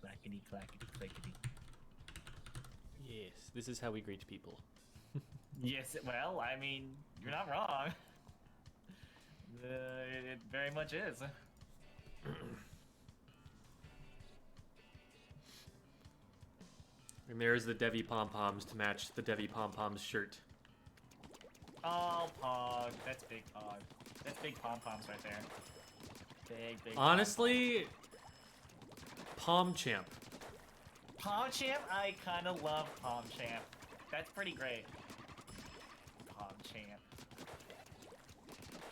clackety, clackety, clackety. Yes, this is how we greet people. Yes, well, I mean, you're not wrong. It very much is. And there's the Devi pom-poms to match the Devi pom-poms shirt. Oh, Pog. That's big Pog. That's big pom-poms right there. Big Honestly, Pom Champ. Pom Champ? I kind of love Pom Champ. That's pretty great. Pom Champ.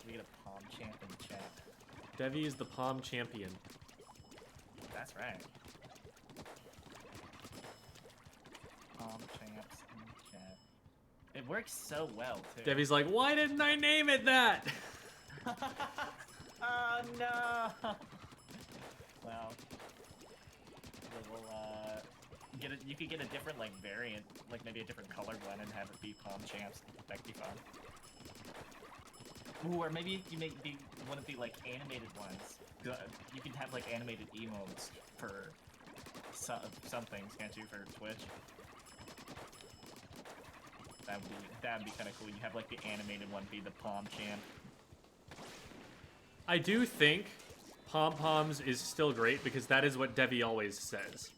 We get a Pom Champ in the chat. Devi is the Pom Champion. That's right. Pom Champs in the chat. It works so well, too. Devi's like, why didn't I name it that? Oh, no! Well, we'll, get it. You could get a different, like, variant, like maybe a different color blend and have it be Palm Champs. That'd be fun. Ooh, or maybe you make one of the, like, animated ones. You can have, like, animated emotes for some things, can't you, for Twitch? That'd be kind of cool. You have, like, the animated one be the Palm Champ. I do think pom-poms is still great because that is what Devi always says.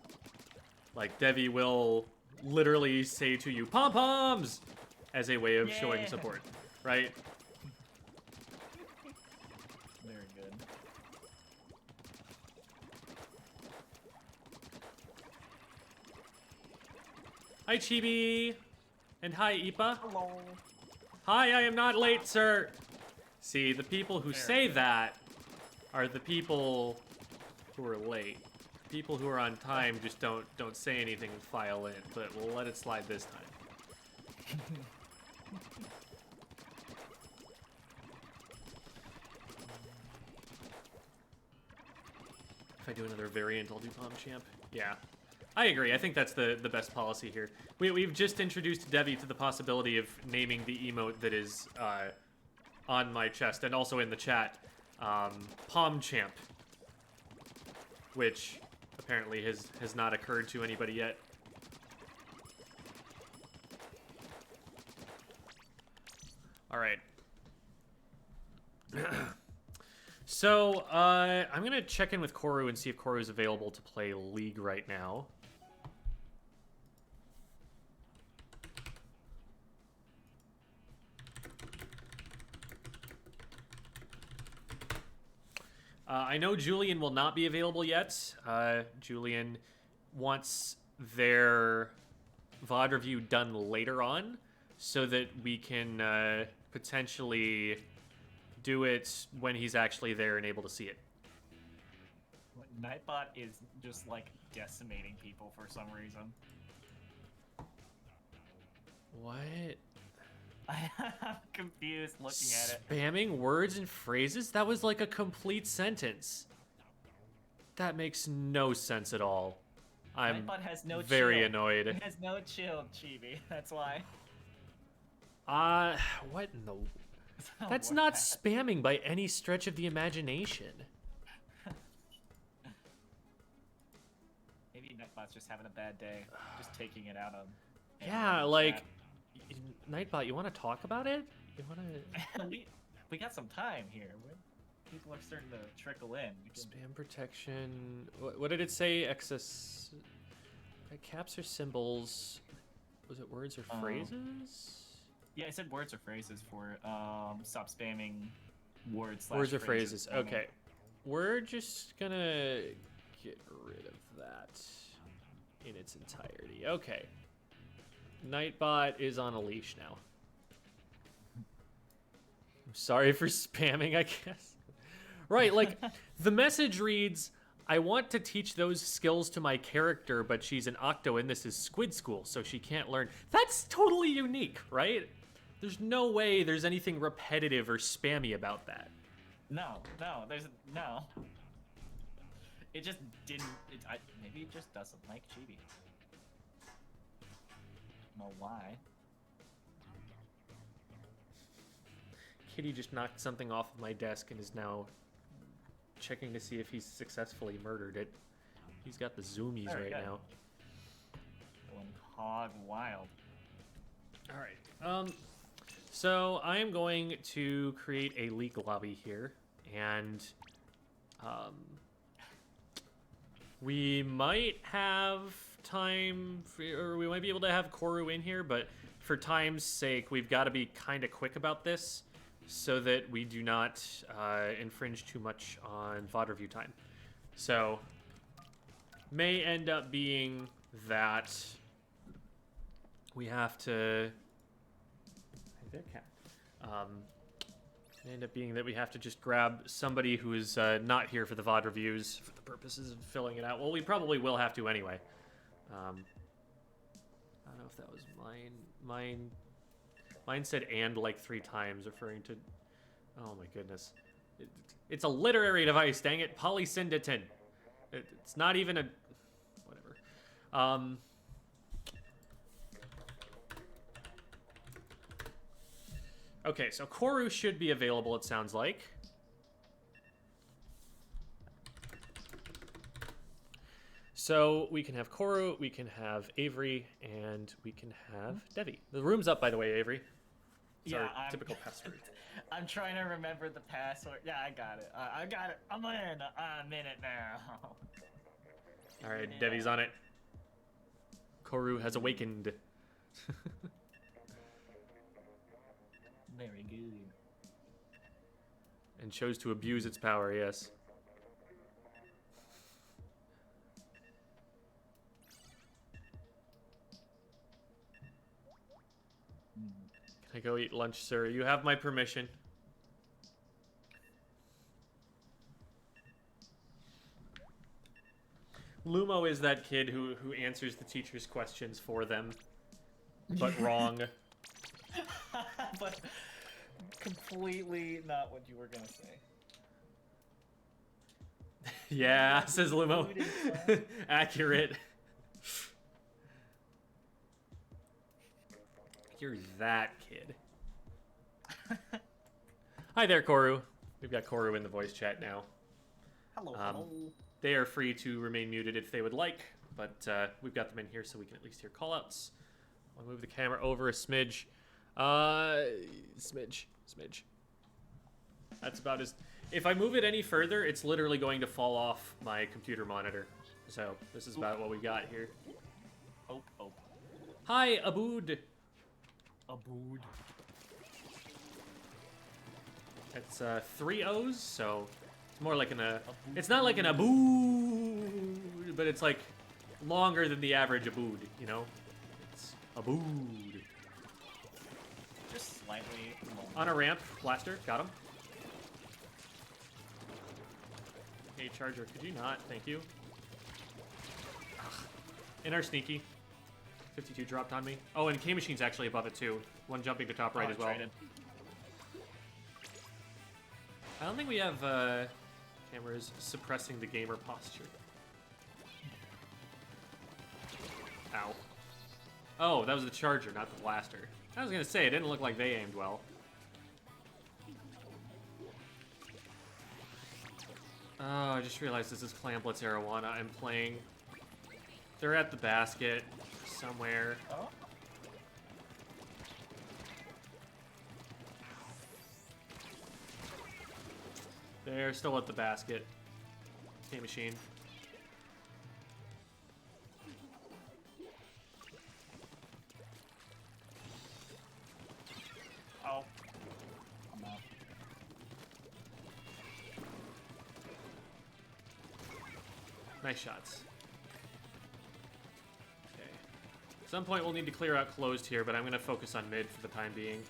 Like, Devi will literally say to you, pom-poms! As a way of showing support, right? Very good. Hi, Chibi! And hi, Ipa. Hello. Hi, I am not late, sir! See, the people who say that are the people who are late. People who are on time just don't say anything and file in, but we'll let it slide this time. If I do another variant, I'll do Palm Champ. Yeah. I agree. I think that's the best policy here. We've just introduced Devi to the possibility of naming the emote that is on my chest and also in the chat, Palm Champ, which apparently has not occurred to anybody yet. All right. So, I'm gonna check in with Koru and see if Koru is available to play League right now. I know Julian will not be available yet. Julian wants their VOD review done later on so that we can potentially do it when he's actually there and able to see it. Nightbot is just, like, decimating people for some reason. What? I'm confused looking at it. Spamming words and phrases? That was like a complete sentence. That makes no sense at all. I'm Nightbot has no very chill. annoyed. He has no chill, Chibi. That's why. What in the... That's not spamming by any stretch of the imagination. Maybe Nightbot's just having a bad day. Just taking it out on... Yeah, like... Nightbot, you want to talk about it? You want to... we got some time here. People are starting to trickle in. Spam protection... What did it say? Excess... Caps or symbols... Was it words or phrases? Yeah, I said words or phrases for stop spamming words. Words or phrases. Okay. We're just gonna get rid of that in its entirety. Okay. Nightbot is on a leash now. I'm sorry for spamming, I guess. Right, like, the message reads, I want to teach those skills to my character, but she's an Octo and this is Squid School, so she can't learn. That's totally unique, right? There's no way there's anything repetitive or spammy about that. No, no. It just didn't, maybe it just doesn't like Chibi. I don't know why. Kitty just knocked something off of my desk and is now checking to see if he's successfully murdered it. He's got the zoomies Very right good. now. Going hog wild. All right. So I am going to create a league lobby here, and we might have time, or we might be able to have Koru in here, but for time's sake, we've got to be kind of quick about this so that we do not infringe too much on VOD review time. So, may end up being that we have to... Hey there, cat. May end up being that we have to just grab somebody who is not here for the VOD reviews for the purposes of filling it out. Well, we probably will have to anyway. I don't know if that was mine. Mine said "and" like 3 times, referring to... Oh my goodness. It's a literary device, dang it. Polysyndeton. It's not even a... Whatever. Okay, so Koru should be available, it sounds like. So we can have Koru, we can have Avery, and we can have Devi. The room's up, by the way, Avery. It's our typical password. I'm trying to remember the password. Yeah, I got it. I got it. I'm in it now. All right, Devi's on it. Koru has awakened. Very good. And chose to abuse its power, yes. Can I go eat lunch, sir? You have my permission. Lumo is that kid who answers the teacher's questions for them, but wrong. But completely not what you were gonna say. Yeah, says Lumo. Accurate. You're that kid. Hi there, Koru. We've got Koru in the voice chat now. Hello, hello. They are free to remain muted if they would like, but we've got them in here so we can at least hear callouts. I'll move the camera over a smidge. Smidge. That's about as... If I move it any further, it's literally going to fall off my computer monitor. So, this is about what we got here. Oh. Hi, Abood. Abood. It's 3 O's, so it's more like it's not like an Abood, but it's like longer than the average Abood, you know? It's Abood. Just slightly long. On a ramp, blaster, got him. Hey, Charger, could you not? Thank you. Ugh. In our sneaky. 52 dropped on me. Oh, and K-Machine's actually above it too. One jumping to top right as well. Traded. I don't think we have cameras suppressing the gamer posture. Ow. Oh, that was the Charger, not the blaster. I was gonna say, it didn't look like they aimed well. Oh, I just realized this is Clamblitz Arowana I'm playing. They're at the basket somewhere. Oh. They're still at the basket. K-Machine. Oh. I'm out. Nice shots. Okay. At some point we'll need to clear out closed here, but I'm going to focus on mid for the time being.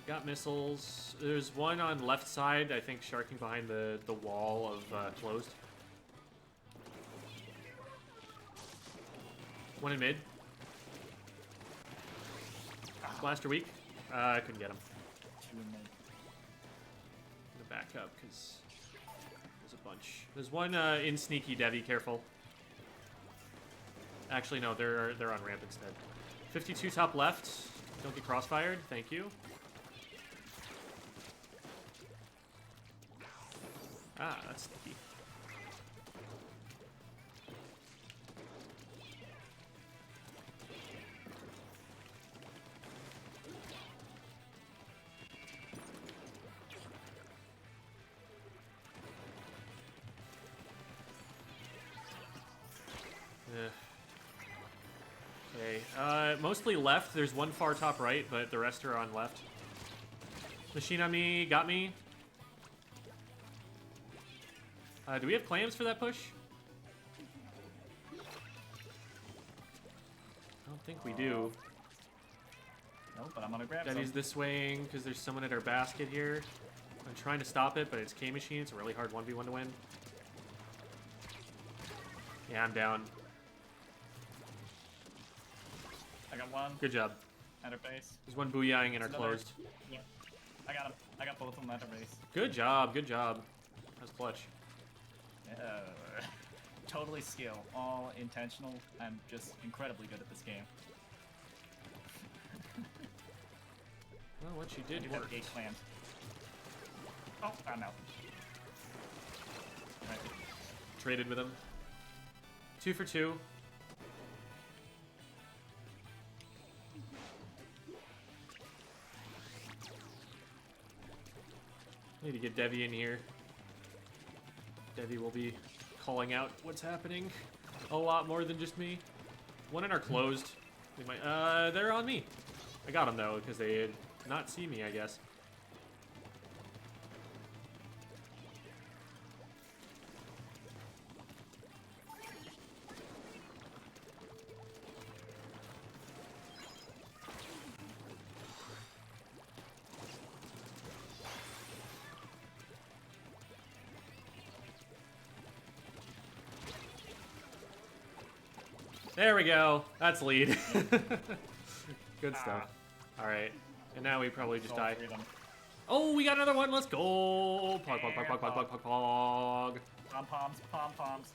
Got missiles. There's one on left side, I think, sharking behind the wall of closed. One in mid. Blaster weak. I couldn't get him. Two in mid. I'm gonna back up because there's a bunch. There's one in sneaky, Devi. Careful. Actually, no, they're on ramp instead. 52 top left. Don't get crossfired. Thank you. Ah, that's sticky. Okay, mostly left. There's one far top right, but the rest are on left. Machine on me, got me. Do we have clams for that push? I don't think we do. No, but I'm gonna grab Daddy's some. this way because there's someone at our basket here. I'm trying to stop it, but it's K-Machine. It's a really hard 1v1 to win. Yeah, I'm down. I got one. Good job. At our base. There's one booyahing in our Another. closed. Yeah. I got him. I got both of them at our base. Good job, good job. That was clutch. Totally skill. All intentional. I'm just incredibly good at this game. Well, what you I did do have worked. 8 clams. Oh, I'm out. Right. Traded with him. 2 for 2. Need to get Devi in here. Devi will be calling out what's happening a lot more than just me. One in our closed. They might, they're on me. I got them though, because they did not see me, I guess. There we go. That's lead. Good stuff. All right. And now we probably just die. Oh, we got another one. Let's go. Pog, pog, pog, pog, pog, pog, pog, pog. Pom-poms, pom-poms.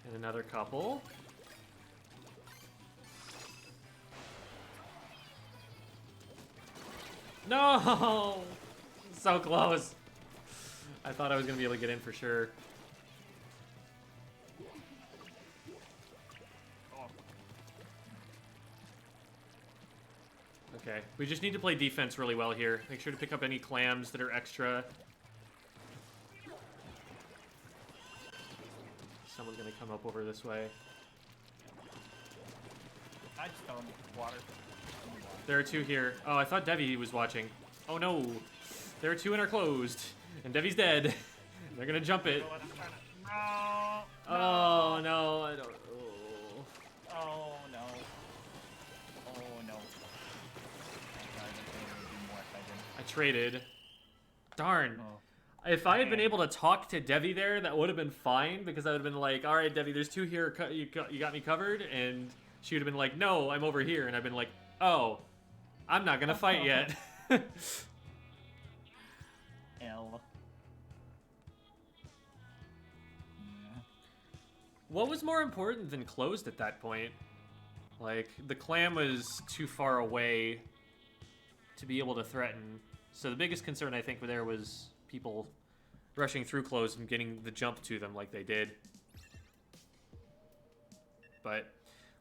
And another couple. No! So close. I thought I was going to be able to get in for sure. Okay, we just need to play defense really well here. Make sure to pick up any clams that are extra. Someone's gonna come up over this way. I just fell in the water. There are 2 here. Oh, I thought Devi was watching. Oh no! There are 2 in our closed. And Devi's dead. They're gonna jump it. No! Oh no, I don't... Oh. Oh no. Oh no. I traded. Darn. Oh. If I had been able to talk to Devi there, that would have been fine, because I would have been like, all right, Devi, there's 2 here, you got me covered, and she would have been like, no, I'm over here, and I've been like, oh, I'm not gonna fight yet. L. Yeah. What was more important than closed at that point? Like, the clam was too far away to be able to threaten, so the biggest concern, I think, there was people rushing through closed and getting the jump to them like they did. But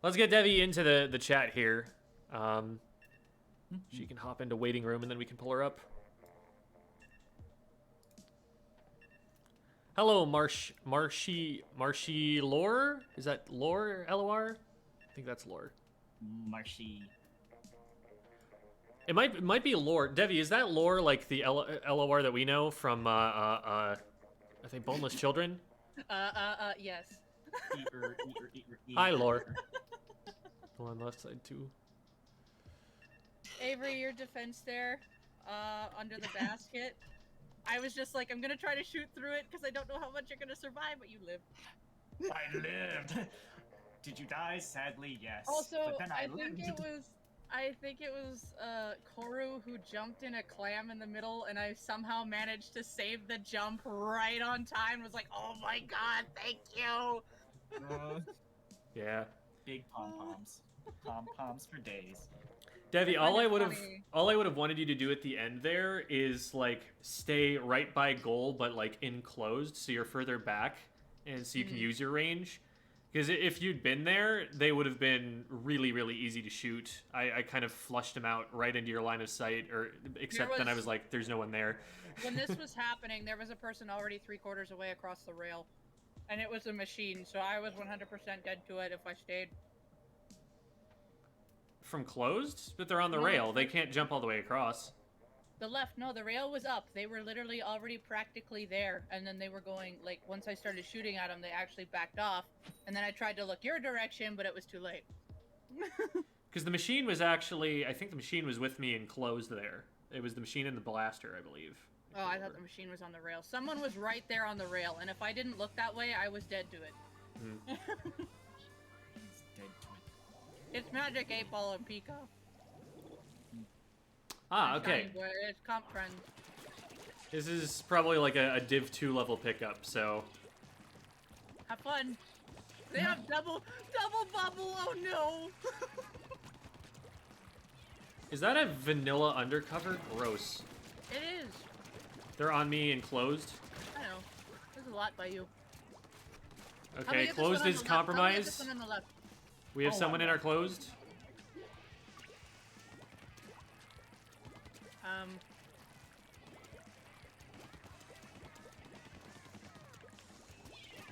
let's get Devi into the chat here. She can hop into waiting room and then we can pull her up. Hello, Marshy Lore? Is that Lore, L-O-R? I think that's Lore. Marshy. It might be Lore. Devi, is that Lore like the L-O-R that we know from, I think Boneless Children? Yes. Hi, Lore. Go on left side, too. Avery, your defense there, under the basket. I was just like, I'm gonna try to shoot through it because I don't know how much you're gonna survive, but you lived. I lived. Did you die? Sadly, yes. Also, But then I think it was Koru who jumped in a clam in the middle, and I somehow managed to save the jump right on time. Was like, oh my god, thank you. Yeah. Big pom-poms. Pom-poms for days. Devi, I find all I it would have funny. wanted you to do at the end there is like stay right by goal, but like enclosed, so you're further back, and so you can use your range. Because if you'd been there, they would have been really, really easy to shoot. I kind of flushed them out right into your line of sight, or except then I was like, "There's no one there." When this was happening, there was a person already 3/4 away across the rail, and it was a machine, so I was 100% dead to it if I stayed. From closed, but they're on the No, rail. They can't jump all the way across. The left, no, the rail was up. They were literally already practically there, and then they were going, like, once I started shooting at them, they actually backed off, and then I tried to look your direction, but it was too late. Because the machine was actually, I think the machine was with me enclosed there. It was the machine and the blaster, I believe. Oh, I thought the machine was on the rail. Someone was right there on the rail, and if I didn't look that way, I was dead to it. He's dead to it. It's Magic 8 Ball and Pico. Ah, okay. Shiny boy, it's comp friend. This is probably like a Div 2 level pickup, so... Have fun. They have double bubble, oh no! Is that a vanilla undercover? Gross. It is. They're on me enclosed. I know. There's a lot by you. How about Okay, this closed one on is the left? How about compromised. this one on the left? We have Oh, someone in our closed.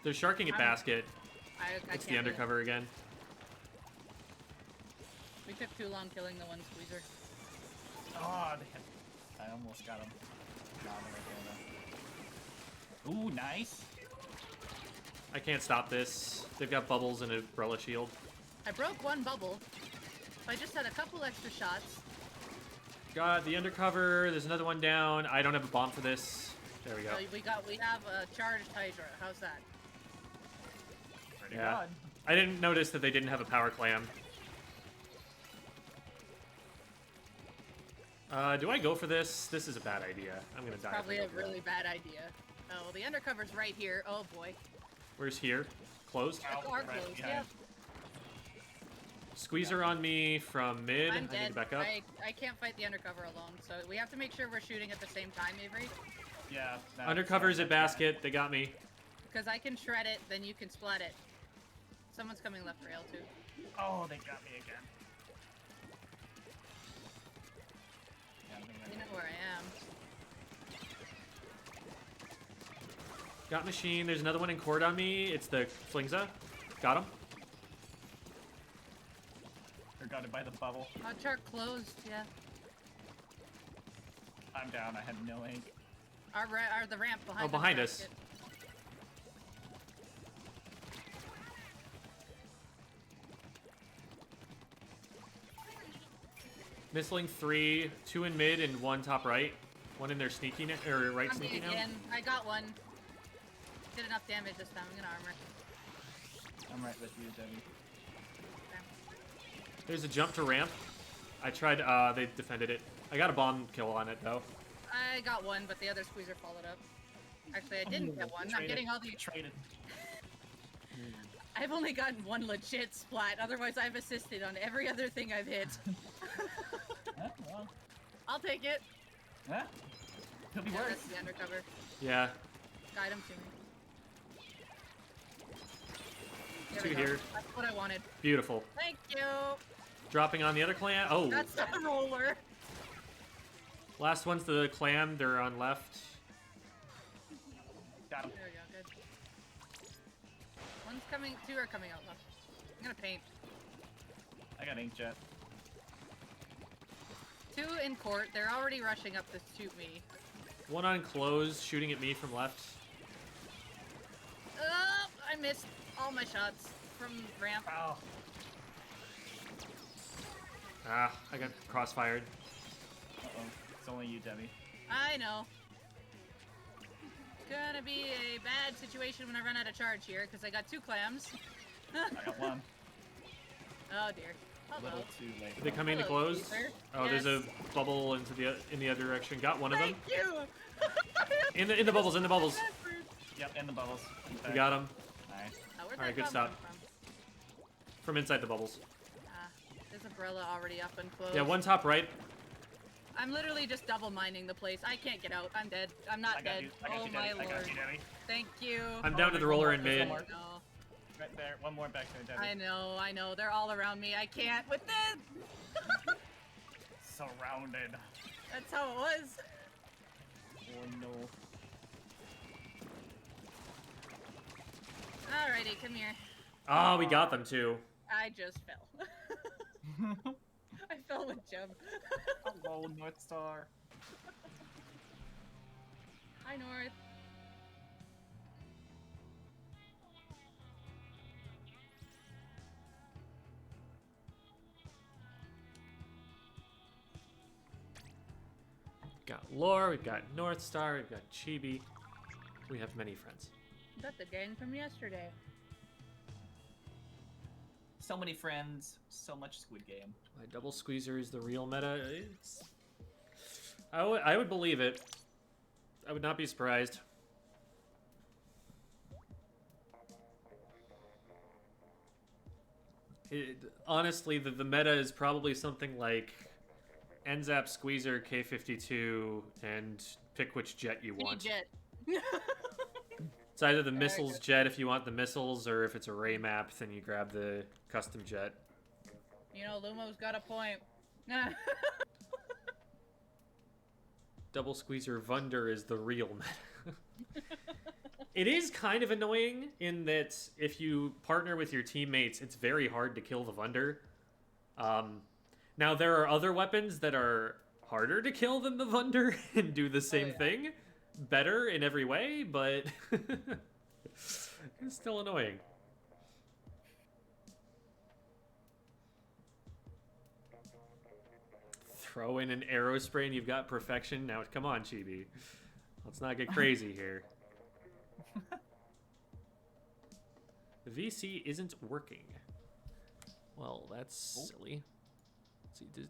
They're sharking at basket. I It's can't the do it. undercover again. We took too long killing the one squeezer. Oh, I almost got him. Ooh, nice. I can't stop this. They've got bubbles and an umbrella shield. I broke one bubble. I just had a couple extra shots. Got the undercover. There's another one down. I don't have a bomb for this. There we go. We have a charged Hydra. How's that? Pretty Yeah. good. I didn't notice that they didn't have a power clam. Do I go for this? This is a bad idea. I'm gonna die. if I Probably go a for that. really bad idea. Oh, the undercover's right here. Oh boy. Where's here? Closed? Oh, Our right close, behind. yeah. Squeezer on me from mid. I'm I need dead. to back up. I can't fight the undercover alone, so we have to make sure we're shooting at the same time, Avery. Yeah. no, Undercover's sorry, at basket. They got me. Because I can shred it, then you can splat it. Someone's coming left rail too. Oh, they got me again. Yeah, I think You that's know where I am. Got machine. There's another one in court on me. It's the Flingza. Got him. They're guarded by the bubble. Hot chart closed, yeah. I'm down. I had no ink. The ramp behind Oh, behind us. basket. Missling 3, 2 in mid and 1 top right. One in their sneaky or right I'm sneaky now. again. I got one. Did enough damage this time. I'm gonna armor. I'm right with you, Debbie. There's a jump to ramp. I tried. They defended it. I got a bomb kill on it though. I got one, but the other squeezer followed up. Actually, I didn't get one. I'm Traded. getting all the. Traded. I've only gotten one legit splat. Otherwise, I've assisted on every other thing I've hit. Huh? Well, I'll take it. huh? Could be Yeah, worse. that's the undercover. Yeah. Guide him to me. There Two we go. here. That's what I wanted. Beautiful. Thank you. Dropping on the other clan. Oh. That's the roller. Last one's the clam. They're on left. Got him. There we go. Good. One's coming. Two are coming out left. I'm gonna paint. I got inkjet. Two in court. They're already rushing up to shoot me. One on close, shooting at me from left. I missed all my shots from ramp. Oh. Ah, I got crossfired. Uh-oh. It's only you, Debbie. I know. It's gonna be a bad situation when I run out of charge here, because I got two clams. I got one. Oh dear. A Hello. little too late. They coming to Hello, close. Caesar. Oh, there's a Yes. bubble in the other direction. Got one of them. Thank you! In the bubbles. In the bubbles. Yep, in the bubbles. We got him Nice. Oh, where'd Alright, that good come stop. from? from inside the bubbles. There's a umbrella already up and closed. Yeah, one top right. I'm literally just double mining the place. I can't get out. I'm dead. I'm not dead. I got Oh you, my Debbie. I lord. got you, Debbie. Thank you. I'm down to the roller in there's mid. one more. No. Right there. One more back there, Debbie. I know. They're all around me. I can't with this. Surrounded. That's how it was. Oh no. Alrighty, come here. Oh, we got them too. I just fell. I fell with Jeb. Hello, North Star. Hi, North. We've got Lore, we've got North Star, we've got Chibi. We have many friends. Is that the gang from yesterday? So many friends, so much Squid Game. My double squeezer is the real meta. I would believe it. I would not be surprised. Honestly, the meta is probably something like NZAP Squeezer, K52, and pick which jet you want. Jet. It's either the missiles jet if you want the missiles, or if it's a Ray map, then you grab the custom jet. You know, Lumo's got a point. Double Squeezer Vunder is the real meta. It is kind of annoying in that if you partner with your teammates, it's very hard to kill the Vunder. Now, there are other weapons that are harder to kill than the Vunder and do the same thing. Better in every way, but it's still annoying. Throw in an arrow spray and you've got perfection. Now, come on, Chibi. Let's not get crazy here. The VC isn't working. Well, that's silly. Let's see, does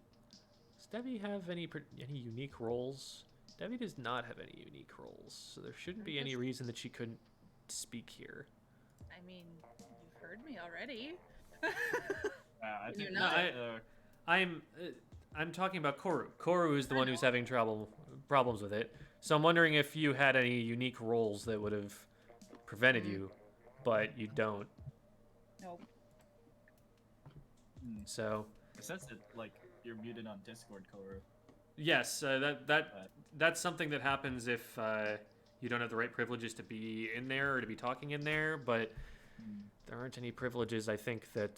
Debbie have any unique roles? Debbie does not have any unique roles, so there shouldn't be any reason that she couldn't speak here. I mean, you've heard me already. I think I'm talking about Koru. Koru is the one who's having problems with it. So I'm wondering if you had any unique roles that would have prevented you, but you don't. Nope. So. It says that like you're muted on Discord, Koru. Yes, that's something that happens if you don't have the right privileges to be in there or to be talking in there, but there aren't any privileges, I think, that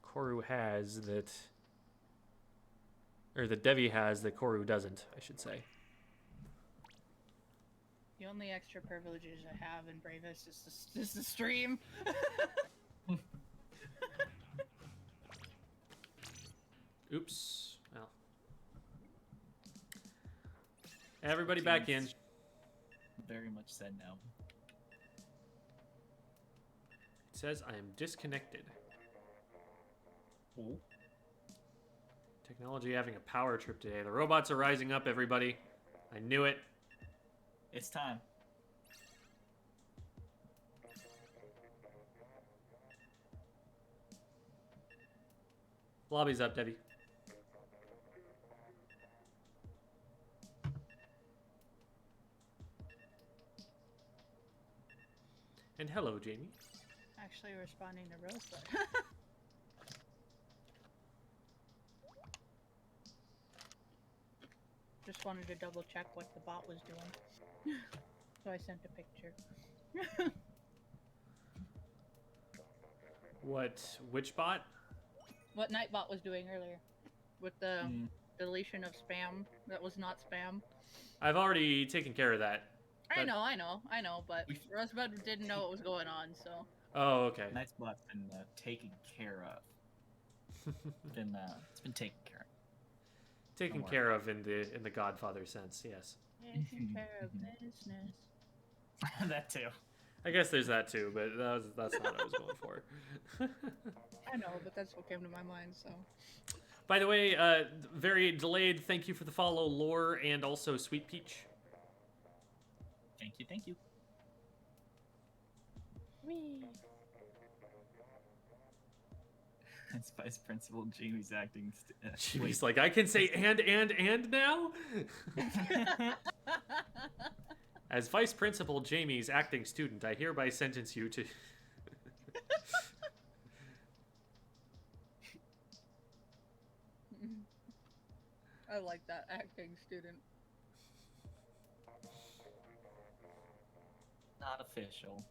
Koru has that... Or that Devi has that Koru doesn't, I should say. The only extra privileges I have in Bravous is the stream. Oops. Well. Everybody back in. Very much said now. It says I am disconnected. Ooh. Technology having a power trip today. The robots are rising up, everybody. I knew it. It's time. Lobby's up, Debbie. And hello, Jamie. Actually responding to Rosebud. Just wanted to double check what the bot was doing. So I sent a picture. Which bot? What Nightbot was doing earlier. With the deletion of spam that was not spam. I've already taken care of that. I know, but Rosebud didn't know what was going on, so. Oh, okay. Nightbot's been taken care of. It's been taken care of. Taken care of in the Godfather sense, yes. Taking care of business. That too. I guess there's that too, but that's not what I was going for. I know, but that's what came to my mind, so. By the way, very delayed, thank you for the follow, Lore, and also Sweet Peach. Thank you. Whee. As Vice Principal, Jamie's acting. Jamie's like, I can say and now? As Vice Principal, Jamie's acting student, I hereby sentence you to... I like that acting student. Not official.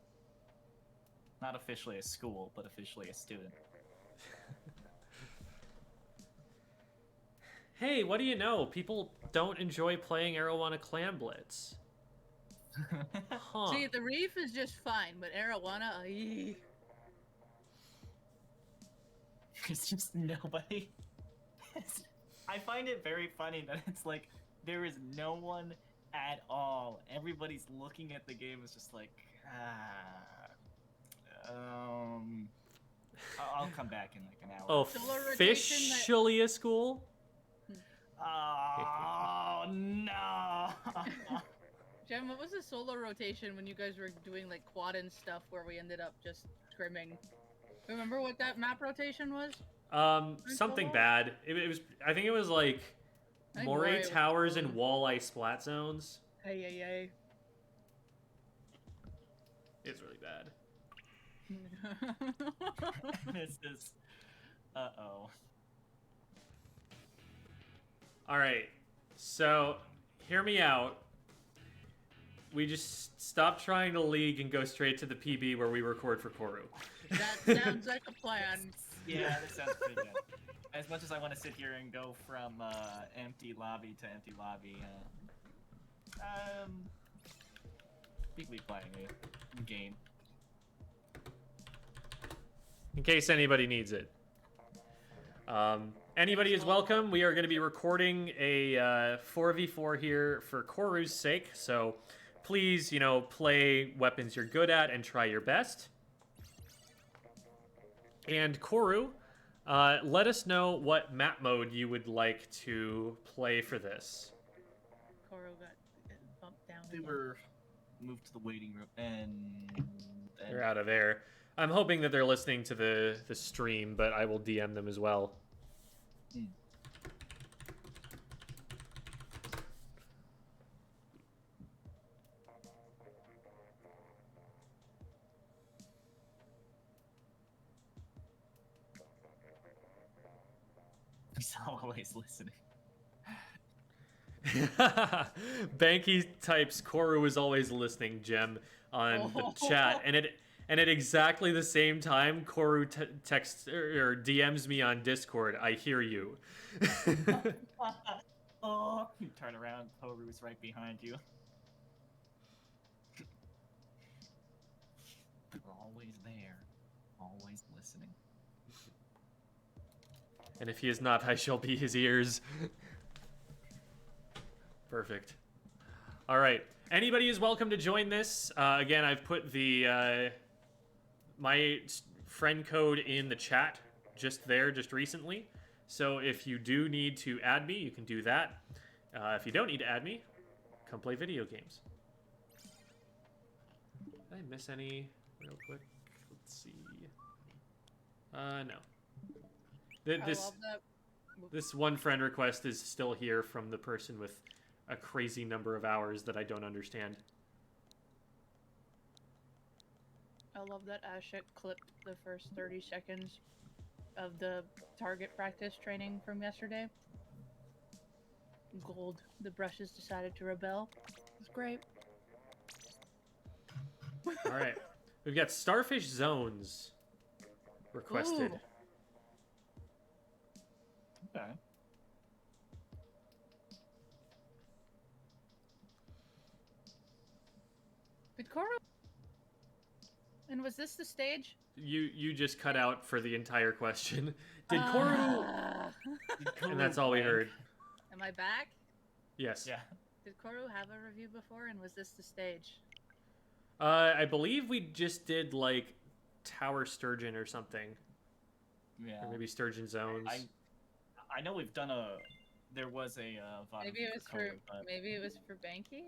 Not officially a school, but officially a student. Hey, what do you know? People don't enjoy playing Arowana Clan Blitz. Huh. See, the Reef is just fine, but Arowana, aye. It's just nobody. I find it very funny that it's like there is no one at all. Everybody's looking at the game. It's just like, I'll come back in like an hour. Oh, Solar rotation that- officially a school? Oh no! Jem, what was the solo rotation when you guys were doing like quad and stuff where we ended up just scrimming? Remember what that map rotation was? Something bad. It was. I think it was like I think Moray was Towers and cool. Walleye Splat Zones. Ay, ay, ay. It's really bad. This is. Uh-oh. All right. So, hear me out. We just stop trying to league and go straight to the PB where we record for Koru. That sounds like a plan. Yeah, that sounds pretty good. As much as I want to sit here and go from empty lobby to empty lobby, we playing a game. In case anybody needs it. Anybody is welcome. We are going to be recording a 4v4 here for Koru's sake, so please, you know, play weapons you're good at and try your best. And Koru, let us know what map mode you would like to play for this. Koru got bumped down. They again. were moved to the waiting room, and They're out of there. I'm hoping that they're listening to the stream, but I will DM them as well. He's always listening. Banky types Koru is always listening, Gem, on the chat, and at exactly the same time, Koru texts or DMs me on Discord. I hear you. Oh, you turn around, Koru's right behind you. They're always there, always listening. And if he is not, I shall be his ears. Perfect. All right. Anybody is welcome to join this. Again, I've put the my friend code in the chat just recently. So if you do need to add me, you can do that. If you don't need to add me, come play video games. Did I miss any real quick? Let's see. No. This one friend request is still here from the person with a crazy number of hours that I don't understand. I love that Ashik clipped the first 30 seconds of the target practice training from yesterday. Gold. The brushes decided to rebel. It's great. All right. We've got Starfish Zones requested. Ooh. Okay. Did Koru? And was this the stage? You just cut out for the entire question. Did Koru... Ah. And that's all we heard. Am I back? Yes. Yeah. Did Koru have a review before, and was this the stage? I believe we just did, like, Tower Sturgeon or something. Yeah. Or maybe Sturgeon Zones. I know we've done a. There was a. VOD Maybe it was Koru, for but... maybe it was for Banky.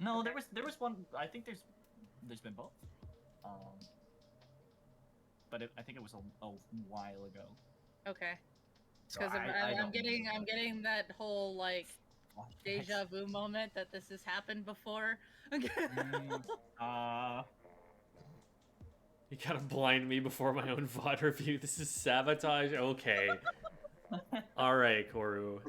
No, Okay. there was one. I think there's been both. but I think it was a while ago. Okay. So Because I I'm don't getting that whole like flashbacks. deja vu moment that this has happened before. You gotta blind me before my own VOD review. This is sabotage? Okay. Alright, Koru.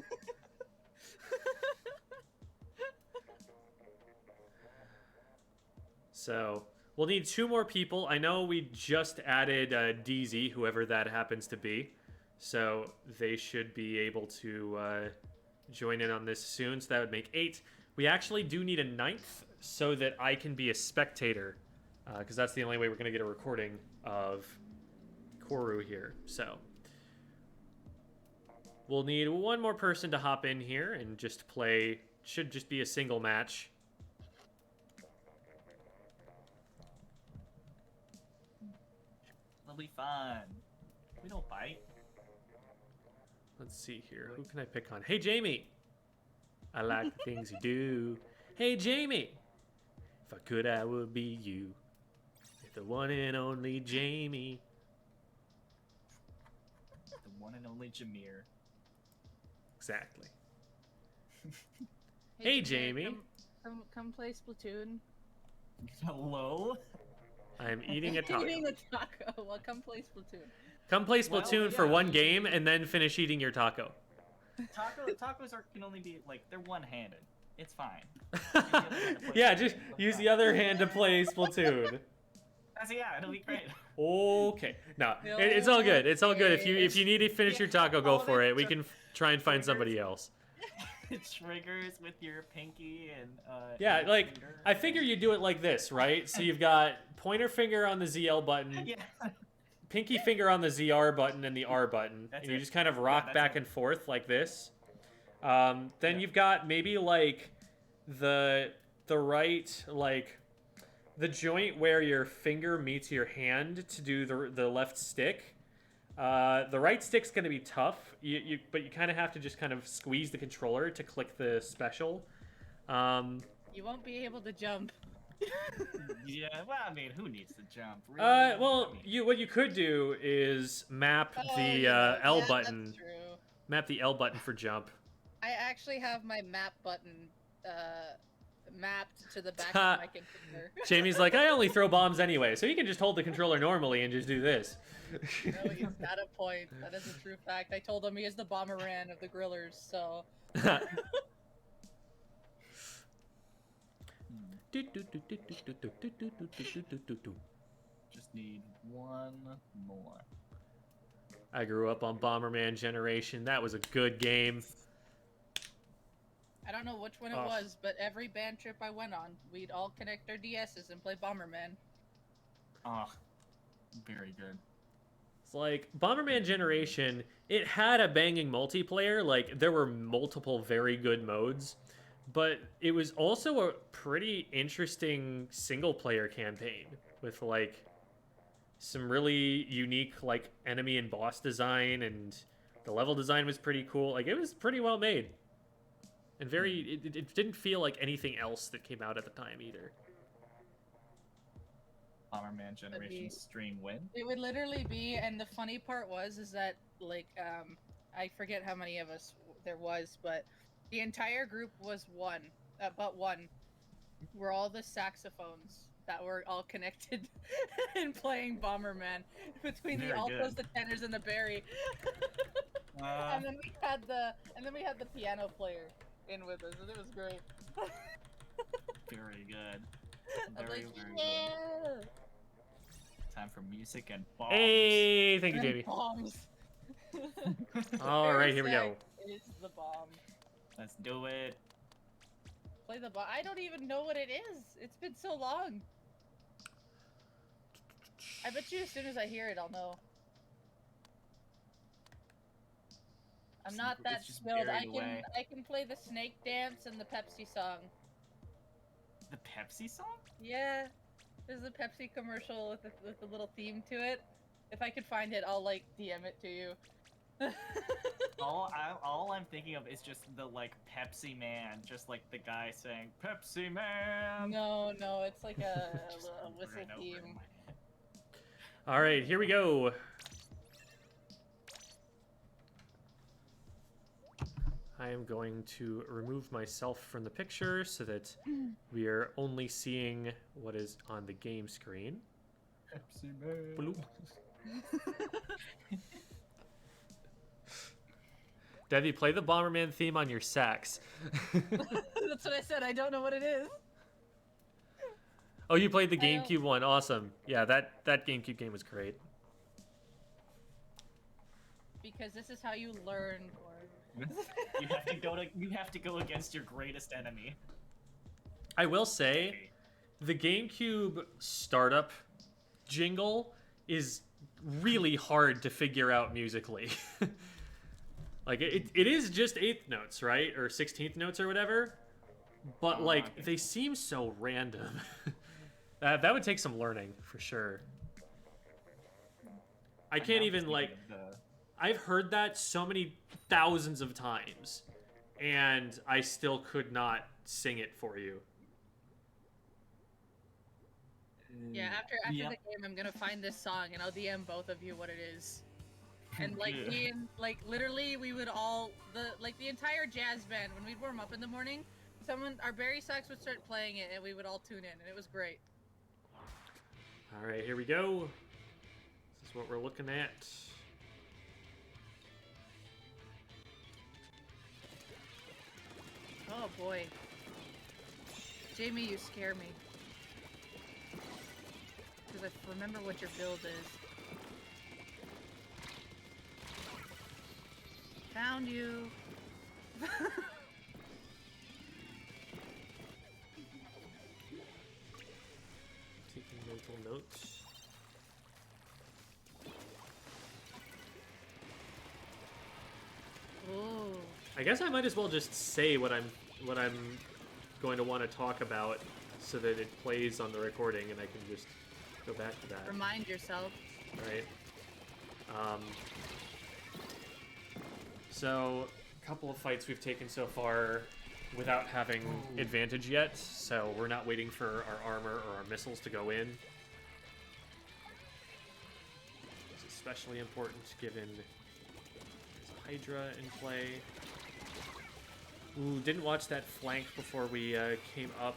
So, we'll need 2 more people. I know we just added DZ, whoever that happens to be. So, they should be able to join in on this soon. So, that would make 8. We actually do need a 9th so that I can be a spectator. Because that's the only way we're going to get a recording of Koru here. So, we'll need 1 more person to hop in here and just play. Should just be a single match. It'll be fun. We don't bite. Let's see here. Who can I pick on? Hey, Jamie. I like the things you do. Hey, Jamie. If I could, I would be you. The one and only Jamie. The one and only Jameer. Exactly. Hey, Jamie. Come play Splatoon. Hello? I'm eating a taco. Eating a taco. Well, come play Splatoon. Come play Splatoon Well, for yeah. 1 game and then finish eating your taco. Tacos can only be like they're one-handed. It's fine. Yeah, just use the other hand to play Splatoon. Yeah, it'll be great. Okay. No, it's all good. It's all good. If you need to finish your taco, go all for it it. We can try and find somebody else. It triggers with your pinky and Yeah, your like finger. I figure you do it like this, right? So you've got pointer finger on the ZL button, Yeah. pinky finger on the ZR button and the R button, That's and you it. just kind of Yeah, rock that's back it. and forth like this. Then Yeah. you've got maybe like the right like the joint where your finger meets your hand to do the left stick. The right stick's gonna be tough. But you kind of have to just kind of squeeze the controller to click the special. You won't be able to jump. Yeah, well, I mean, who needs to jump? Really? Well, I mean, what you could do is map the yeah, L yeah, button. That's true. Map the L button for jump. I actually have my map button mapped to the back of my computer. Jamie's like, I only throw bombs anyway, so you can just hold the controller normally and just do this. No, he's got a point. That is a true fact. I told him he is the Bomberan of the grillers, so. just need one more. I grew up on Bomberman Generation. That was a good game. I don't know which one it Oh. was, but every band trip I went on, we'd all connect our DSs and play Bomberman. Oh, very good. It's like Bomberman Generation, it had a banging multiplayer. Like there were multiple very good modes, but it was also a pretty interesting single player campaign with like some really unique like enemy and boss design, and the level design was pretty cool. Like it was pretty well made. And it didn't feel like anything else that came out at the time either. Bomberman Generation be- stream win. It would literally be, and the funny part is that, like, I forget how many of us there was, but the entire group was one, but one. Were all the saxophones that were all connected and playing Bomberman between the Very altos, good. the tenors, and the Barry. And then we had the piano player in with us, and it was great. Very good. I was Very, like, very yeah! good. Time for music and bombs. Hey, thank you, And Jamie. bombs. All right, here we go. Is the bomb. Let's do it. Play the bomb. I don't even know what it is. It's been so long. I bet you as soon as I hear it, I'll know. I'm not that It's just skilled. buried away. I can play the snake dance and the Pepsi song. The Pepsi song? Yeah, there's a Pepsi commercial with a little theme to it. If I could find it, I'll like DM it to you. All I'm thinking of is just the like Pepsi Man, just like the guy saying Pepsi Man. No, it's like a Just over whistle and over in theme. my All right, here we go. I am going to remove myself from the picture so that we are only seeing what is on the game screen. Pepsi Man. Bloop. Debbie, play the Bomberman theme on your sax. That's what I said. I don't know what it is. Oh, you played the GameCube one. Awesome. Yeah, that GameCube game was great. Because this is how you learn, Koru. You have to go against your greatest enemy. I will say, the GameCube startup jingle is really hard to figure out musically. Like, it is just 8th notes, right? Or 16th notes or whatever. But, like, they seem so random. That would take some learning, for sure. I can't even, like... I've heard that so many thousands of times, and I still could not sing it for you. Yeah, after the game, I'm gonna find this song and I'll DM both of you what it is. And like literally, we would all the entire jazz band when we'd warm up in the morning. Our Barry Sox would start playing it, and we would all tune in, and it was great. All right, here we go. This is what we're looking at. Oh boy, Jamie, you scare me. Because I remember what your build is. Found you. Taking mental notes. Ooh. I guess I might as well just say what I'm going to want to talk about so that it plays on the recording and I can just go back to that. Remind yourself. Right. So, a couple of fights we've taken so far without having advantage yet, so we're not waiting for our armor or our missiles to go in. It's especially important given there's a Hydra in play. Ooh, didn't watch that flank before we came up.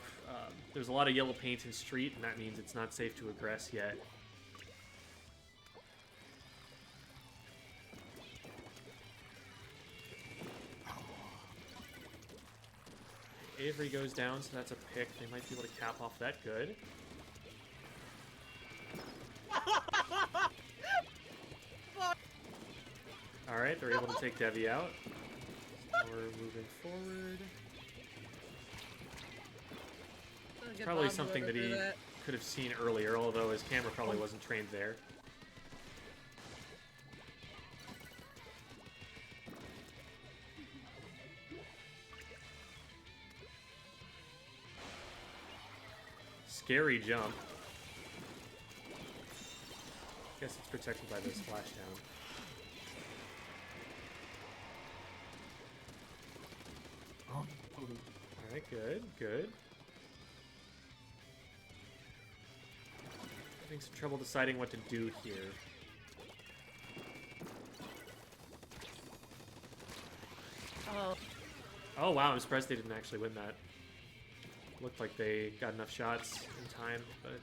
There's a lot of yellow paint in street, and that means it's not safe to aggress yet. Avery goes down, so that's a pick. They might be able to cap off that good. Alright, they're able to take Devi out. We're moving forward. It's probably something that he could have seen earlier, although his camera probably wasn't trained there. Scary jump. Guess it's protected by the splashdown. Alright, good, good. Having some trouble deciding what to do here. Oh wow, I'm surprised they didn't actually win that. Looked like they got enough shots in time, but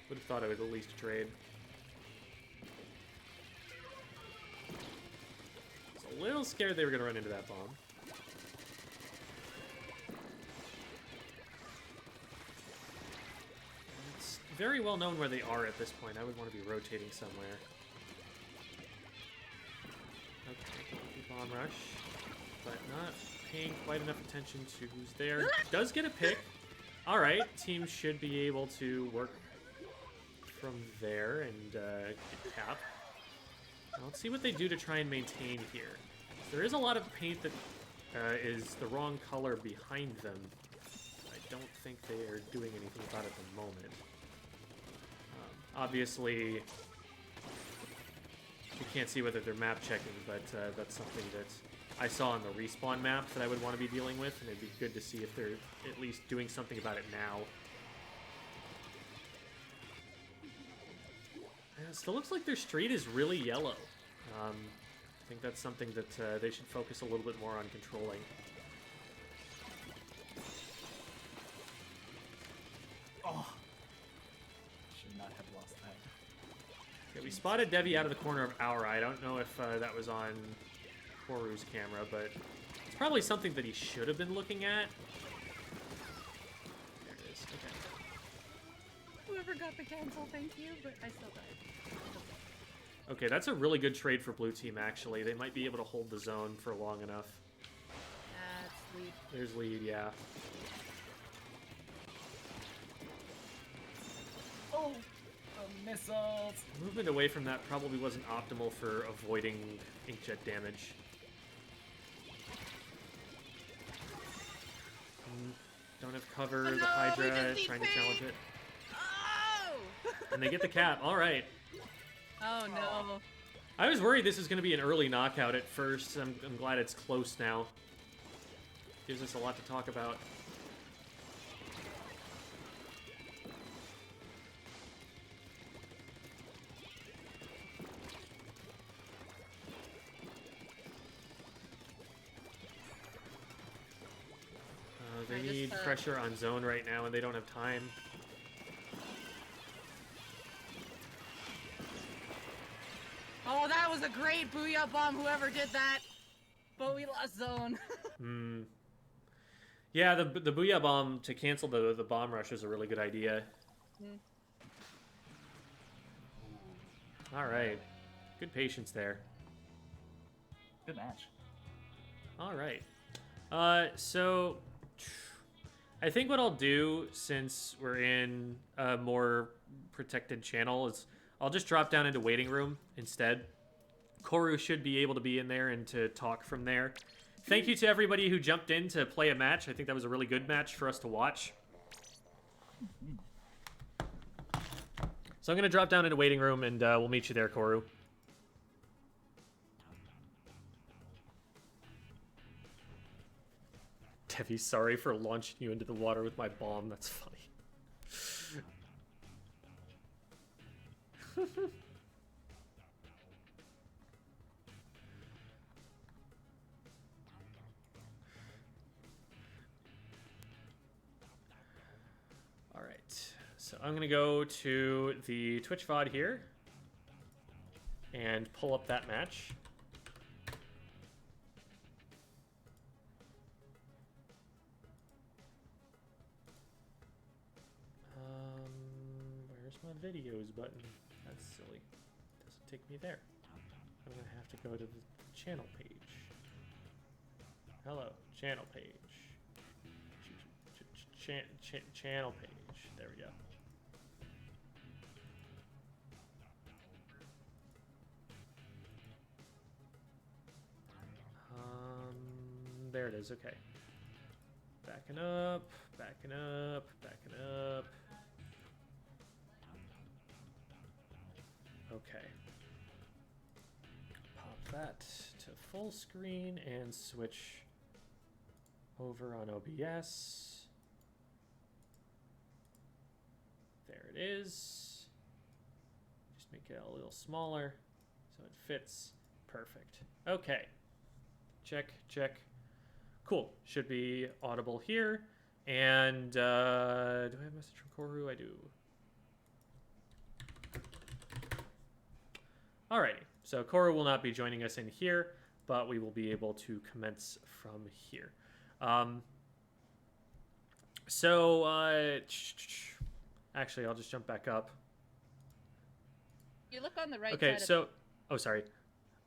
would have thought I would at least trade. I was a little scared they were going to run into that bomb. It's very well known where they are at this point. I would want to be rotating somewhere. Okay, bomb rush, but not paying quite enough attention to who's there. Does get a pick. All right, team should be able to work from there and get cap. Now, let's see what they do to try and maintain here. There is a lot of paint that is the wrong color behind them. I don't think they are doing anything about it at the moment. Obviously, you can't see whether they're map checking, but that's something that I saw on the respawn map that I would want to be dealing with, and it'd be good to see if they're at least doing something about it now. still looks like their street is really yellow. I think that's something that they should focus a little bit more on controlling. Oh. Should not have lost that. Okay, we spotted Devi out of the corner of our eye. I don't know if that was on Koru's camera, but it's probably something that he should have been looking at. There it is. Okay. Whoever got the cancel, thank you, but I still died. Okay, that's a really good trade for blue team, actually. They might be able to hold the zone for long enough. That's lead. There's lead, yeah. Oh, the missiles. Movement away from that probably wasn't optimal for avoiding inkjet damage. Don't have cover, Oh, the no, Hydra we just need trying to paint. challenge it. Oh! And they get the cap, alright. Oh no. I was worried this was going to be an early knockout at first. I'm glad it's close now. Gives us a lot to talk about. They need pressure on zone right now, and they don't have time. Oh, that was a great booyah bomb, whoever did that. But we lost zone. Yeah, the booyah bomb to cancel the bomb rush is a really good idea. All right. Good patience there. Good match. All right. So I think what I'll do, since we're in a more protected channel, is I'll just drop down into waiting room instead. Koru should be able to be in there and to talk from there. Thank you to everybody who jumped in to play a match. I think that was a really good match for us to watch. So I'm going to drop down into waiting room, and we'll meet you there, Koru. Devi, sorry for launching you into the water with my bomb. That's funny. All right, so I'm gonna go to the Twitch VOD here and pull up that match. Where's my videos button? That's silly. Doesn't take me there. I'm gonna have to go to the channel page. Hello, channel page. Channel page. There we go. There it is. Okay. Backing up, backing up, backing up. Okay. Pop that to full screen and switch over on OBS. There it is. Just make it a little smaller so it fits. Perfect. Okay. Check, check. Cool. Should be audible here. And do I have a message from Koru? I do. Alrighty. So Koru will not be joining us in here, but we will be able to commence from here. Actually, I'll just jump back up. You look on the right side. Okay, so... Oh, sorry.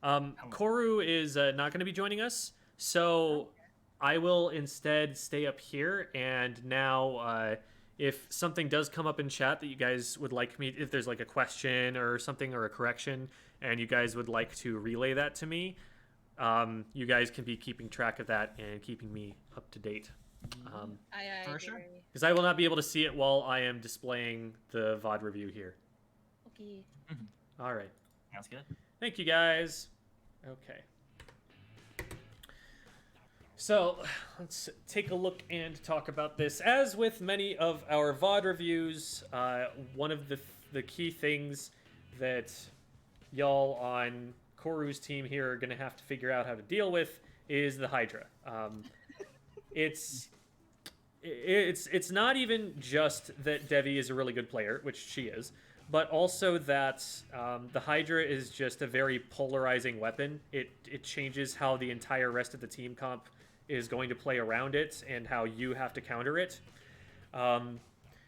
Koru is not going to be joining us, so I will instead stay up here, and now if something does come up in chat that you guys would like me... If there's like a question or something or a correction, and you guys would like to relay that to me, you guys can be keeping track of that and keeping me up to date. For sure. Because I will not be able to see it while I am displaying the VOD review here. Okay. All right. Sounds good. Thank you, guys. Okay. So, let's take a look and talk about this. As with many of our VOD reviews, one of the key things that y'all on Koru's team here are going to have to figure out how to deal with is the Hydra. It's not even just that Devi is a really good player, which she is, but also that the Hydra is just a very polarizing weapon. It changes how the entire rest of the team comp is going to play around it and how you have to counter it.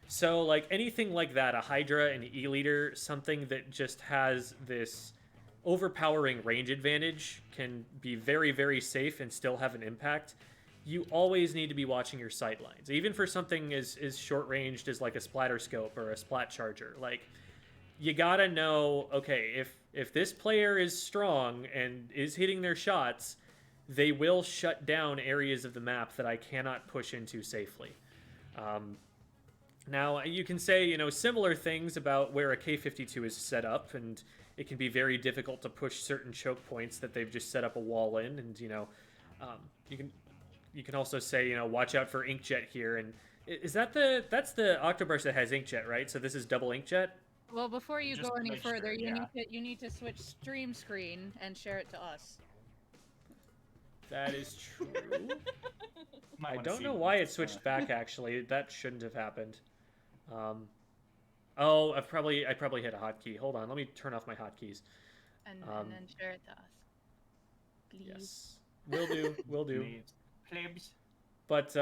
So like anything like that, a Hydra, an E-Leader, something that just has this overpowering range advantage can be very, very safe and still have an impact. You always need to be watching your sightlines, even for something as short-ranged as like a splatter scope or a splat charger. Like, you gotta know, okay, if this player is strong and is hitting their shots, they will shut down areas of the map that I cannot push into safely. Now, you can say, you know, similar things about where a K-52 is set up, and it can be very difficult to push certain choke points that they've just set up a wall in, and, you know, you can also say, you know, watch out for Inkjet here, and that's the Octobrush that has Inkjet, right? So this is double Inkjet? Well, before you Just go any make further, sure, you need to switch stream screen and share it to us. That is true. Might I wanna don't see know what why this it switched back, actually. That shouldn't have happened. Oh, I probably hit a hotkey. Hold on, let me turn off my hotkeys. And then share it to us. Please. Yes. Will do, will do. Plebs. But,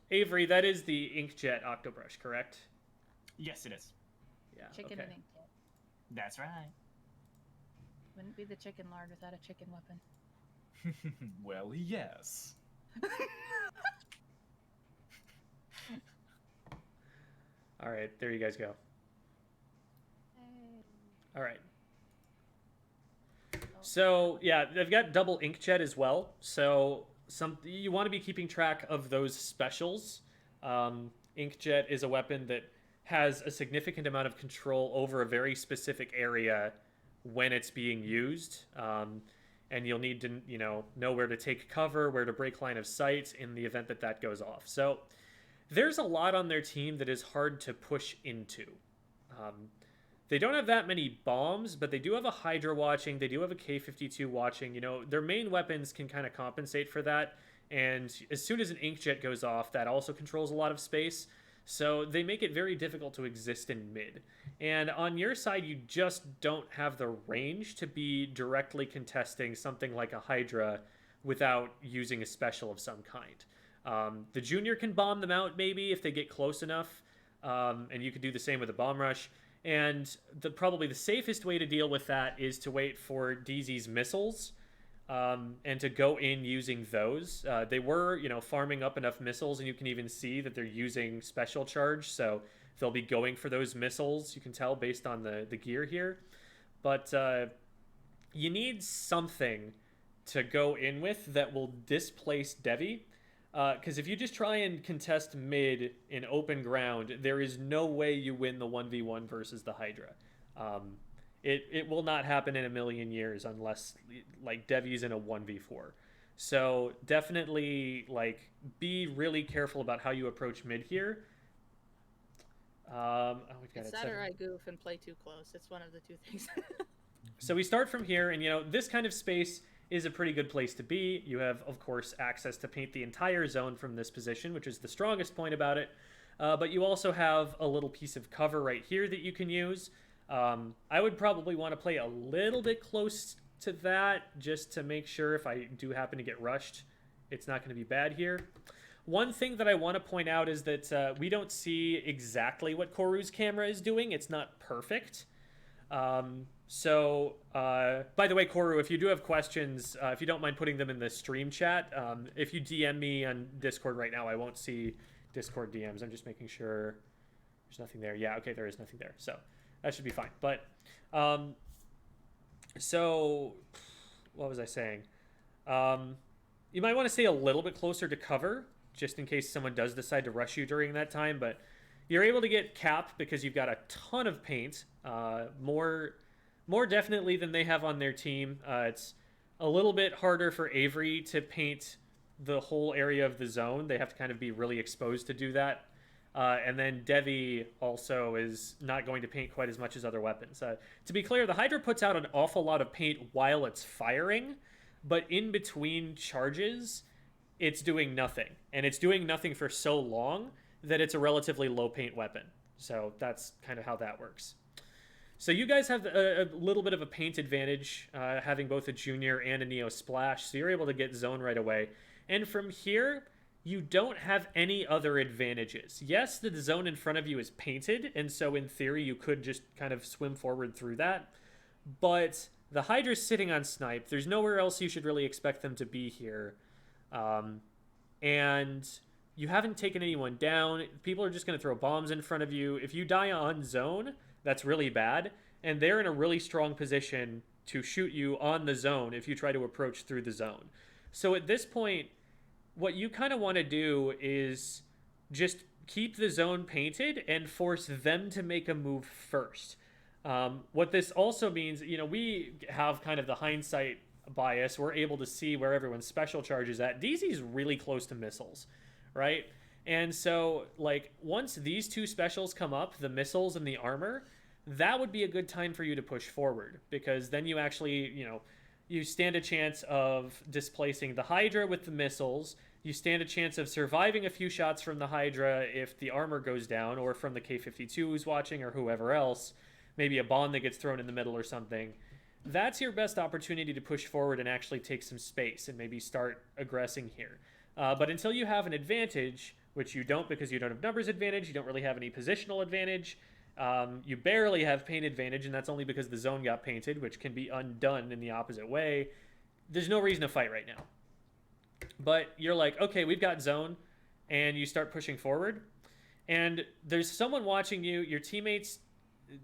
Avery, that is the Inkjet Octobrush, correct? Yes, it is. Yeah, Chicken okay. and Inkjet. That's right. Wouldn't be the chicken lard without a chicken weapon. Well, yes. All right, there you guys go. All right. So, yeah, they've got double Inkjet as well. So, you want to be keeping track of those specials. Inkjet is a weapon that has a significant amount of control over a very specific area when it's being used. And you'll need to, you know where to take cover, where to break line of sight in the event that that goes off. So there's a lot on their team that is hard to push into. They don't have that many bombs, but they do have a Hydra watching. They do have a K-52 watching. You know, their main weapons can kind of compensate for that. And as soon as an Inkjet goes off, that also controls a lot of space. So they make it very difficult to exist in mid. And on your side, you just don't have the range to be directly contesting something like a Hydra without using a special of some kind. The Junior can bomb them out maybe if they get close enough. And you could do the same with a Bomb Rush. And probably the safest way to deal with that is to wait for DZ's missiles and to go in using those. They were, farming up enough missiles, and you can even see that they're using special charge, so they'll be going for those missiles, you can tell based on the gear here. But you need something to go in with that will displace Devi. Because if you just try and contest mid in open ground, there is no way you win the 1v1 versus the Hydra. It will not happen in a million years unless, Devi's in a 1v4. So definitely, be really careful about how you approach mid here. We've got It's that or I goof and play too close. It's one of the two things. So we start from here, and, this kind of space is a pretty good place to be. You have, of course, access to paint the entire zone from this position, which is the strongest point about it. But you also have a little piece of cover right here that you can use. I would probably want to play a little bit close to that just to make sure if I do happen to get rushed, it's not going to be bad here. One thing that I want to point out is that we don't see exactly what Koru's camera is doing. It's not perfect. So, by the way, Koru, if you do have questions, if you don't mind putting them in the stream chat, if you DM me on Discord right now, I won't see Discord DMs. I'm just making sure there's nothing there. Yeah, okay, there is nothing there. So that should be fine. But, so what was I saying? You might want to stay a little bit closer to cover just in case someone does decide to rush you during that time. But you're able to get cap because you've got a ton of paint, more definitely than they have on their team. It's a little bit harder for Avery to paint the whole area of the zone. They have to kind of be really exposed to do that. And then Devi also is not going to paint quite as much as other weapons. To be clear, the Hydra puts out an awful lot of paint while it's firing, but in between charges, it's doing nothing. And it's doing nothing for so long that it's a relatively low paint weapon. So that's kind of how that works. So you guys have a little bit of a paint advantage, having both a Junior and a Neo Splash, so you're able to get zone right away. And from here, you don't have any other advantages. Yes, the zone in front of you is painted, and so in theory you could just kind of swim forward through that. But the Hydra's sitting on Snipe. There's nowhere else you should really expect them to be here. And you haven't taken anyone down. People are just going to throw bombs in front of you. If you die on zone, that's really bad. And they're in a really strong position to shoot you on the zone if you try to approach through the zone. So at this point, what you kind of want to do is just keep the zone painted and force them to make a move first. What this also means, you know, we have kind of the hindsight bias. We're able to see where everyone's special charge is at. DZ's really close to missiles, right? And so, like, once these two specials come up, the missiles and the armor, that would be a good time for you to push forward, because then you actually, you know, you stand a chance of displacing the Hydra with the missiles. You stand a chance of surviving a few shots from the Hydra if the armor goes down, or from the K-52 who's watching, or whoever else. Maybe a bomb that gets thrown in the middle or something. That's your best opportunity to push forward and actually take some space and maybe start aggressing here. But until you have an advantage, which you don't because you don't have numbers advantage, you don't really have any positional advantage, you barely have paint advantage, and that's only because the zone got painted, which can be undone in the opposite way. There's no reason to fight right now. But you're like, okay, we've got zone, and you start pushing forward, and there's someone watching you. Your teammates,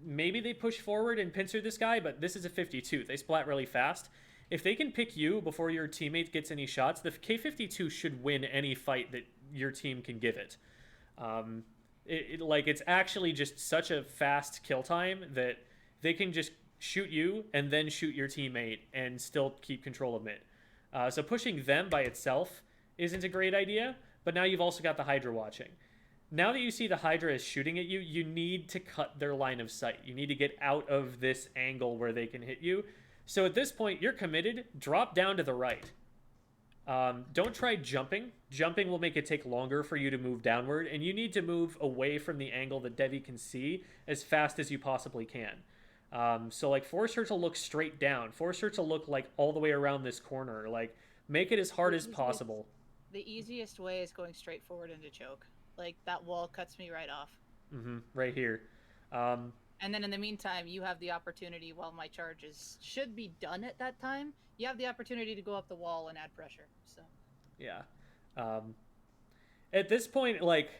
maybe they push forward and pincer this guy, but this is a 52. They splat really fast. If they can pick you before your teammate gets any shots, the K-52 should win any fight that your team can give it. Like, it's actually just such a fast kill time that they can just shoot you and then shoot your teammate and still keep control of mid. So pushing them by itself isn't a great idea, but now you've also got the Hydra watching. Now that you see the Hydra is shooting at you, you need to cut their line of sight. You need to get out of this angle where they can hit you. So at this point, you're committed. Drop down to the right. Don't try jumping. Jumping will make it take longer for you to move downward, and you need to move away from the angle that Devi can see as fast as you possibly can. So, like, force her to look straight down. Force her to look, like, all the way around this corner. Like, make it as hard as possible. The easiest way is going straight forward into choke. Like, that wall cuts me right off. Right here. And then in the meantime, you have the opportunity, while my charges should be done at that time, you have the opportunity to go up the wall and add pressure. So yeah. At this point, like,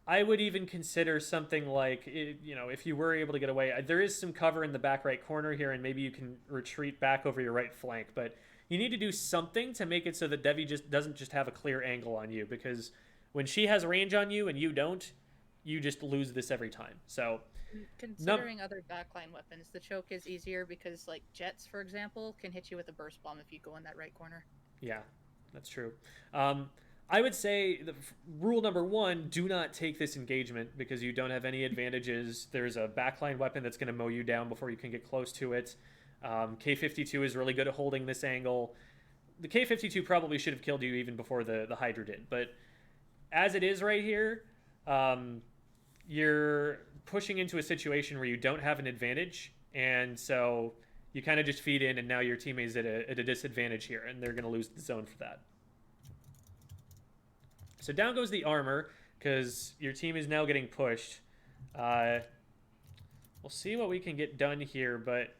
I would even consider something like, you know, if you were able to get away, there is some cover in the back right corner here, and maybe you can retreat back over your right flank, but you need to do something to make it so that Devi just doesn't just have a clear angle on you, because when she has range on you and you don't, you just lose this every time. So considering other backline weapons, the choke is easier because, like, jets, for example, can hit you with a burst bomb if you go in that right corner. Yeah, that's true. I would say rule number one, do not take this engagement because you don't have any advantages. There's a backline weapon that's going to mow you down before you can get close to it. K-52 is really good at holding this angle. The K-52 probably should have killed you even before the Hydra did, but as it is right here, you're pushing into a situation where you don't have an advantage, and so you kind of just feed in, and now your teammate's at a disadvantage here, and they're going to lose the zone for that. So down goes the armor, because your team is now getting pushed. We'll see what we can get done here, but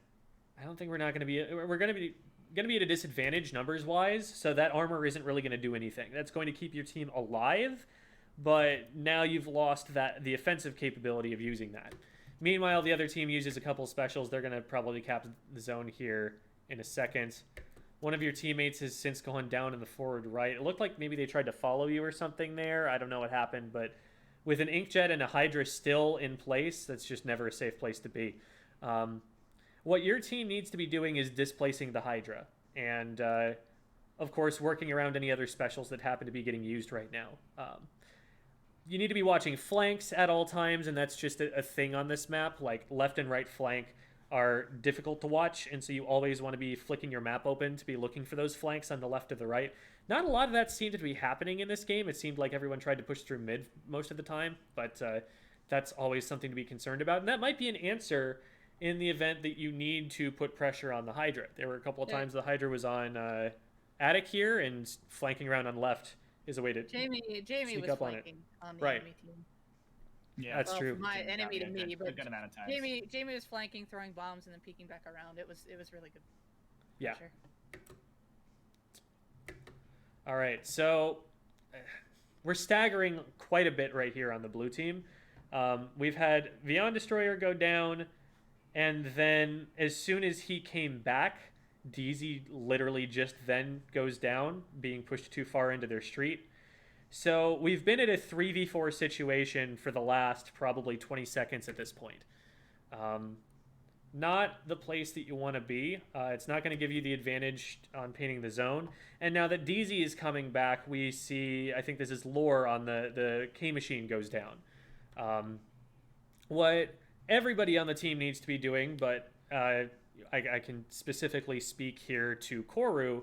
I don't think we're going to be at a disadvantage numbers-wise, so that armor isn't really going to do anything. That's going to keep your team alive, but now you've lost the offensive capability of using that. Meanwhile, the other team uses a couple specials. They're going to probably cap the zone here in a second. One of your teammates has since gone down in the forward right. It looked like maybe they tried to follow you or something there. I don't know what happened, but with an Inkjet and a Hydra still in place, that's just never a safe place to be. What your team needs to be doing is displacing the Hydra, and of course working around any other specials that happen to be getting used right now. you need to be watching flanks at all times, and that's just a thing on this map. Like, left and right flank are difficult to watch, and so you always want to be flicking your map open to be looking for those flanks on the left or the right. Not a lot of that seemed to be happening in this game. It seemed like everyone tried to push through mid most of the time, but that's always something to be concerned about. And that might be an answer in the event that you need to put pressure on the Hydra. There were a couple of times the Hydra was on attic here, and flanking around on left is a way to Jamie sneak was up on it. flanking on the Right. enemy team. Yeah, That's true. My enemy to a me, but good amount of times. Jamie was flanking, throwing bombs, and then peeking back around. It was really good. Yeah. Sure. All right, so we're staggering quite a bit right here on the blue team. We've had Vion Destroyer go down, and then as soon as he came back, DZ literally just then goes down, being pushed too far into their street. So we've been at a 3v4 situation for the last probably 20 seconds at this point. Not the place that you want to be. It's not going to give you the advantage on painting the zone. And now that DZ is coming back, we see, I think this is lore on the K-Machine goes down. What everybody on the team needs to be doing, but I can specifically speak here to Koru,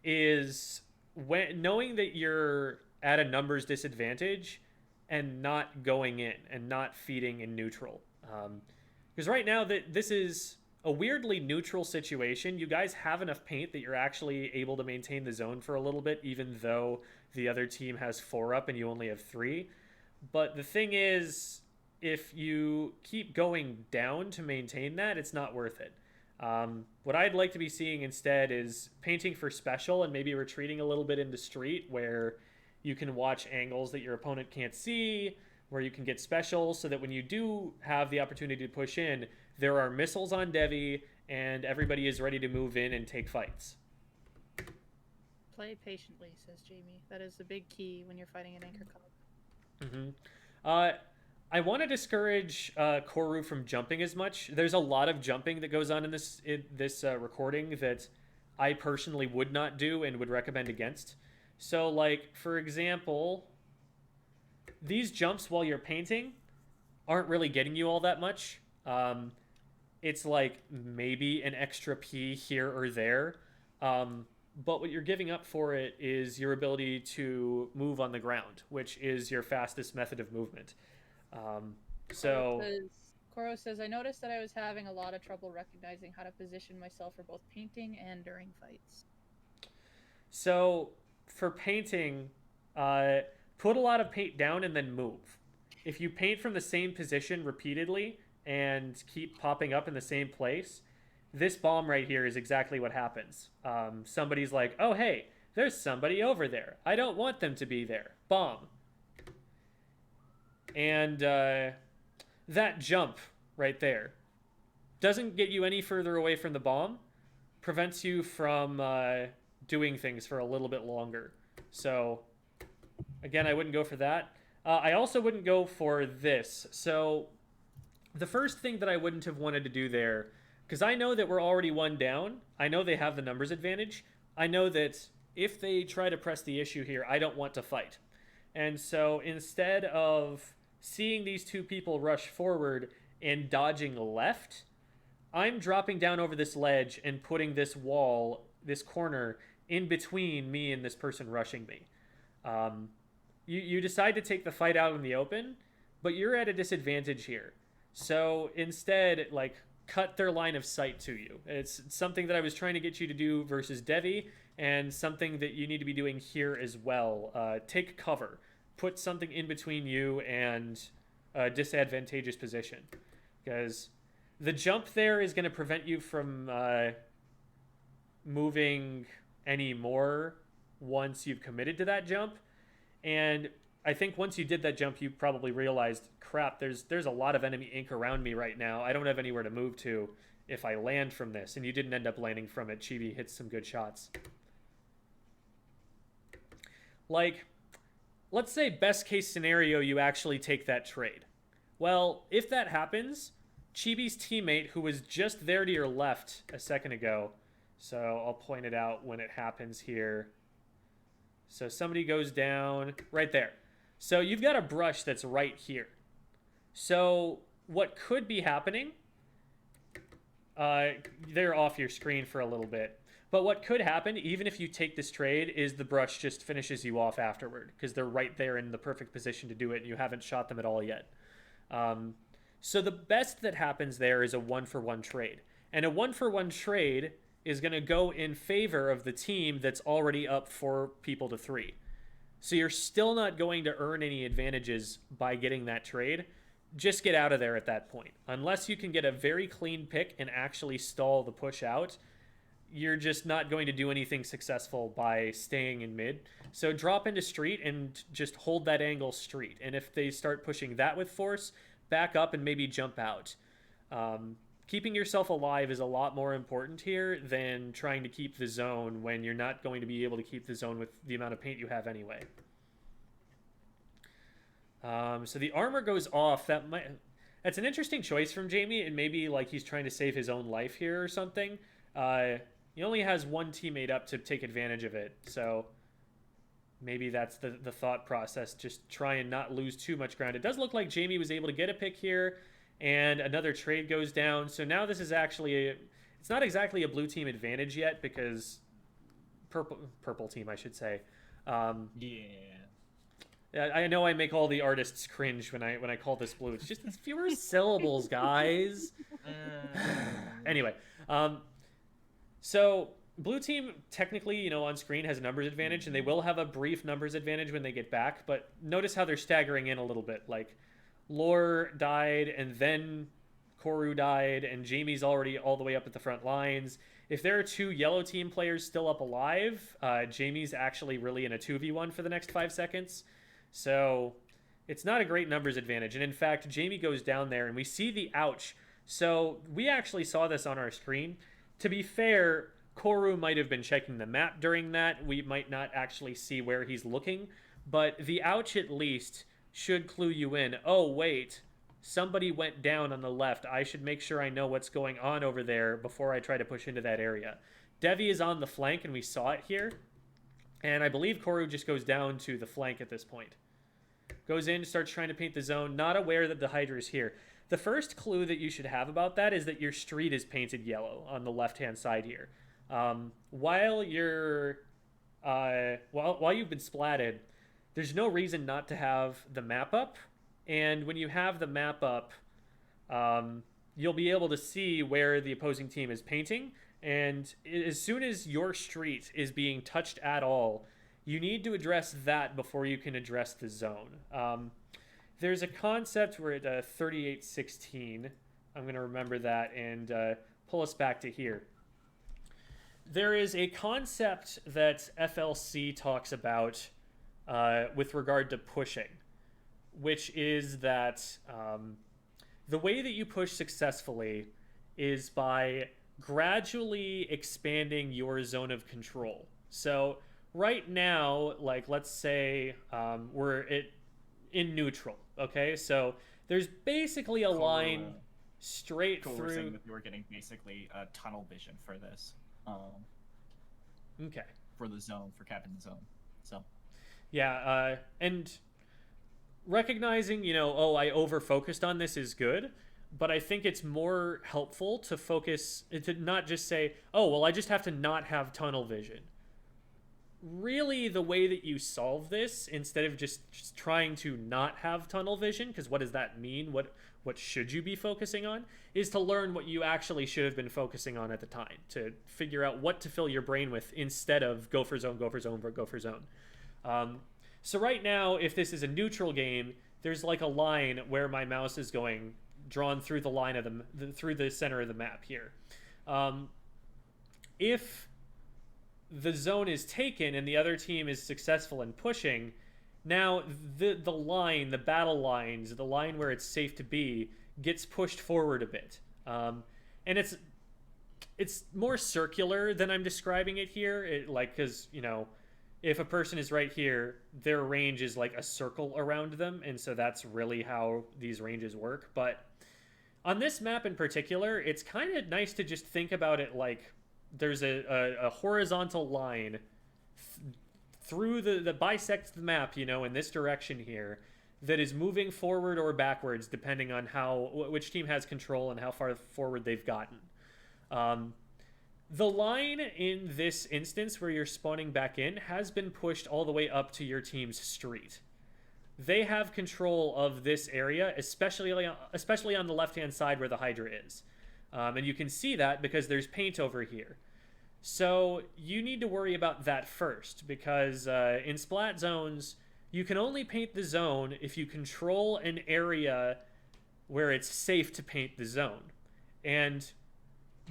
is knowing that you're at a numbers disadvantage and not going in and not feeding in neutral. Because right now, this is a weirdly neutral situation. You guys have enough paint that you're actually able to maintain the zone for a little bit, even though the other team has 4 up and you only have 3. But the thing is, if you keep going down to maintain that, it's not worth it. What I'd like to be seeing instead is painting for special and maybe retreating a little bit into street where you can watch angles that your opponent can't see, where you can get special so that when you do have the opportunity to push in, there are missiles on Devi and everybody is ready to move in and take fights. Play patiently, says Jamie. That is the big key when you're fighting an anchor cog. Mm-hmm. I want to discourage Koru from jumping as much. There's a lot of jumping that goes on in this recording that I personally would not do and would recommend against. So, like, for example, these jumps while you're painting aren't really getting you all that much. It's like maybe an extra P here or there. But what you're giving up for it is your ability to move on the ground, which is your fastest method of movement. Koro says, I noticed that I was having a lot of trouble recognizing how to position myself for both painting and during fights. So, for painting, put a lot of paint down and then move. If you paint from the same position repeatedly and keep popping up in the same place, this bomb right here is exactly what happens. Somebody's like, oh, hey, there's somebody over there. I don't want them to be there. Bomb. And that jump right there doesn't get you any further away from the bomb, prevents you from doing things for a little bit longer. So, again, I wouldn't go for that. I also wouldn't go for this. So, the first thing that I wouldn't have wanted to do there, because I know that we're already 1 down. I know they have the numbers advantage. I know that if they try to press the issue here, I don't want to fight. And so instead of seeing these 2 people rush forward and dodging left, I'm dropping down over this ledge and putting this wall, this corner, in between me and this person rushing me. You decide to take the fight out in the open, but you're at a disadvantage here. So instead, like, cut their line of sight to you. It's something that I was trying to get you to do versus Devi, and something that you need to be doing here as well. Take cover. Put something in between you and a disadvantageous position. Because the jump there is going to prevent you from moving any more once you've committed to that jump. And I think once you did that jump, you probably realized, crap, there's a lot of enemy ink around me right now. I don't have anywhere to move to if I land from this. And you didn't end up landing from it. Chibi hits some good shots. Like, let's say best case scenario, you actually take that trade. Well, if that happens, Chibi's teammate, who was just there to your left a second ago, so I'll point it out when it happens here. So somebody goes down right there. So you've got a brush that's right here. So what could be happening, they're off your screen for a little bit. But what could happen, even if you take this trade, is the brush just finishes you off afterward because they're right there in the perfect position to do it and you haven't shot them at all yet. So the best that happens there is a 1-for-1 trade. And a 1-for-1 trade is going to go in favor of the team that's already up 4 people to 3. So you're still not going to earn any advantages by getting that trade. Just get out of there at that point. Unless you can get a very clean pick and actually stall the push out, you're just not going to do anything successful by staying in mid. So drop into street and just hold that angle street. And if they start pushing that with force, back up and maybe jump out. Keeping yourself alive is a lot more important here than trying to keep the zone when you're not going to be able to keep the zone with the amount of paint you have anyway. So the armor goes off. That's an interesting choice from Jamie, and maybe like he's trying to save his own life here or something. He only has one teammate up to take advantage of it, so maybe that's the thought process. Just try and not lose too much ground. It does look like Jamie was able to get a pick here, and another trade goes down. So now this is actually it's not exactly a blue team advantage yet because purple team, I should say. Yeah, I know I make all the artists cringe when I call this blue. It's just fewer syllables, guys. Anyway, so blue team technically, on screen has a numbers advantage, and they will have a brief numbers advantage when they get back. But notice how they're staggering in a little bit. Like Lore died, and then Koru died, and Jamie's already all the way up at the front lines. If there are 2 yellow team players still up alive, Jamie's actually really in a 2v1 for the next 5 seconds. So it's not a great numbers advantage. And in fact, Jamie goes down there and we see the ouch. So we actually saw this on our screen. To be fair, Koru might have been checking the map during that. We might not actually see where he's looking. But the ouch at least should clue you in. Oh, wait. Somebody went down on the left. I should make sure I know what's going on over there before I try to push into that area. Devi is on the flank and we saw it here. And I believe Koru just goes down to the flank at this point. Goes in, starts trying to paint the zone, not aware that the Hydra is here. The first clue that you should have about that is that your street is painted yellow on the left-hand side here. While you've been splatted, there's no reason not to have the map up. And when you have the map up, you'll be able to see where the opposing team is painting. And as soon as your street is being touched at all, you need to address that before you can address the zone. There's a concept where at 3816, I'm going to remember that and pull us back to here. There is a concept that FLC talks about with regard to pushing, which is that the way that you push successfully is by gradually expanding your zone of control. So right now, like let's say we're in neutral, okay? So there's basically a line straight through. Saying that you were getting basically tunnel vision for this. Okay. For the zone, for capping the zone. So. Yeah, and recognizing, I over-focused on this is good. But I think it's more helpful to focus, to not just say, oh, well, I just have to not have tunnel vision. Really, the way that you solve this, instead of just trying to not have tunnel vision, because what does that mean? What should you be focusing on? Is to learn what you actually should have been focusing on at the time, to figure out what to fill your brain with instead of go for zone, go for zone, go for zone. So right now, if this is a neutral game, there's like a line where my mouse is going drawn through the line of through the center of the map here. If the zone is taken and the other team is successful in pushing, now the line, the battle lines, the line where it's safe to be, gets pushed forward a bit. And it's more circular than I'm describing it here. Because, if a person is right here, their range is like a circle around them, and so that's really how these ranges work. But on this map in particular, it's kind of nice to just think about it like there's a horizontal line through that bisects the map, you know, in this direction here, that is moving forward or backwards depending on which team has control and how far forward they've gotten. The line in this instance where you're spawning back in has been pushed all the way up to your team's street. They have control of this area, especially on the left-hand side where the Hydra is. And you can see that because there's paint over here. So you need to worry about that first, because in splat zones, you can only paint the zone if you control an area where it's safe to paint the zone. And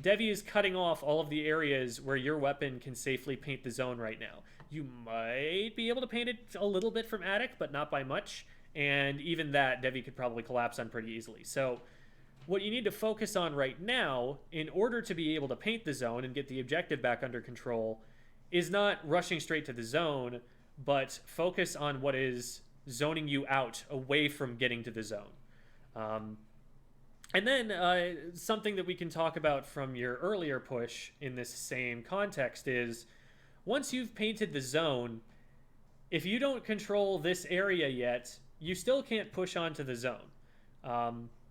Devi is cutting off all of the areas where your weapon can safely paint the zone right now. You might be able to paint it a little bit from attic, but not by much. And even that, Devi could probably collapse on pretty easily. So what you need to focus on right now, in order to be able to paint the zone and get the objective back under control, is not rushing straight to the zone, but focus on what is zoning you out away from getting to the zone. And then something that we can talk about from your earlier push in this same context is, once you've painted the zone, if you don't control this area yet, you still can't push onto the zone.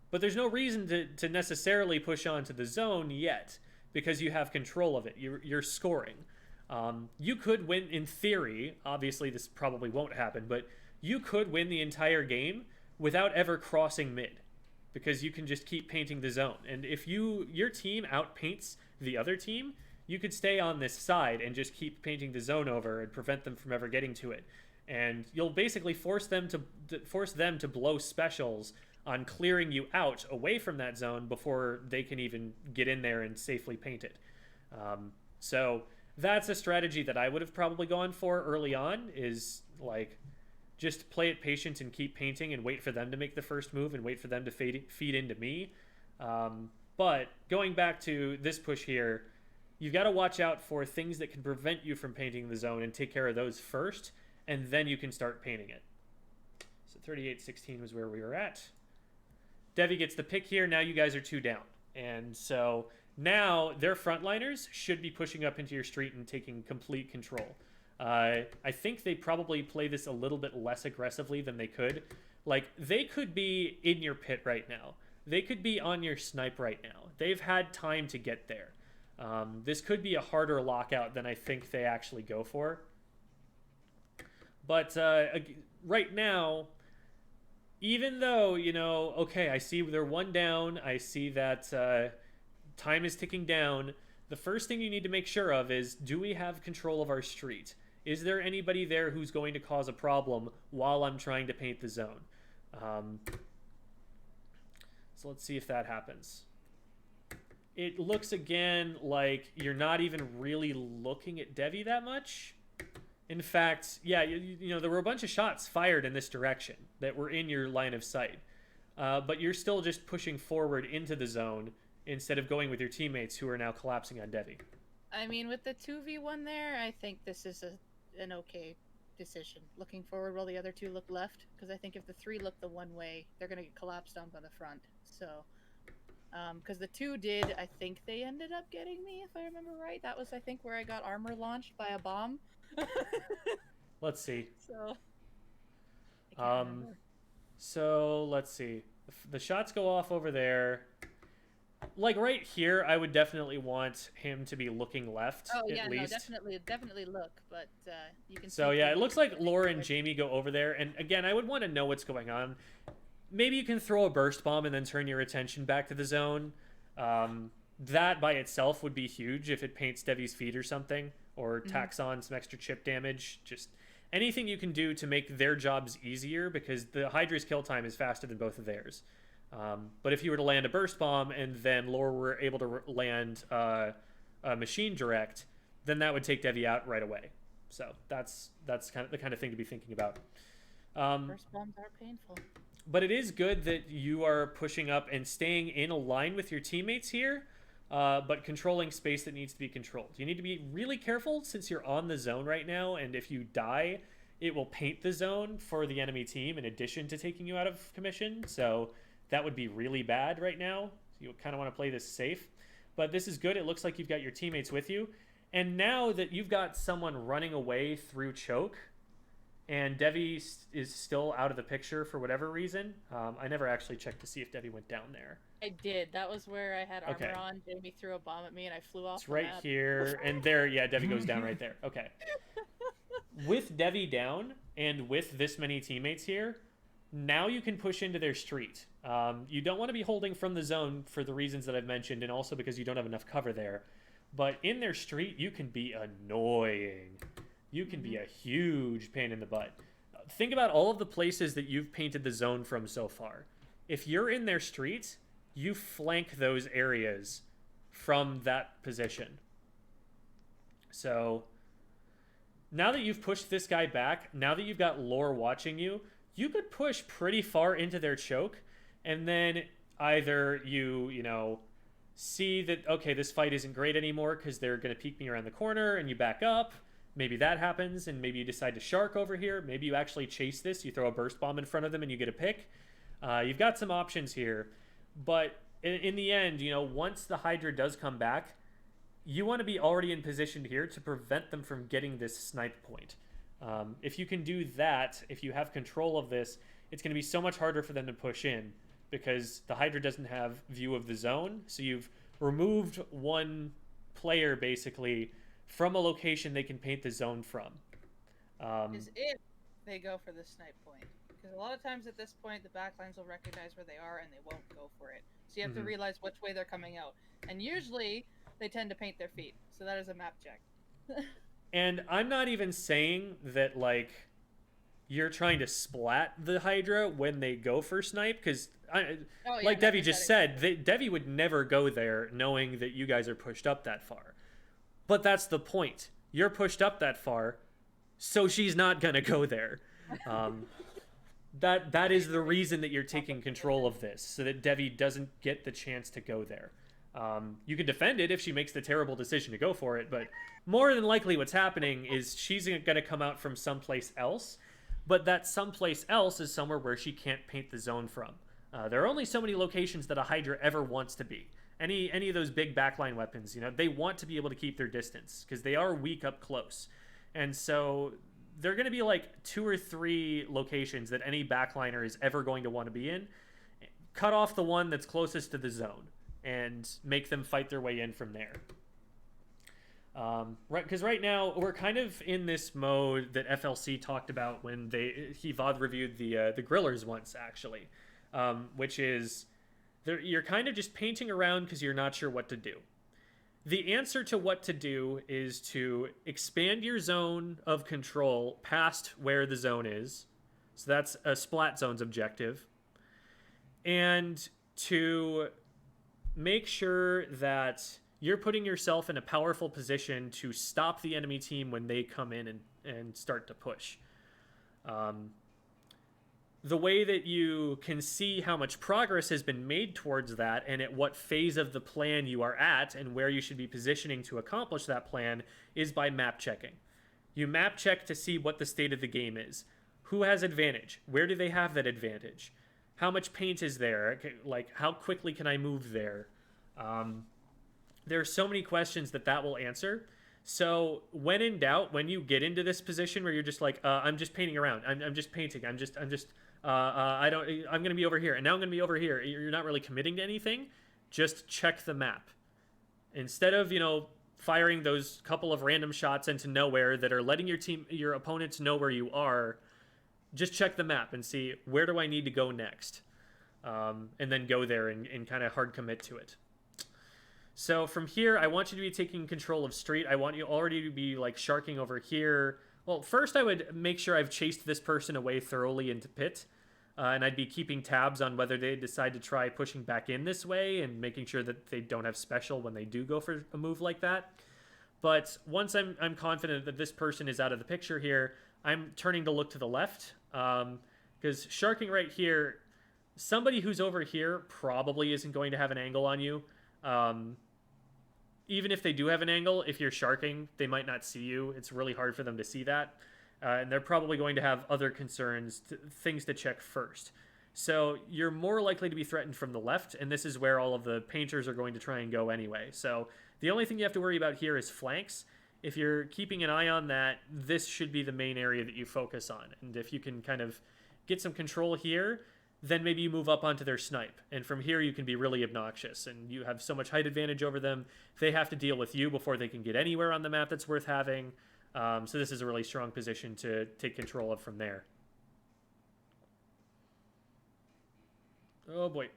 But there's no reason to necessarily push onto the zone yet, because you have control of it. You're scoring. You could win, in theory, obviously this probably won't happen, but you could win the entire game without ever crossing mid, because you can just keep painting the zone. And if your team outpaints the other team, you could stay on this side and just keep painting the zone over and prevent them from ever getting to it. And you'll basically force them to blow specials on clearing you out away from that zone before they can even get in there and safely paint it. So that's a strategy that I would have probably gone for early on, is like, just play it patient and keep painting and wait for them to make the first move and wait for them to feed into me. But going back to this push here, you've got to watch out for things that can prevent you from painting the zone and take care of those first, and then you can start painting it. So 38-16 was where we were at. Devi gets the pick here. Now you guys are 2 down. And so now their frontliners should be pushing up into your street and taking complete control. I think they probably play this a little bit less aggressively than they could. Like, they could be in your pit right now. They could be on your snipe right now. They've had time to get there. This could be a harder lockout than I think they actually go for. But right now, even though, you know, okay, I see they're 1 down. I see that time is ticking down. The first thing you need to make sure of is, do we have control of our street? Is there anybody there who's going to cause a problem while I'm trying to paint the zone? So let's see if that happens. It looks again like you're not even really looking at Devi that much. In fact, yeah, you know, there were a bunch of shots fired in this direction that were in your line of sight. But you're still just pushing forward into the zone instead of going with your teammates who are now collapsing on Devi. I mean, with the 2v1 there, I think this is an okay decision. Looking forward while the other 2 look left, because I think if the 3 look the one way, they're going to get collapsed on by the front. So, because the 2 did, I think they ended up getting me, if I remember right. That was, I think, where I got armor launched by a bomb. Let's see. So, I can't remember. So let's see. The shots go off over there. Like right here, I would definitely want him to be looking left. Oh yeah, at least. no, definitely look. But you can. So yeah, it looks like Laura and Jamie go over there, and again, I would want to know what's going on. Maybe you can throw a burst bomb and then turn your attention back to the zone. That by itself would be huge if it paints Devi's feet or something, or tacks on some extra chip damage. Just anything you can do to make their jobs easier, because the Hydra's kill time is faster than both of theirs. But if you were to land a burst bomb and then Laura were able to land a machine direct, then that would take Devi out right away. So that's kind of the kind of thing to be thinking about. Burst bombs are painful. But it is good that you are pushing up and staying in a line with your teammates here, but controlling space that needs to be controlled. You need to be really careful since you're on the zone right now, and if you die, it will paint the zone for the enemy team in addition to taking you out of commission. So that would be really bad right now. You kind of want to play this safe. But this is good. It looks like you've got your teammates with you. And now that you've got someone running away through choke, and Devi is still out of the picture for whatever reason, I never actually checked to see if Devi went down there. I did. That was where I had armor Okay. on. Jamie threw a bomb at me, and I flew off It's right here, and there, yeah, Devi goes down right there. Okay. With Devi down, and with this many teammates here, now you can push into their street. You don't want to be holding from the zone for the reasons that I've mentioned, and also because you don't have enough cover there. But in their street, you can be annoying. You can be a huge pain in the butt. Think about all of the places that you've painted the zone from so far. If you're in their street, you flank those areas from that position. So now that you've pushed this guy back, now that you've got Lore watching you, you could push pretty far into their choke, and then either you know, see that, okay, this fight isn't great anymore because they're going to peek me around the corner, and you back up. Maybe that happens, and maybe you decide to shark over here. Maybe you actually chase this. You throw a burst bomb in front of them, and you get a pick. You've got some options here. But in the end, you know, once the Hydra does come back, you want to be already in position here to prevent them from getting this snipe point. If you can do that, if you have control of this, it's going to be so much harder for them to push in because the Hydra doesn't have view of the zone. So you've removed one player, basically, from a location they can paint the zone from. Is if they go for the snipe point. Because a lot of times at this point, the backlines will recognize where they are and they won't go for it. So you have to realize which way they're coming out. And usually, they tend to paint their feet. So that is a map check. And I'm not even saying that, like, you're trying to splat the Hydra when they go for snipe, because, like Devi just said, Devi would never go there knowing that you guys are pushed up that far. But that's the point. You're pushed up that far, so she's not going to go there. That is the reason that you're taking control of this, so that Devi doesn't get the chance to go there. You can defend it if she makes the terrible decision to go for it, but more than likely what's happening is she's going to come out from someplace else, but that someplace else is somewhere where she can't paint the zone from. There are only so many locations that a Hydra ever wants to be. Any of those big backline weapons, you know, they want to be able to keep their distance because they are weak up close. And so they're going to be like 2 or 3 locations that any backliner is ever going to want to be in. Cut off the one that's closest to the zone and make them fight their way in from there. Right, because right now we're kind of in this mode that FLC talked about when he VOD reviewed the Grillers once, actually, which is you're kind of just painting around because you're not sure what to do. The answer to what to do is to expand your zone of control past where the zone is. So that's a Splat Zone's objective. And to make sure that you're putting yourself in a powerful position to stop the enemy team when they come in and start to push. The way that you can see how much progress has been made towards that and at what phase of the plan you are at and where you should be positioning to accomplish that plan is by map checking. You map check to see what the state of the game is. Who has advantage? Where do they have that advantage? How much paint is there? Like, how quickly can I move there? There are so many questions that will answer. So when in doubt, when you get into this position where you're just like, I'm just painting around. I'm just painting. I'm going to be over here. And now I'm going to be over here. You're not really committing to anything. Just check the map. Instead of, you know, firing those couple of random shots into nowhere that are letting your opponents know where you are, just check the map and see, where do I need to go next? And then go there and kind of hard commit to it. So from here, I want you to be taking control of street. I want you already to be like sharking over here. Well, first I would make sure I've chased this person away thoroughly into pit. And I'd be keeping tabs on whether they decide to try pushing back in this way and making sure that they don't have special when they do go for a move like that. But once I'm confident that this person is out of the picture here, I'm turning to look to the left. Because sharking right here, somebody who's over here probably isn't going to have an angle on you. Even if they do have an angle, if you're sharking, they might not see you. It's really hard for them to see that. And they're probably going to have other concerns, things to check first. So you're more likely to be threatened from the left, and this is where all of the painters are going to try and go anyway. So the only thing you have to worry about here is flanks. if you're keeping an eye on that, this should be the main area that you focus on. And if you can kind of get some control here, then maybe you move up onto their snipe. And from here, you can be really obnoxious. And you have so much height advantage over them. They have to deal with you before they can get anywhere on the map that's worth having. So this is a really strong position to take control of from there. Oh, boy.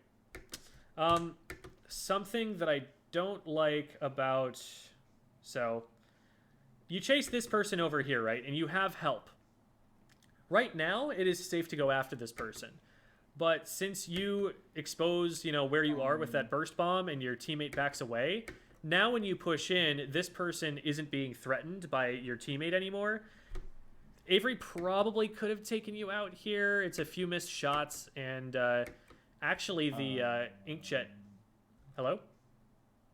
Something that I don't like about... So, you chase this person over here, right? And you have help. Right now, it is safe to go after this person. But since you expose, you know, where you are with that burst bomb and your teammate backs away, now when you push in, this person isn't being threatened by your teammate anymore. Avery probably could have taken you out here. It's a few missed shots, and actually the inkjet... Hello?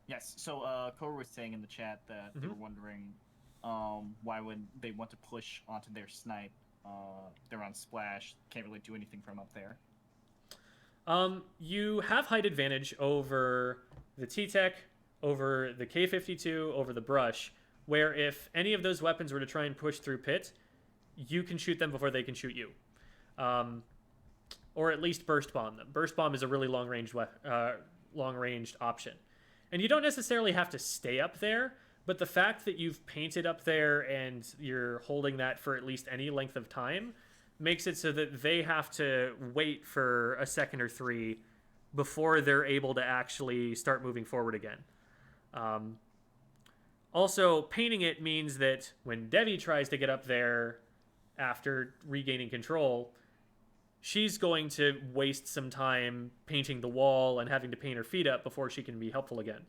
Yes, so Koru was saying in the chat that they were wondering why would they want to push onto their snipe. They're on Splash, can't really do anything from up there. You have height advantage over the T-Tech, over the K-52, over the Brush, where if any of those weapons were to try and push through Pit, you can shoot them before they can shoot you. Or at least burst bomb them. Burst bomb is a really long-ranged option. And you don't necessarily have to stay up there, but the fact that you've painted up there and you're holding that for at least any length of time makes it so that they have to wait for a second or three before they're able to actually start moving forward again. Also, painting it means that when Devi tries to get up there after regaining control, she's going to waste some time painting the wall and having to paint her feet up before she can be helpful again.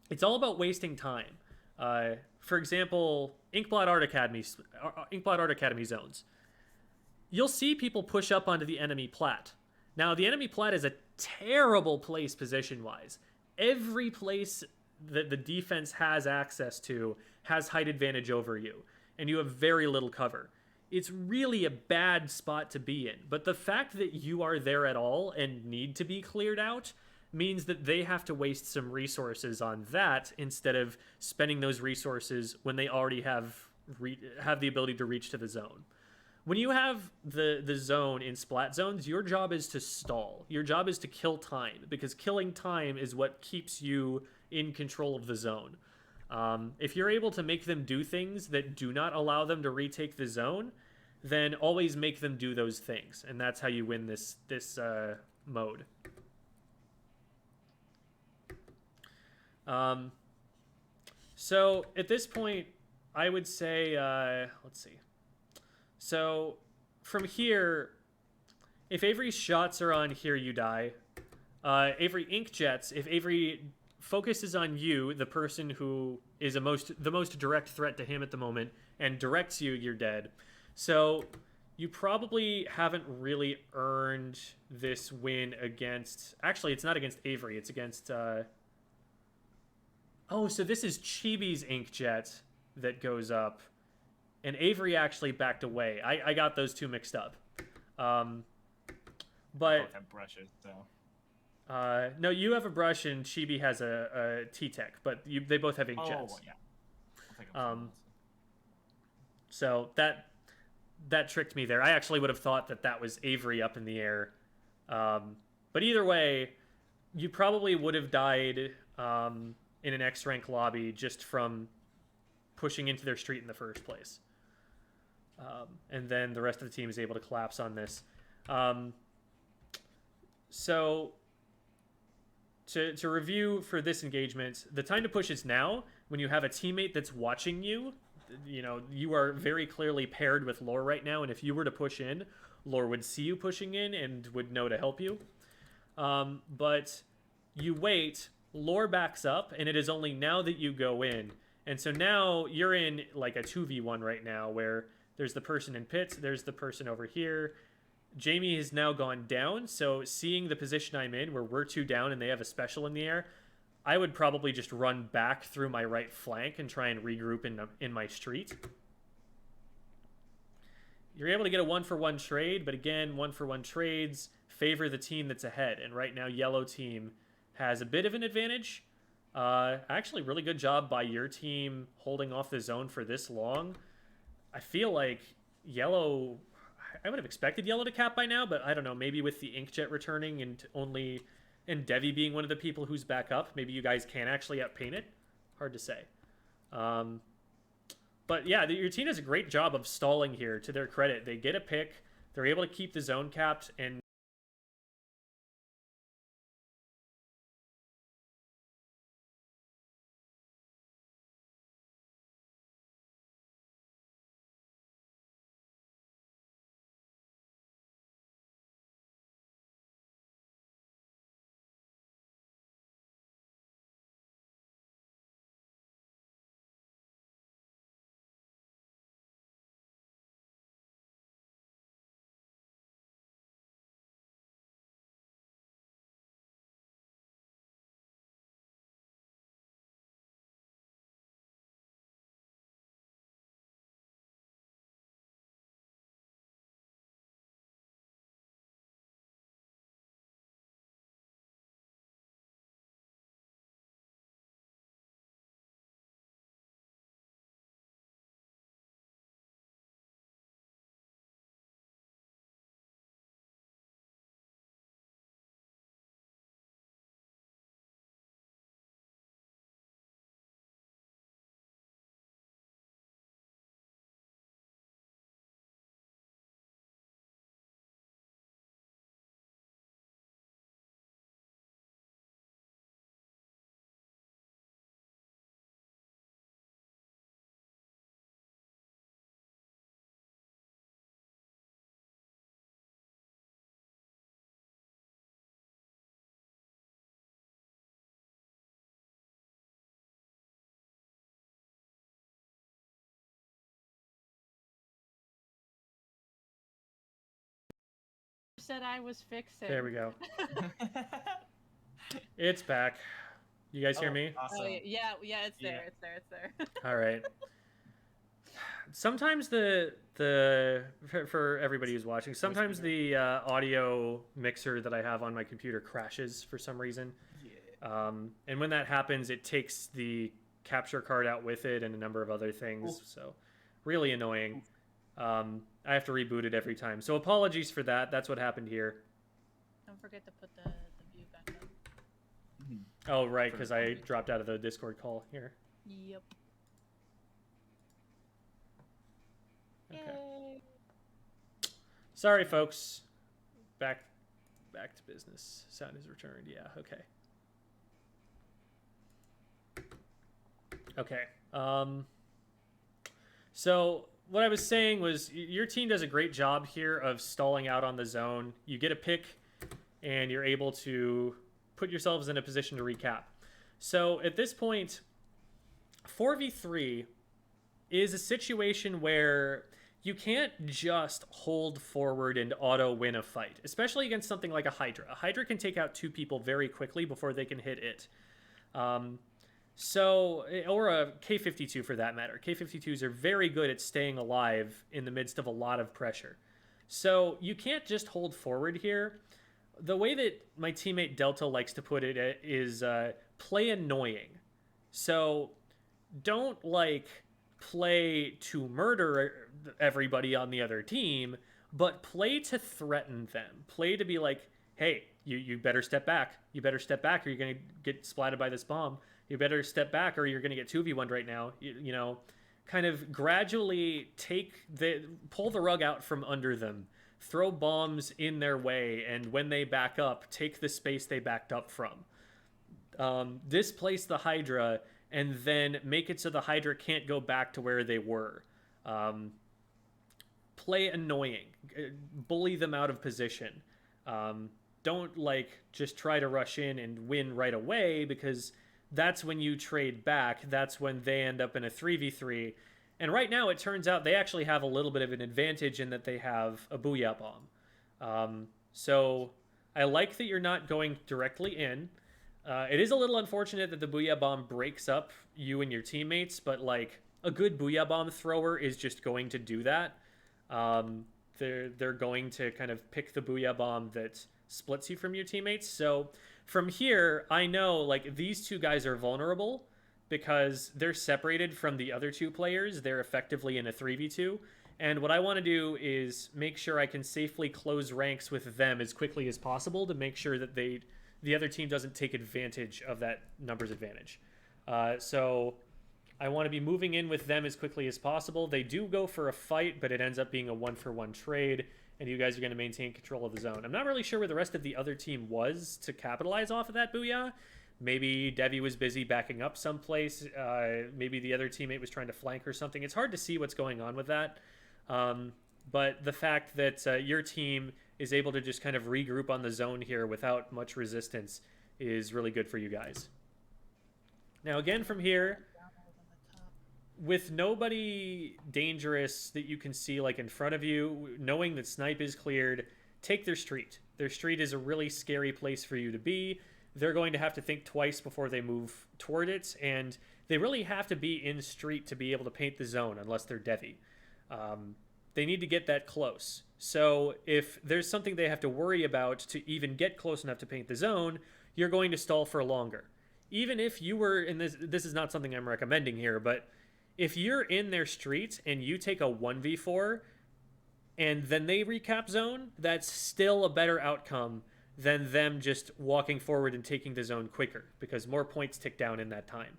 It's all about wasting time. For example, Inkblot Art Academy zones. You'll see people push up onto the enemy plat. Now, the enemy plat is a terrible place position-wise. Every place that the defense has access to has height advantage over you, and you have very little cover. It's really a bad spot to be in, but the fact that you are there at all and need to be cleared out means that they have to waste some resources on that instead of spending those resources when they already have the ability to reach to the zone. When you have the zone in splat zones, your job is to stall. Your job is to kill time, because killing time is what keeps you in control of the zone. If you're able to make them do things that do not allow them to retake the zone, then always make them do those things, and that's how you win this mode. So at this point, I would say, let's see. So from here, if Avery's shots are on here, you die. Avery inkjets, if Avery focuses on you, the person who is the most direct threat to him at the moment, and directs you, you're dead. So you probably haven't really earned this win against... Actually, it's not against Avery. It's against... Oh, so this is Chibi's inkjet that goes up. And Avery actually backed away. I got those two mixed up. But... Both have brushes, so... no, you have a brush and Chibi has a T-Tech, but they both have inkjets. Oh, yeah. So that tricked me there. I actually would have thought that was Avery up in the air. But either way, you probably would have died in an X-rank lobby just from pushing into their street in the first place. And then the rest of the team is able to collapse on this. So... To review for this engagement, the time to push is now. When you have a teammate that's watching you, you know, you are very clearly paired with Lore right now, and if you were to push in, Lore would see you pushing in and would know to help you. But you wait, Lore backs up, and it is only now that you go in. And so now you're in like a 2v1 right now, where there's the person in pits, there's the person over here. Jamie has now gone down, so seeing the position I'm in, where we're two down and they have a special in the air, I would probably just run back through my right flank and try and regroup in my street. You're able to get a 1-for-1 trade, but again, 1-for-1 trades favor the team that's ahead, and right now Yellow team has a bit of an advantage. Actually, really good job by your team holding off the zone for this long. I feel like yellow... I would have expected yellow to cap by now, but I don't know. Maybe with the Inkjet returning and Devi being one of the people who's back up, maybe you guys can actually outpaint it. Hard to say. But yeah, your team does a great job of stalling here, to their credit. They get a pick, they're able to keep the zone capped, and Said I was fixing. there we go. It's back. You guys hear me? Awesome. Oh, yeah, it's there, Yeah. it's there. All right. Sometimes for everybody who's watching, sometimes the audio mixer that I have on my computer crashes for some reason. Yeah. And when that happens, it takes the capture card out with it and a number of other things. Oof. So really annoying. I have to reboot it every time. So apologies for that. That's what happened here. Don't forget to put the view back up. Oh, right, because I dropped out of the Discord call here. Yep. Okay. Yay. Sorry, folks. Back to business. Sound is returned. Yeah, okay. Okay. So what I was saying was your team does a great job here of stalling out on the zone. You get a pick, and you're able to put yourselves in a position to recap. So at this point, 4v3 is a situation where you can't just hold forward and auto win a fight, especially against something like a Hydra. A Hydra can take out two people very quickly before they can hit it. Or a K-52 for that matter. K-52s are very good at staying alive in the midst of a lot of pressure. So you can't just hold forward here. The way that my teammate Delta likes to put it is play annoying. So don't play to murder everybody on the other team, but play to threaten them. Play to be like, hey, you better step back. You better step back or you're going to get splatted by this bomb. You better step back or you're going to get 2v1'd right now. You know, kind of gradually pull the rug out from under them. Throw bombs in their way, and when they back up, take the space they backed up from. Displace the Hydra, and then make it so the Hydra can't go back to where they were. Play annoying. Bully them out of position. Don't just try to rush in and win right away, because that's when you trade back. That's when they end up in a 3v3. And right now, it turns out they actually have a little bit of an advantage in that they have a Booyah Bomb. So I like that you're not going directly in. It is a little unfortunate that the Booyah Bomb breaks up you and your teammates, but a good Booyah Bomb thrower is just going to do that. They're going to kind of pick the Booyah Bomb that splits you from your teammates. So from here, I know, like, these two guys are vulnerable because they're separated from the other two players. They're effectively in a 3v2. And what I want to do is make sure I can safely close ranks with them as quickly as possible to make sure that the other team doesn't take advantage of that numbers advantage. So I want to be moving in with them as quickly as possible. They do go for a fight, but it ends up being a 1-for-1 trade, and you guys are going to maintain control of the zone. I'm not really sure where the rest of the other team was to capitalize off of that booyah. Maybe Devi was busy backing up someplace. Maybe the other teammate was trying to flank or something. It's hard to see what's going on with that. But the fact that your team is able to just kind of regroup on the zone here without much resistance is really good for you guys. Now, again, from here, with nobody dangerous that you can see like in front of you, knowing that snipe is cleared, take their street. Their street is a really scary place for you to be. They're going to have to think twice before they move toward it, and they really have to be in street to be able to paint the zone unless they're Devi. They need to get that close. So if there's something they have to worry about to even get close enough to paint the zone, you're going to stall for longer. Even if you were in this is not something I'm recommending here, but if you're in their street and you take a 1v4 and then they recap zone, that's still a better outcome than them just walking forward and taking the zone quicker, because more points tick down in that time.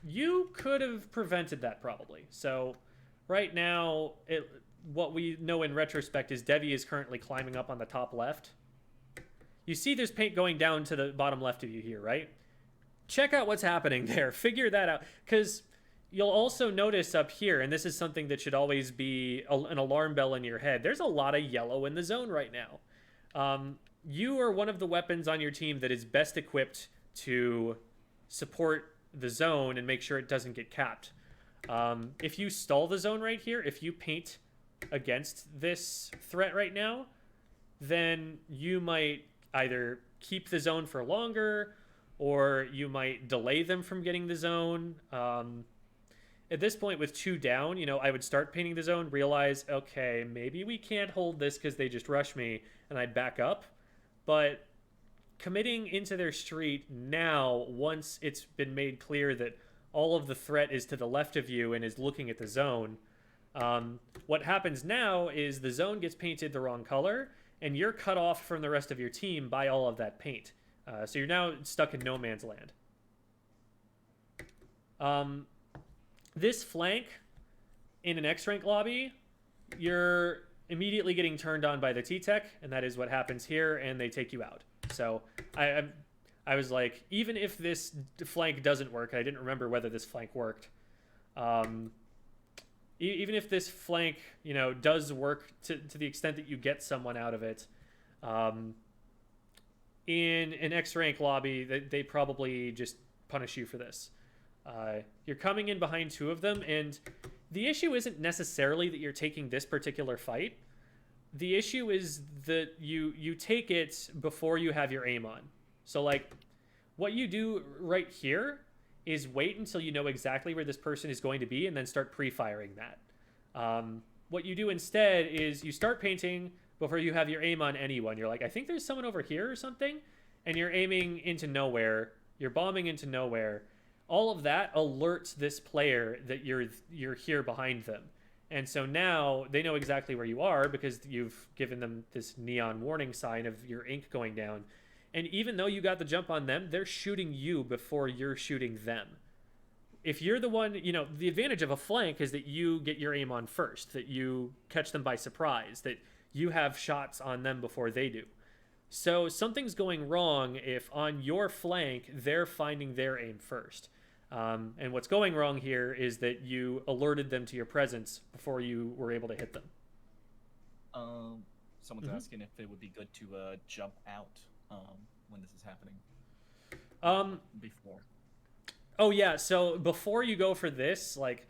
You could have prevented that probably. So right now, what we know in retrospect is Devi is currently climbing up on the top left. You see there's paint going down to the bottom left of you here, right? Check out what's happening there. Figure that out. Because you'll also notice up here, and this is something that should always be an alarm bell in your head, there's a lot of yellow in the zone right now. You are one of the weapons on your team that is best equipped to support the zone and make sure it doesn't get capped. If you stall the zone right here, if you paint against this threat right now, then you might either keep the zone for longer or you might delay them from getting the zone. At this point, with 2 down, you know, I would start painting the zone, realize, okay, maybe we can't hold this because they just rushed me, and I'd back up. But committing into their street now, once it's been made clear that all of the threat is to the left of you and is looking at the zone, what happens now is the zone gets painted the wrong color, and you're cut off from the rest of your team by all of that paint. So you're now stuck in no man's land. This flank in an X-Rank lobby, you're immediately getting turned on by the T-Tech, and that is what happens here, and they take you out. So I was like, even if this flank doesn't work, I didn't remember whether this flank worked. Even if this flank, you know, does work to the extent that you get someone out of it, in an X-Rank lobby, they probably just punish you for this. You're coming in behind 2 of them, and the issue isn't necessarily that you're taking this particular fight. The issue is that you take it before you have your aim on. So, like, what you do right here is wait until you know exactly where this person is going to be and then start pre-firing that. What you do instead is you start painting before you have your aim on anyone. You're like, I think there's someone over here or something, and you're aiming into nowhere. You're bombing into nowhere. All of that alerts this player that you're here behind them. And so now they know exactly where you are because you've given them this neon warning sign of your ink going down. And even though you got the jump on them, they're shooting you before you're shooting them. If you're the one, you know, the advantage of a flank is that you get your aim on first, that you catch them by surprise, that you have shots on them before they do. So something's going wrong if on your flank, they're finding their aim first. And what's going wrong here is that you alerted them to your presence before you were able to hit them. Someone's asking if it would be good to jump out when this is happening. Before. Oh yeah, so before you go for this, like,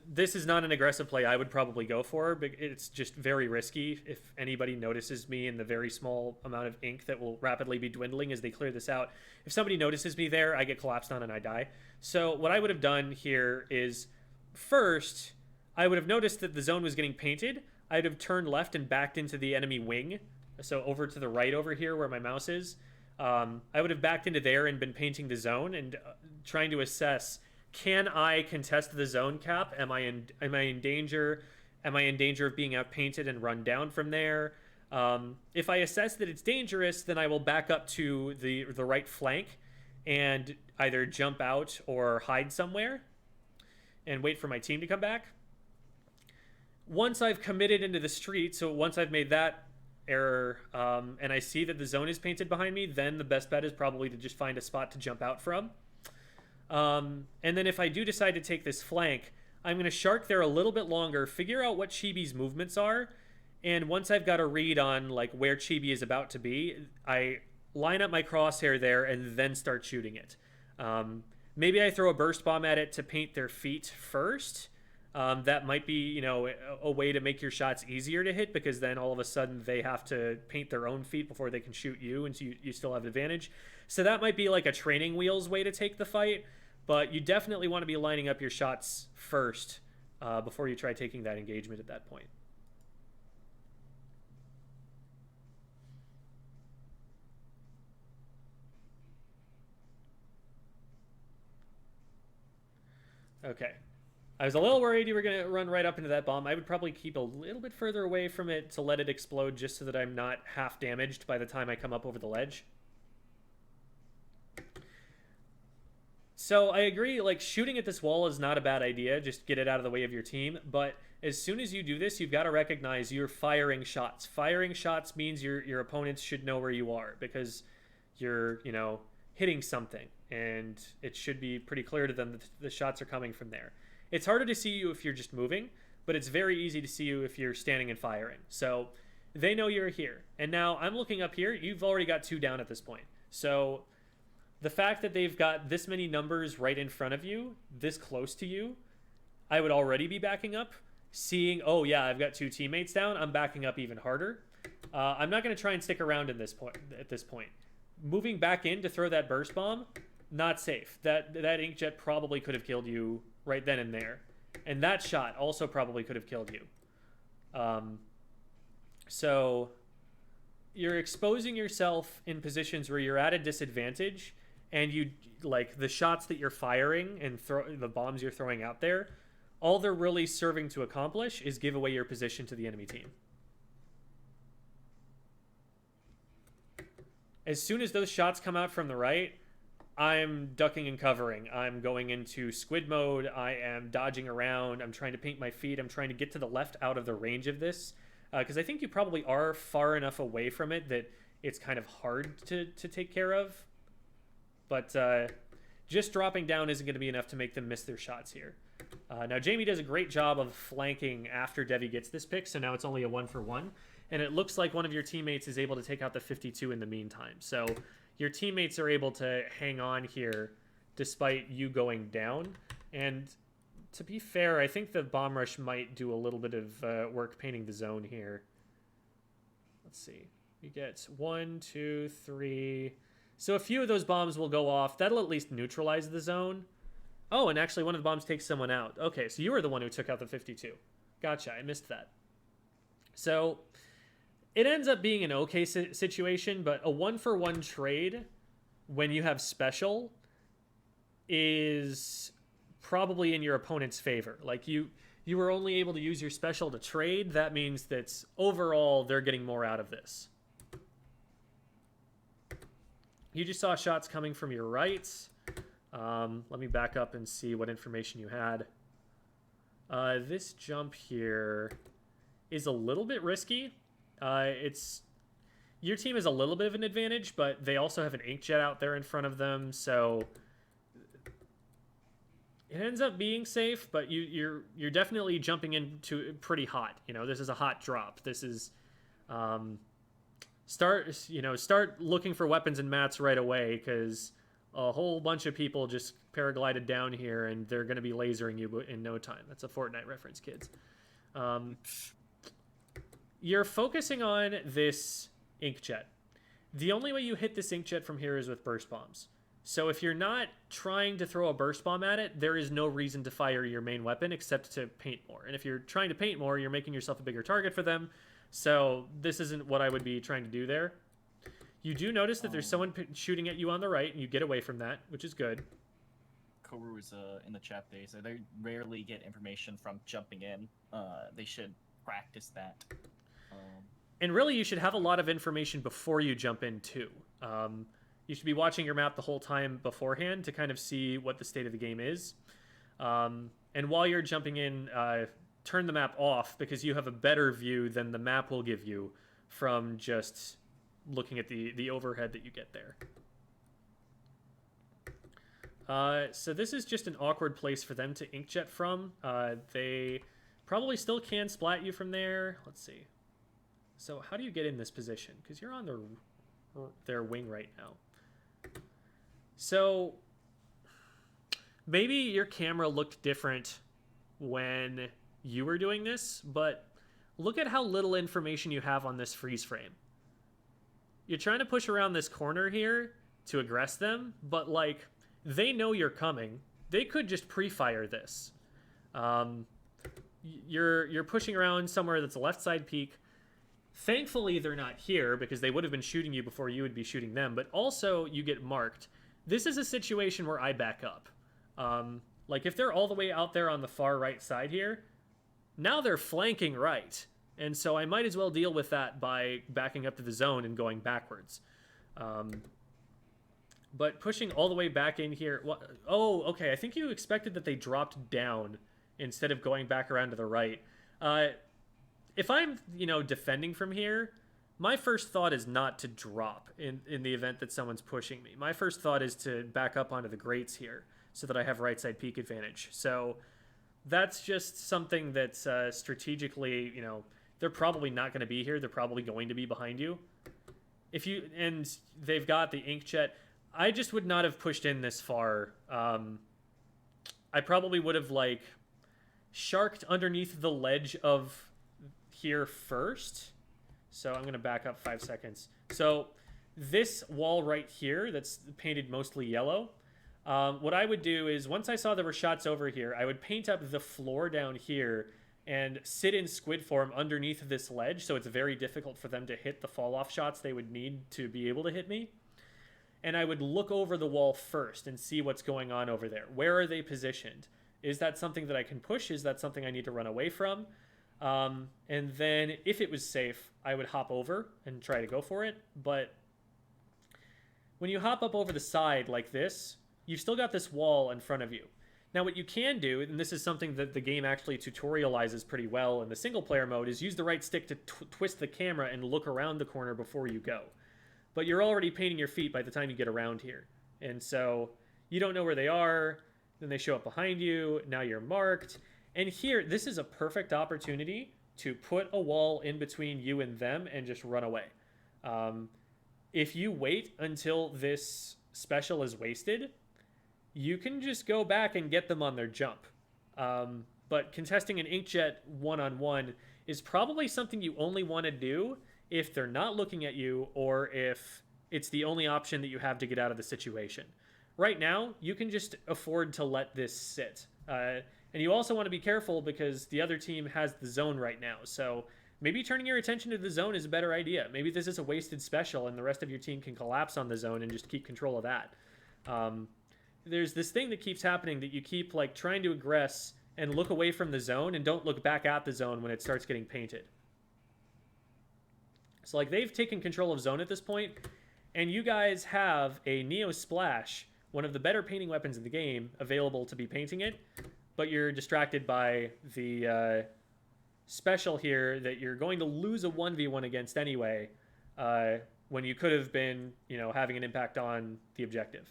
this is not an aggressive play I would probably go for, but it's just very risky. If anybody notices me in the very small amount of ink that will rapidly be dwindling as they clear this out, if somebody notices me there, I get collapsed on and I die. So what I would have done here is, first, I would have noticed that the zone was getting painted. I'd have turned left and backed into the enemy wing. So over to the right over here where my mouse is. I would have backed into there and been painting the zone and trying to assess, can I contest the zone cap? Am I in danger? Am I in danger of being outpainted and run down from there? If I assess that it's dangerous, then I will back up to the right flank and either jump out or hide somewhere and wait for my team to come back. Once I've committed into the street, so once I've made that error and I see that the zone is painted behind me, then the best bet is probably to just find a spot to jump out from. And then if I do decide to take this flank, I'm going to shark there a little bit longer, figure out what Chibi's movements are, and once I've got a read on like where Chibi is about to be, I line up my crosshair there and then start shooting it. Maybe I throw a burst bomb at it to paint their feet first. That might be, you know, a way to make your shots easier to hit, because then all of a sudden they have to paint their own feet before they can shoot you, and so you still have advantage. So that might be like a training wheels way to take the fight, but you definitely want to be lining up your shots first before you try taking that engagement at that point. Okay. I was a little worried you were going to run right up into that bomb. I would probably keep a little bit further away from it to let it explode, just so that I'm not half damaged by the time I come up over the ledge. So I agree, like, shooting at this wall is not a bad idea. Just get it out of the way of your team. But as soon as you do this, you've got to recognize you're firing shots. Firing shots means your opponents should know where you are, because you're, you know, hitting something. And it should be pretty clear to them that the shots are coming from there. It's harder to see you if you're just moving, but it's very easy to see you if you're standing and firing. So they know you're here. And now I'm looking up here. You've already got 2 down at this point. So the fact that they've got this many numbers right in front of you, this close to you, I would already be backing up. Seeing, oh yeah, I've got 2 teammates down, I'm backing up even harder. I'm not going to try and stick around at this point. Moving back in to throw that burst bomb, not safe. That inkjet probably could have killed you right then and there. And that shot also probably could have killed you. So you're exposing yourself in positions where you're at a disadvantage, and you, like, the shots that you're firing and the bombs you're throwing out there, all they're really serving to accomplish is give away your position to the enemy team. As soon as those shots come out from the right, I'm ducking and covering. I'm going into squid mode. I am dodging around. I'm trying to paint my feet. I'm trying to get to the left out of the range of this, because I think you probably are far enough away from it that it's kind of hard to take care of. But just dropping down isn't going to be enough to make them miss their shots here. Now, Jamie does a great job of flanking after Devi gets this pick, so now it's only a 1-for-1. And it looks like one of your teammates is able to take out the 52 in the meantime. So your teammates are able to hang on here despite you going down. And to be fair, I think the bomb rush might do a little bit of work painting the zone here. Let's see. We get 1, 2, 3. So a few of those bombs will go off. That'll at least neutralize the zone. Oh, and actually one of the bombs takes someone out. Okay, so you were the one who took out the 52. Gotcha, I missed that. So it ends up being an okay situation, but a 1-for-1 trade when you have special is probably in your opponent's favor. Like, you were only able to use your special to trade. That means that overall they're getting more out of this. You just saw shots coming from your right. Let me back up and see what information you had. This jump here is a little bit risky. Your team has a little bit of an advantage, but they also have an inkjet out there in front of them, so it ends up being safe. But you're definitely jumping into pretty hot. You know, this is a hot drop. This is start looking for weapons and mats right away, because a whole bunch of people just paraglided down here, and they're going to be lasering you in no time. That's a Fortnite reference, kids. You're focusing on this inkjet. The only way you hit this inkjet from here is with burst bombs. So if you're not trying to throw a burst bomb at it, there is no reason to fire your main weapon except to paint more. And if you're trying to paint more, you're making yourself a bigger target for them. So this isn't what I would be trying to do there. You do notice that there's someone shooting at you on the right, and you get away from that, which is good. Koru is in the chat. They say they rarely get information from jumping in. They should practice that. And really, you should have a lot of information before you jump in, too. You should be watching your map the whole time beforehand to kind of see what the state of the game is. And while you're jumping in, turn the map off because you have a better view than the map will give you from just looking at the overhead that you get there. So this is just an awkward place for them to inkjet from. They probably still can splat you from there. Let's see. So how do you get in this position? Because you're on their wing right now. So maybe your camera looked different when you were doing this, but look at how little information you have on this freeze frame. You're trying to push around this corner here to aggress them, but like they know you're coming. They could just pre-fire this. You're pushing around somewhere that's a left side peak. Thankfully, they're not here because they would have been shooting you before you would be shooting them, but also you get marked. This is a situation where I back up. Like if they're all the way out there on the far right side here, now they're flanking right. And so I might as well deal with that by backing up to the zone and going backwards. But pushing all the way back in here... Oh, okay. I think you expected that they dropped down instead of going back around to the right. If I'm, defending from here, my first thought is not to drop in the event that someone's pushing me. My first thought is to back up onto the grates here so that I have right side peak advantage. So that's just something that's strategically, they're probably not going to be here. They're probably going to be behind you. And they've got the inkjet. I just would not have pushed in this far. I probably would have sharked underneath the ledge of here first. So I'm going to back up 5 seconds. So this wall right here that's painted mostly yellow, what I would do is once I saw there were shots over here, I would paint up the floor down here and sit in squid form underneath this ledge, so it's very difficult for them to hit the fall-off shots they would need to be able to hit me. And I would look over the wall first and see what's going on over there. Where are they positioned? Is that something that I can push? Is that something I need to run away from? And then if it was safe, I would hop over and try to go for it. But when you hop up over the side like this, you've still got this wall in front of you. Now what you can do, and this is something that the game actually tutorializes pretty well in the single player mode, is use the right stick to twist the camera and look around the corner before you go. But you're already painting your feet by the time you get around here. And so you don't know where they are, then they show up behind you, now you're marked. And here, this is a perfect opportunity to put a wall in between you and them and just run away. If you wait until this special is wasted, you can just go back and get them on their jump. But contesting an inkjet one-on-one is probably something you only want to do if they're not looking at you or if it's the only option that you have to get out of the situation. Right now, you can just afford to let this sit. And you also want to be careful because the other team has the zone right now. So maybe turning your attention to the zone is a better idea. Maybe this is a wasted special and the rest of your team can collapse on the zone and just keep control of that. There's this thing that keeps happening that you keep trying to aggress and look away from the zone and don't look back at the zone when it starts getting painted. So they've taken control of zone at this point, and you guys have a Neo Splash, one of the better painting weapons in the game, available to be painting it, but you're distracted by the special here that you're going to lose a 1v1 against anyway, when you could have been, having an impact on the objective.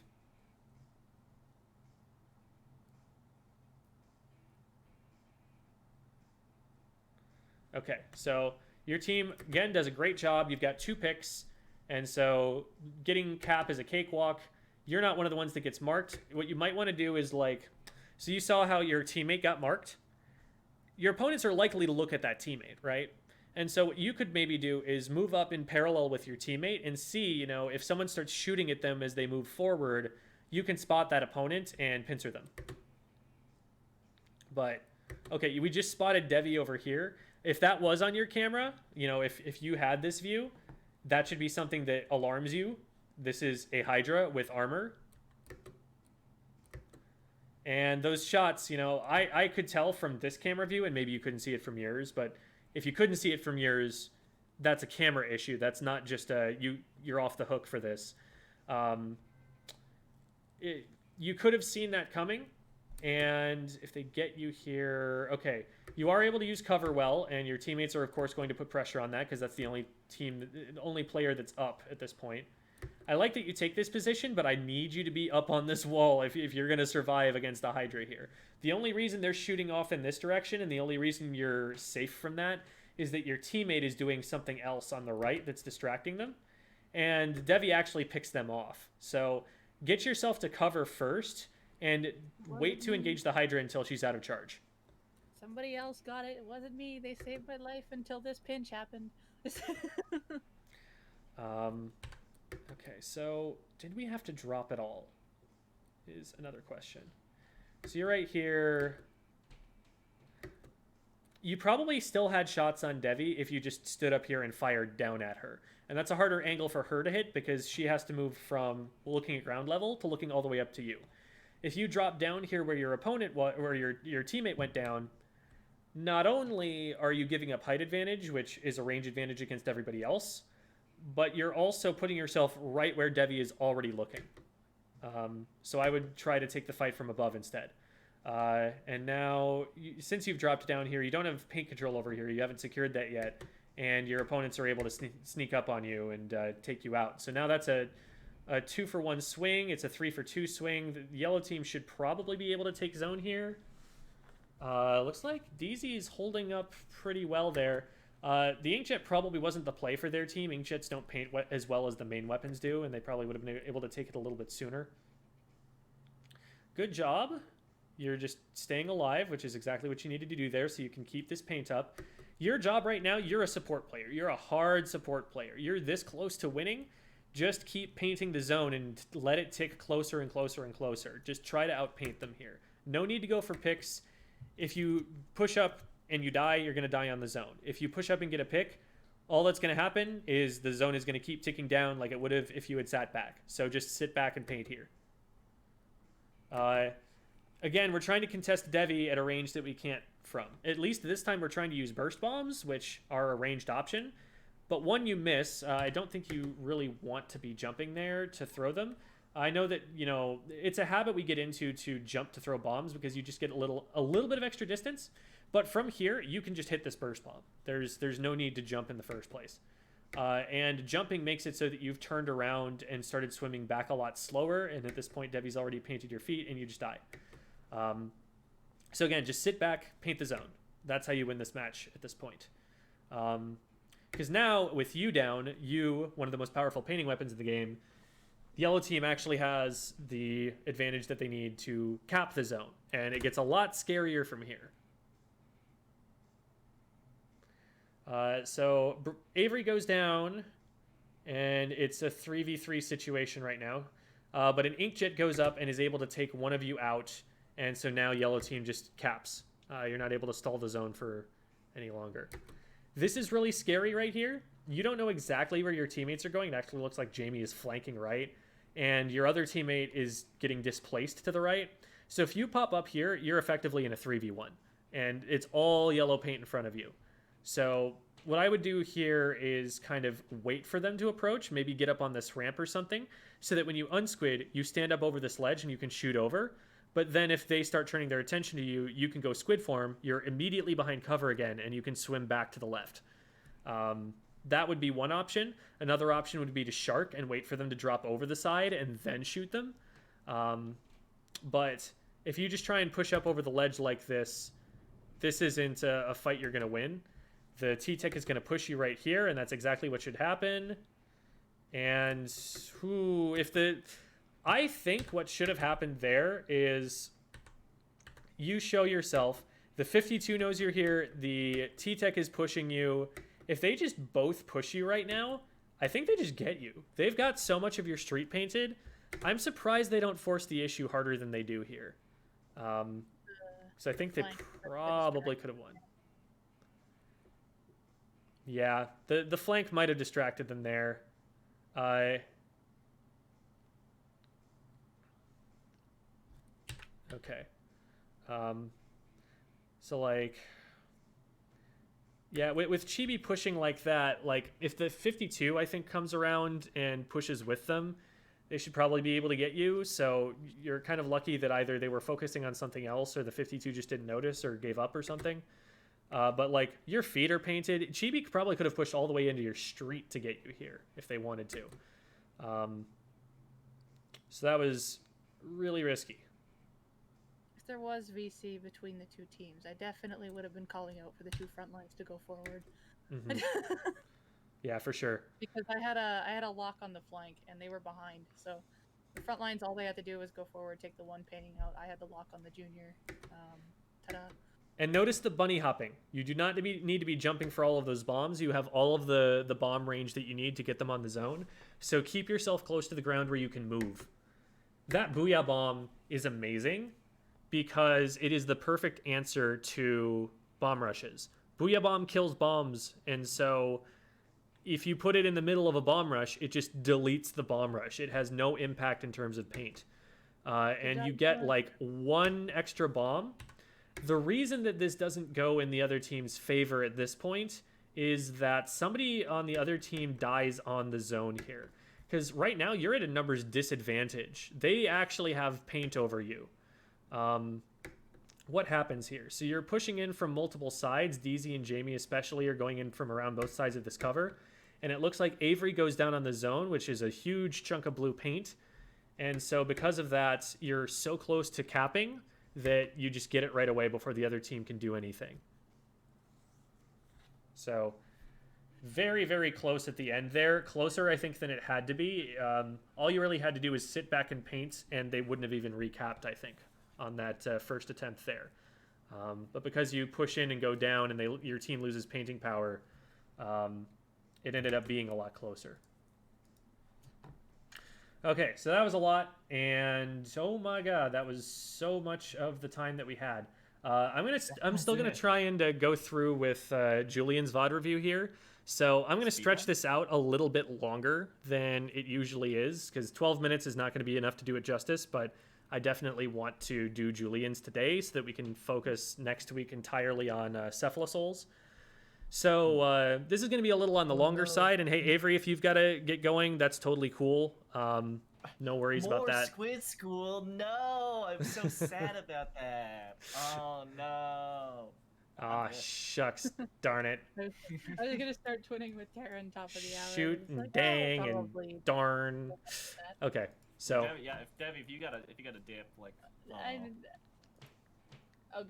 Okay, so your team, again, does a great job. You've got 2 picks, and so getting cap is a cakewalk. You're not one of the ones that gets marked. What you might want to do is so you saw how your teammate got marked? Your opponents are likely to look at that teammate, right? And so what you could maybe do is move up in parallel with your teammate and see, if someone starts shooting at them as they move forward, you can spot that opponent and pincer them. But, okay, we just spotted Devi over here. If that was on your camera, you know, if you had this view, that should be something that alarms you. This is a Hydra with armor. And those shots, you know, I could tell from this camera view, and maybe you couldn't see it from yours, but if you couldn't see it from yours, that's a camera issue. That's not just you're off the hook for this. You could have seen that coming, and if they get you here, okay, you are able to use cover well, and your teammates are of course going to put pressure on that because that's the only player that's up at this point. I like that you take this position, but I need you to be up on this wall if you're going to survive against the Hydra here. The only reason they're shooting off in this direction, and the only reason you're safe from that, is that your teammate is doing something else on the right that's distracting them. And Devi actually picks them off. So get yourself to cover first, and wait to engage the Hydra until she's out of charge. Somebody else got it. It wasn't me. They saved my life until this pinch happened. Okay, so did we have to drop it all? Is another question. So you're right here. You probably still had shots on Devi if you just stood up here and fired down at her. And that's a harder angle for her to hit because she has to move from looking at ground level to looking all the way up to you. If you drop down here where your opponent or your teammate went down, not only are you giving up height advantage, which is a range advantage against everybody else, but you're also putting yourself right where Devi is already looking. So I would try to take the fight from above instead. And now, since you've dropped down here, you don't have paint control over here. You haven't secured that yet. And your opponents are able to sneak up on you and take you out. So now that's a 2-for-1 swing. It's a 3-for-2 swing. The yellow team should probably be able to take zone here. Looks like DZ is holding up pretty well there. The Inkjet probably wasn't the play for their team. Inkjets don't paint as well as the main weapons do, and they probably would have been able to take it a little bit sooner. Good job. You're just staying alive, which is exactly what you needed to do there, so you can keep this paint up. Your job right now, you're a support player. You're a hard support player. You're this close to winning. Just keep painting the zone and let it tick closer and closer and closer. Just try to outpaint them here. No need to go for picks. If you push up and you die, you're going to die on the zone. If you push up and get a pick, all that's going to happen is the zone is going to keep ticking down like it would have if you had sat back. So just sit back and paint here. Again, we're trying to contest Devi at a range that we can't from. At least this time we're trying to use burst bombs, which are a ranged option. But one you miss, I don't think you really want to be jumping there to throw them. I know that, you know, it's a habit we get into to jump to throw bombs because you just get a little bit of extra distance. But from here, you can just hit this burst bomb. There's no need to jump in the first place. And jumping makes it so that you've turned around and started swimming back a lot slower. And at this point, Devi's already painted your feet and you just die. So again, just sit back, paint the zone. That's how you win this match at this point. Because now, with you down, one of the most powerful painting weapons in the game, the yellow team actually has the advantage that they need to cap the zone. And it gets a lot scarier from here. So Avery goes down, and it's a 3v3 situation right now. But an Inkjet goes up and is able to take one of you out, and so now yellow team just caps. You're not able to stall the zone for any longer. This is really scary right here. You don't know exactly where your teammates are going. It actually looks like Jamie is flanking right, and your other teammate is getting displaced to the right. So if you pop up here, you're effectively in a 3v1, and it's all yellow paint in front of you. So what I would do here is kind of wait for them to approach, maybe get up on this ramp or something, so that when you unsquid, you stand up over this ledge and you can shoot over. But then if they start turning their attention to you, you can go squid form, you're immediately behind cover again, and you can swim back to the left. That would be one option. Another option would be to shark and wait for them to drop over the side and then shoot them. But if you just try and push up over the ledge like this, this isn't a fight you're going to win. The T-Tech is going to push you right here, and that's exactly what should happen. And I think what should have happened there is you show yourself. The 52 knows you're here. The T-Tech is pushing you. If they just both push you right now, I think they just get you. They've got so much of your street painted I'm surprised they don't force the issue harder than they do here. So I think they probably could have won. Yeah, the flank might have distracted them there. Okay. So like, yeah, with Chibi pushing like that, like if the 52 I think comes around and pushes with them, they should probably be able to get you. So you're kind of lucky that either they were focusing on something else or the 52 just didn't notice or gave up or something. But like your feet are painted. Chibi probably could have pushed all the way into your street to get you here if they wanted to. So that was really risky. If there was VC between the two teams, I definitely would have been calling out for the two front lines to go forward. Mm-hmm. Yeah, for sure. Because I had a lock on the flank and they were behind. So the front lines, all they had to do was go forward, take the one painting out. I had the lock on the junior. Ta-da. And notice the bunny hopping. You do not need to be jumping for all of those bombs. You have all of the bomb range that you need to get them on the zone. So keep yourself close to the ground where you can move. That Booyah Bomb is amazing because it is the perfect answer to bomb rushes. Booyah Bomb kills bombs, and so if you put it in the middle of a bomb rush, it just deletes the bomb rush. It has no impact in terms of paint. And you get like one extra bomb. The reason that this doesn't go in the other team's favor at this point is that somebody on the other team dies on the zone here. Because right now you're at a numbers disadvantage. They actually have paint over you. What happens here? So you're pushing in from multiple sides. DZ and Jamie especially are going in from around both sides of this cover. And it looks like Avery goes down on the zone, which is a huge chunk of blue paint. And so because of that, you're so close to capping that you just get it right away before the other team can do anything. So very, very close at the end there. Closer, I think, than it had to be. All you really had to do was sit back and paint, and they wouldn't have even recapped, I think, on that first attempt there. But because you push in and go down and your team loses painting power, it ended up being a lot closer. Okay, so that was a lot, and oh my god, that was so much of the time that we had. I'm still gonna try and go through with Julian's VOD review here. So I'm gonna stretch this out a little bit longer than it usually is, because 12 minutes is not gonna be enough to do it justice, but I definitely want to do Julian's today so that we can focus next week entirely on Cephalosouls. So this is going to be a little on the longer side. And hey, Avery, if you've got to get going, that's totally cool. No worries about that. Squid School? No, I'm so sad about that. Oh, no. Ah, shucks. Darn it. I was going to start twinning with Tara on top of the hour. Shoot and like, dang and darn. Okay, so. Debbie, if you got a dip, like.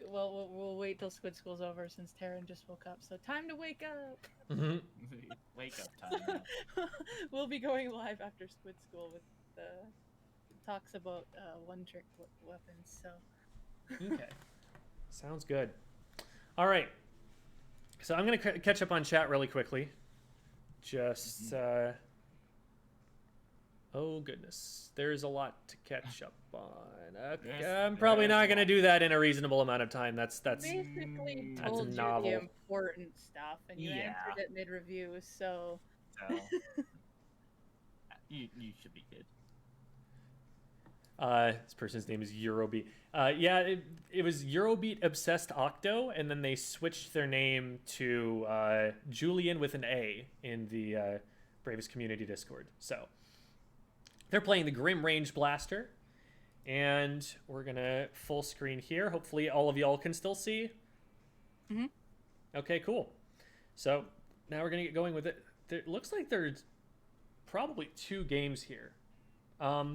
Well, we'll wait till Squid School's over since Taryn just woke up. So time to wake up. Mm-hmm. Wake up time. We'll be going live after Squid School with talks about one-trick weapons. So. Okay. Sounds good. All right. So I'm gonna catch up on chat really quickly. Just. Oh goodness, there's a lot to catch up on. I'm probably not going to do that in a reasonable amount of time. That's basically that's told you novel. the important stuff, and you answered it mid-review, so you should be good. This person's name is Eurobeat. Yeah, it was Eurobeat Obsessed Octo, and then they switched their name to Julian with an A in the Bravous community Discord. So. They're playing the Grim Range Blaster, and we're gonna full screen here. Hopefully all of y'all can still see. Mm-hmm. Okay, cool. So now we're gonna get going with it. It looks like there's probably 2 games here. Let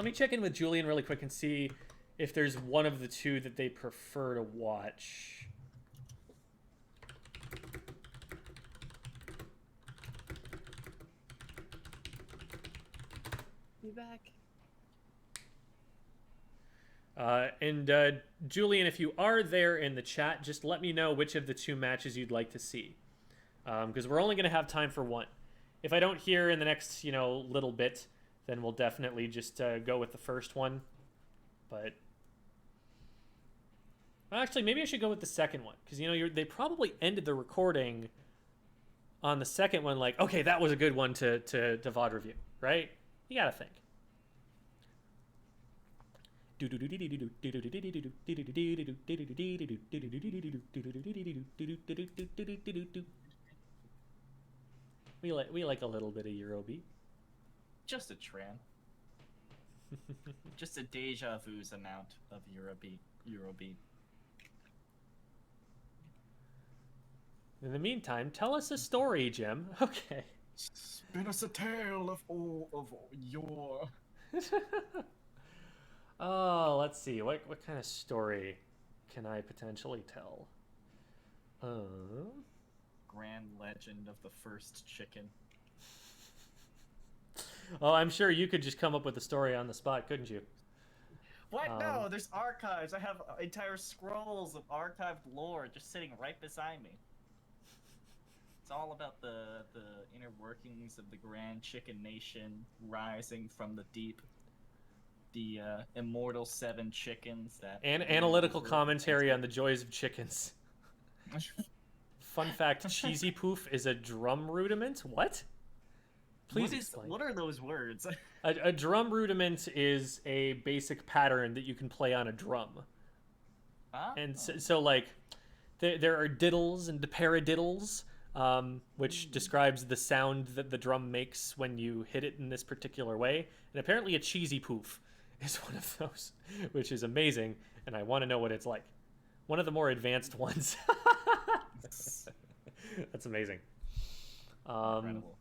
me check in with Julian really quick and see if there's one of the 2 that they prefer to watch. Be back. Julian, if you are there in the chat, just let me know which of the 2 matches you'd like to see, because we're only going to have time for one. If I don't hear in the next little bit, then we'll definitely just go with the first one. But actually, maybe I should go with the second one, because they probably ended the recording on the second one, like, okay, that was a good one to VOD review, right? You gotta think. We like a little bit of Eurobeat. Just a tran. Just a deja vu's amount of Eurobeat. In the meantime, tell us a story, Jim. Okay. Spin us a tale of all of your... Oh, let's see. What kind of story can I potentially tell? Grand legend of the first chicken. Oh, I'm sure you could just come up with a story on the spot, couldn't you? What? No, there's archives. I have entire scrolls of archived lore just sitting right beside me. It's all about the inner workings of the Grand Chicken Nation rising from the deep. The immortal 7 chickens that... And analytical commentary on the joys of chickens. Fun fact, cheesy poof is a drum rudiment? What? Please explain. What are those words? A drum rudiment is a basic pattern that you can play on a drum. Huh? And so like, there are diddles and paradiddles, which describes the sound that the drum makes when you hit it in this particular way. And apparently a cheesy poof is one of those, which is amazing, and I want to know what it's like. One of the more advanced ones. That's amazing. Incredible.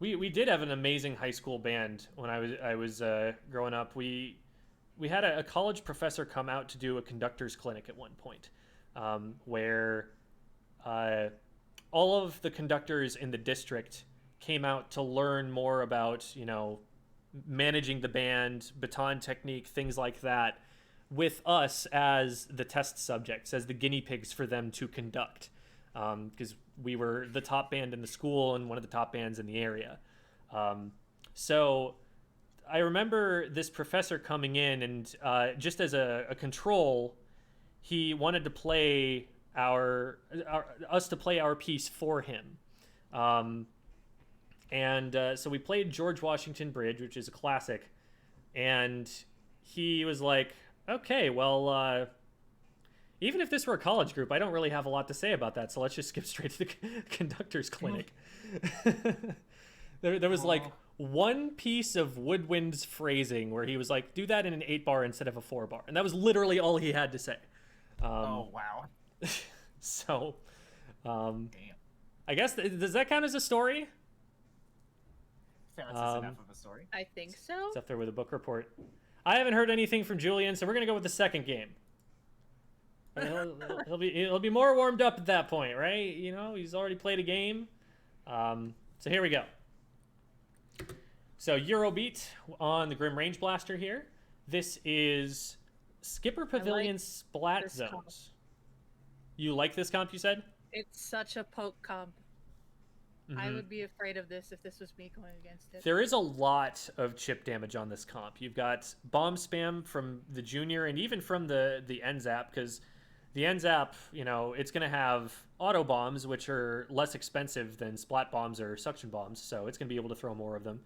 We did have an amazing high school band when I was growing up. We had a college professor come out to do a conductor's clinic at one point, where all of the conductors in the district came out to learn more about, managing the band, baton technique, things like that, with us as the test subjects, as the guinea pigs for them to conduct. Because we were the top band in the school and one of the top bands in the area. So I remember this professor coming in and just as a control, he wanted to play us to play our piece for him. So we played George Washington Bridge, which is a classic. And he was like, okay, well, even if this were a college group, I don't really have a lot to say about that. So let's just skip straight to the conductor's clinic. There was like one piece of woodwind's phrasing where he was like, do that in an 8-bar instead of a 4-bar. And that was literally all he had to say. Oh, wow. So, Damn. I guess, does that count as a story? That's enough of a story. I think so. It's up there with a book report. I haven't heard anything from Julian, so we're gonna go with the second game. He'll be more warmed up at that point, right? He's already played a game. So here we go. So Eurobeat on the Grim Range Blaster here. This is Skipper Pavilion Splat Zones. Comp. You like this comp, you said? It's such a poke comp. Mm-hmm. I would be afraid of this if this was me going against it. There is a lot of chip damage on this comp. You've got bomb spam from the junior and even from the NZAP, because the NZAP, it's going to have auto bombs, which are less expensive than splat bombs or suction bombs, so it's going to be able to throw more of them.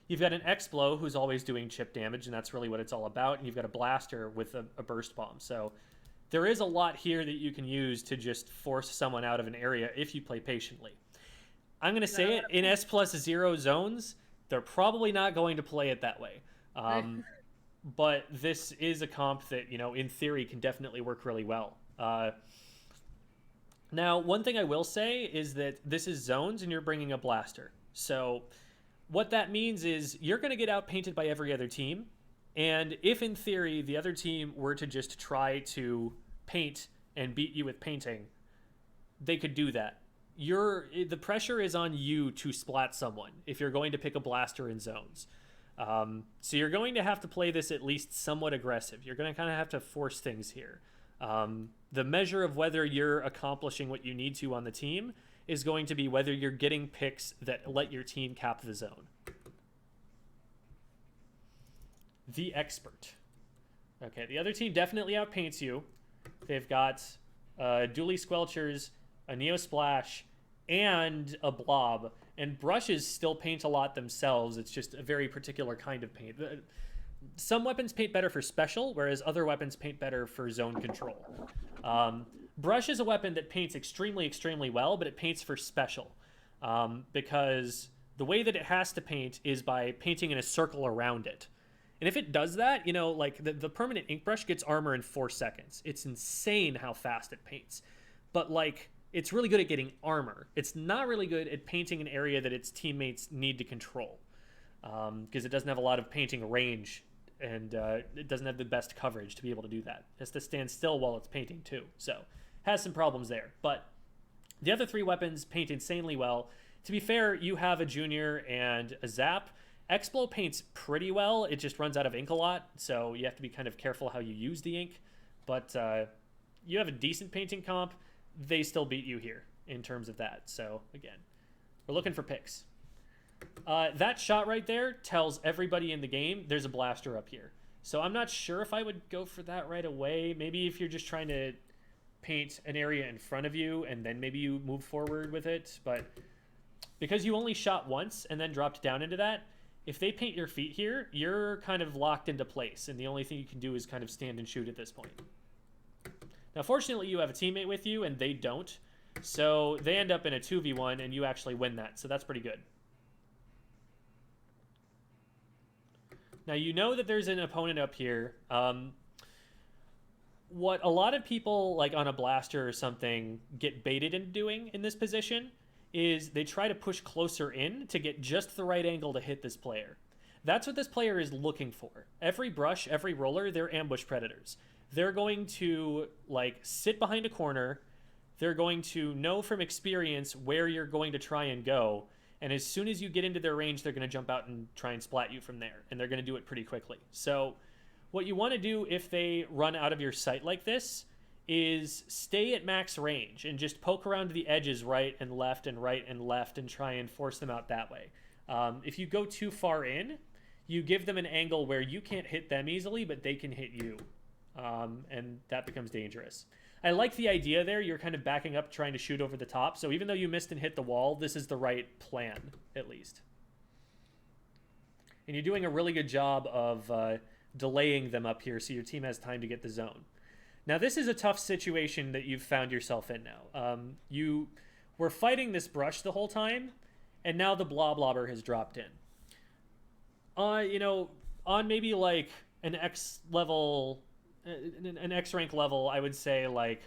You've got an X-Blow who's always doing chip damage, and that's really what it's all about, and you've got a blaster with a burst bomb. So there is a lot here that you can use to just force someone out of an area if you play patiently. I'm going to say it, in S+0 zones, they're probably not going to play it that way. But this is a comp that, in theory can definitely work really well. Now, one thing I will say is that this is zones and you're bringing a blaster. So what that means is you're going to get outpainted by every other team. And if in theory the other team were to just try to paint and beat you with painting, they could do that. The pressure is on you to splat someone if you're going to pick a blaster in zones. So you're going to have to play this at least somewhat aggressive. You're going to kind of have to force things here. The measure of whether you're accomplishing what you need to on the team is going to be whether you're getting picks that let your team cap the zone. The Expert. Okay, the other team definitely outpaints you. They've got Dually Squelchers, a Neo Splash, and a Blob. And brushes still paint a lot themselves. It's just a very particular kind of paint. Some weapons paint better for special, whereas other weapons paint better for zone control. Brush is a weapon that paints extremely, extremely well, but it paints for special. Because the way that it has to paint is by painting in a circle around it. And if it does that, you know, like the permanent ink brush gets armor in 4 seconds. It's insane how fast it paints. But like, it's really good at getting armor. It's not really good at painting an area that its teammates need to control. Because it doesn't have a lot of painting range, and it doesn't have the best coverage to be able to do that. It has to stand still while it's painting too. So, has some problems there. But the other 3 weapons paint insanely well. To be fair, you have a Junior and a Zap. Explo paints pretty well. It just runs out of ink a lot, so you have to be kind of careful how you use the ink. But you have a decent painting comp. They still beat you here in terms of that. So, again, we're looking for picks. That shot right there tells everybody in the game there's a blaster up here. So I'm not sure if I would go for that right away. Maybe if you're just trying to paint an area in front of you and then maybe you move forward with it. But because you only shot once and then dropped down into that, if they paint your feet here, you're kind of locked into place. And the only thing you can do is kind of stand and shoot at this point. Now, fortunately, you have a teammate with you and they don't. So they end up in a 2v1 and you actually win that. So that's pretty good. Now, you know that there's an opponent up here. What a lot of people, like on a blaster or something, get baited into doing in this position is they try to push closer in to get just the right angle to hit this player. That's what this player is looking for. Every brush, every roller, they're ambush predators. They're going to, like, sit behind a corner. They're going to know from experience where you're going to try and go. And as soon as you get into their range, they're going to jump out and try and splat you from there. And they're going to do it pretty quickly. So what you want to do if they run out of your sight like this is stay at max range and just poke around to the edges right and left and try and force them out that way. If you go too far in, you give them an angle where you can't hit them easily, but they can hit you. And that becomes dangerous. I like the idea there. You're kind of backing up, trying to shoot over the top. So even though you missed and hit the wall, this is the right plan, at least. And you're doing a really good job of delaying them up here so your team has time to get the zone. Now, this is a tough situation that you've found yourself in now. You were fighting this brush the whole time, and now the Bloblobber has dropped in. You know, on maybe like an X level, an X rank level, I would say like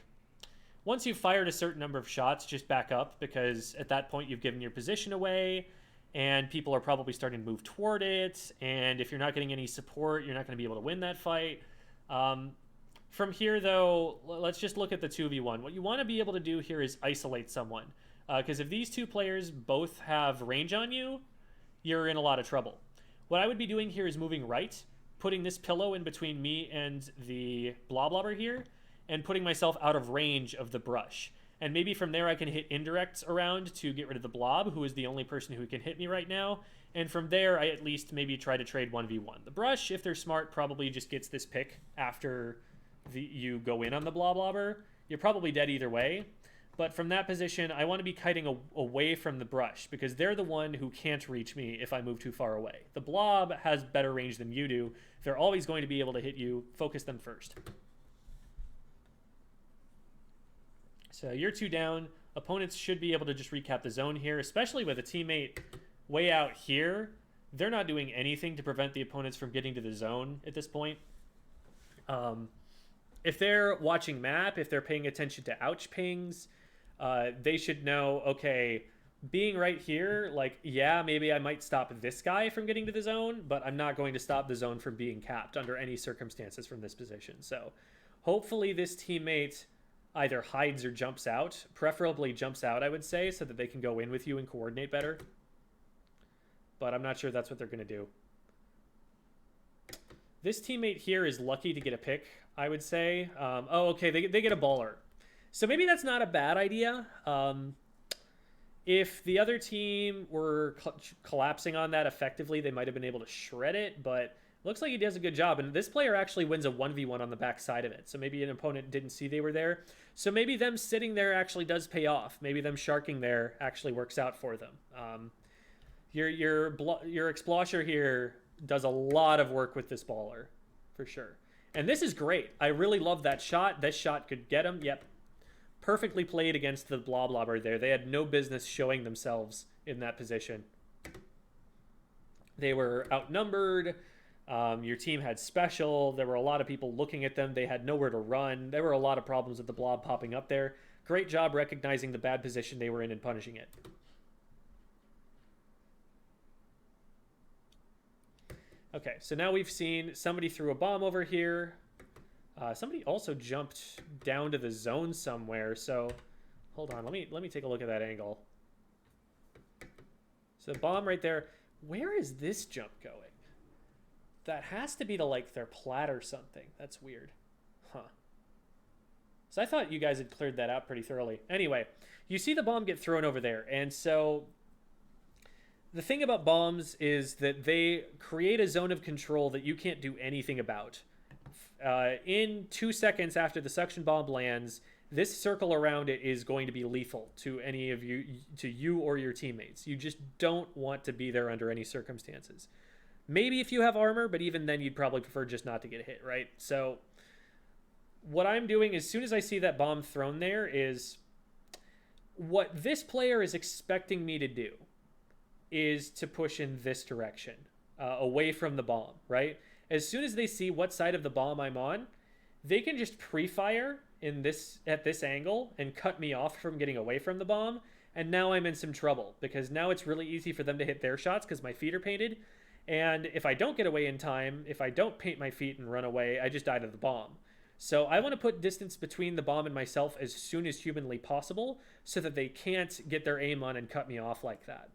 once you've fired a certain number of shots, just back up, because at that point you've given your position away and people are probably starting to move toward it. And if you're not getting any support, you're not going to be able to win that fight. From here, though, let's just look at the 2v1. What you want to be able to do here is isolate someone. Because if these two players both have range on you, you're in a lot of trouble. What I would be doing here is moving right, putting this pillow in between me and the Bloblobber here, and putting myself out of range of the brush. And maybe from there I can hit indirects around to get rid of the Blob, who is the only person who can hit me right now. And from there, I at least maybe try to trade 1v1. The brush, if they're smart, probably just gets this pick after you go in on the Bloblobber. You're probably dead either way. But from that position, I want to be kiting away from the brush, because they're the one who can't reach me if I move too far away. The Blob has better range than you do. They're always going to be able to hit you. Focus them first. So you're 2 down. Opponents should be able to just recap the zone here, especially with a teammate way out here. They're not doing anything to prevent the opponents from getting to the zone at this point. If they're watching map, if they're paying attention to ouch pings, they should know, okay, being right here, like, yeah, maybe I might stop this guy from getting to the zone, but I'm not going to stop the zone from being capped under any circumstances from this position. So hopefully this teammate either hides or jumps out, preferably jumps out, I would say, so that they can go in with you and coordinate better. But I'm not sure that's what they're going to do. This teammate here is lucky to get a pick, I would say. Oh, okay, they get a baller. So maybe that's not a bad idea. If the other team were collapsing on that effectively, they might have been able to shred it, but looks like he does a good job. And this player actually wins a 1v1 on the back side of it. So maybe an opponent didn't see they were there. So maybe them sitting there actually does pay off. Maybe them sharking there actually works out for them. Your Explosher here does a lot of work with this baller, for sure. And this is great. I really love that shot. This shot could get him. Yep. Perfectly played against the Bloblobber there. They had no business showing themselves in that position. They were outnumbered. Your team had special. There were a lot of people looking at them. They had nowhere to run. There were a lot of problems with the blob popping up there. Great job recognizing the bad position they were in and punishing it. Okay, so now we've seen somebody threw a bomb over here. Somebody also jumped down to the zone somewhere. So hold on, let me take a look at that angle. So the bomb right there. Where is this jump going? That has to be to like their plat or something. That's weird. Huh. So I thought you guys had cleared that out pretty thoroughly. Anyway, you see the bomb get thrown over there. And so the thing about bombs is that they create a zone of control that you can't do anything about. In 2 seconds after the suction bomb lands, this circle around it is going to be lethal to any of you, to you or your teammates. You just don't want to be there under any circumstances. Maybe if you have armor, but even then you'd probably prefer just not to get hit, right? So what I'm doing as soon as I see that bomb thrown there is what this player is expecting me to do is to push in this direction, away from the bomb, right? As soon as they see what side of the bomb I'm on, they can just pre-fire at this angle and cut me off from getting away from the bomb. And now I'm in some trouble because now it's really easy for them to hit their shots because my feet are painted. And if I don't get away in time, if I don't paint my feet and run away, I just die to the bomb. So I want to put distance between the bomb and myself as soon as humanly possible so that they can't get their aim on and cut me off like that.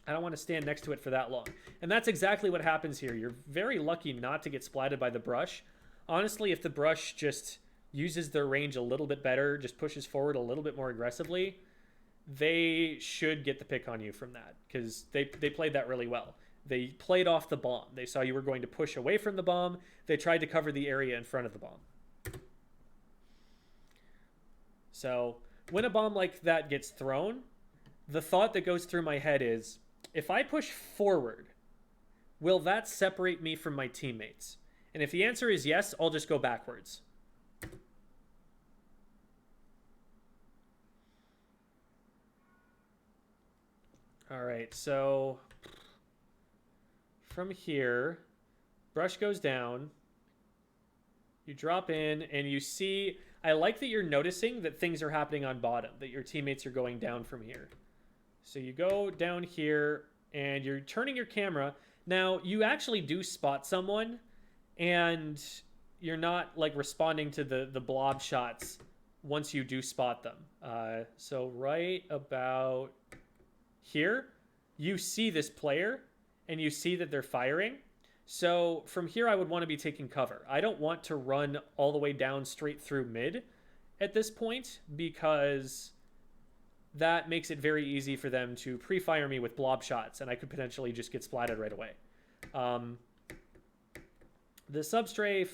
I don't want to stand next to it for that long. And that's exactly what happens here. You're very lucky not to get splatted by the brush. Honestly, if the brush just uses their range a little bit better, just pushes forward a little bit more aggressively, they should get the pick on you from that because they played that really well. They played off the bomb. They saw you were going to push away from the bomb. They tried to cover the area in front of the bomb. So when a bomb like that gets thrown, the thought that goes through my head is, if I push forward, will that separate me from my teammates? And if the answer is yes, I'll just go backwards. All right, so from here, brush goes down, you drop in, and you see, I like that you're noticing that things are happening on bottom, that your teammates are going down from here. So you go down here, and you're turning your camera. Now, you actually do spot someone, and you're not, like, responding to the blob shots once you do spot them. So right about here, you see this player, and you see that they're firing. So from here, I would want to be taking cover. I don't want to run all the way down straight through mid at this point because that makes it very easy for them to pre-fire me with blob shots, and I could potentially just get splatted right away. The substrafe,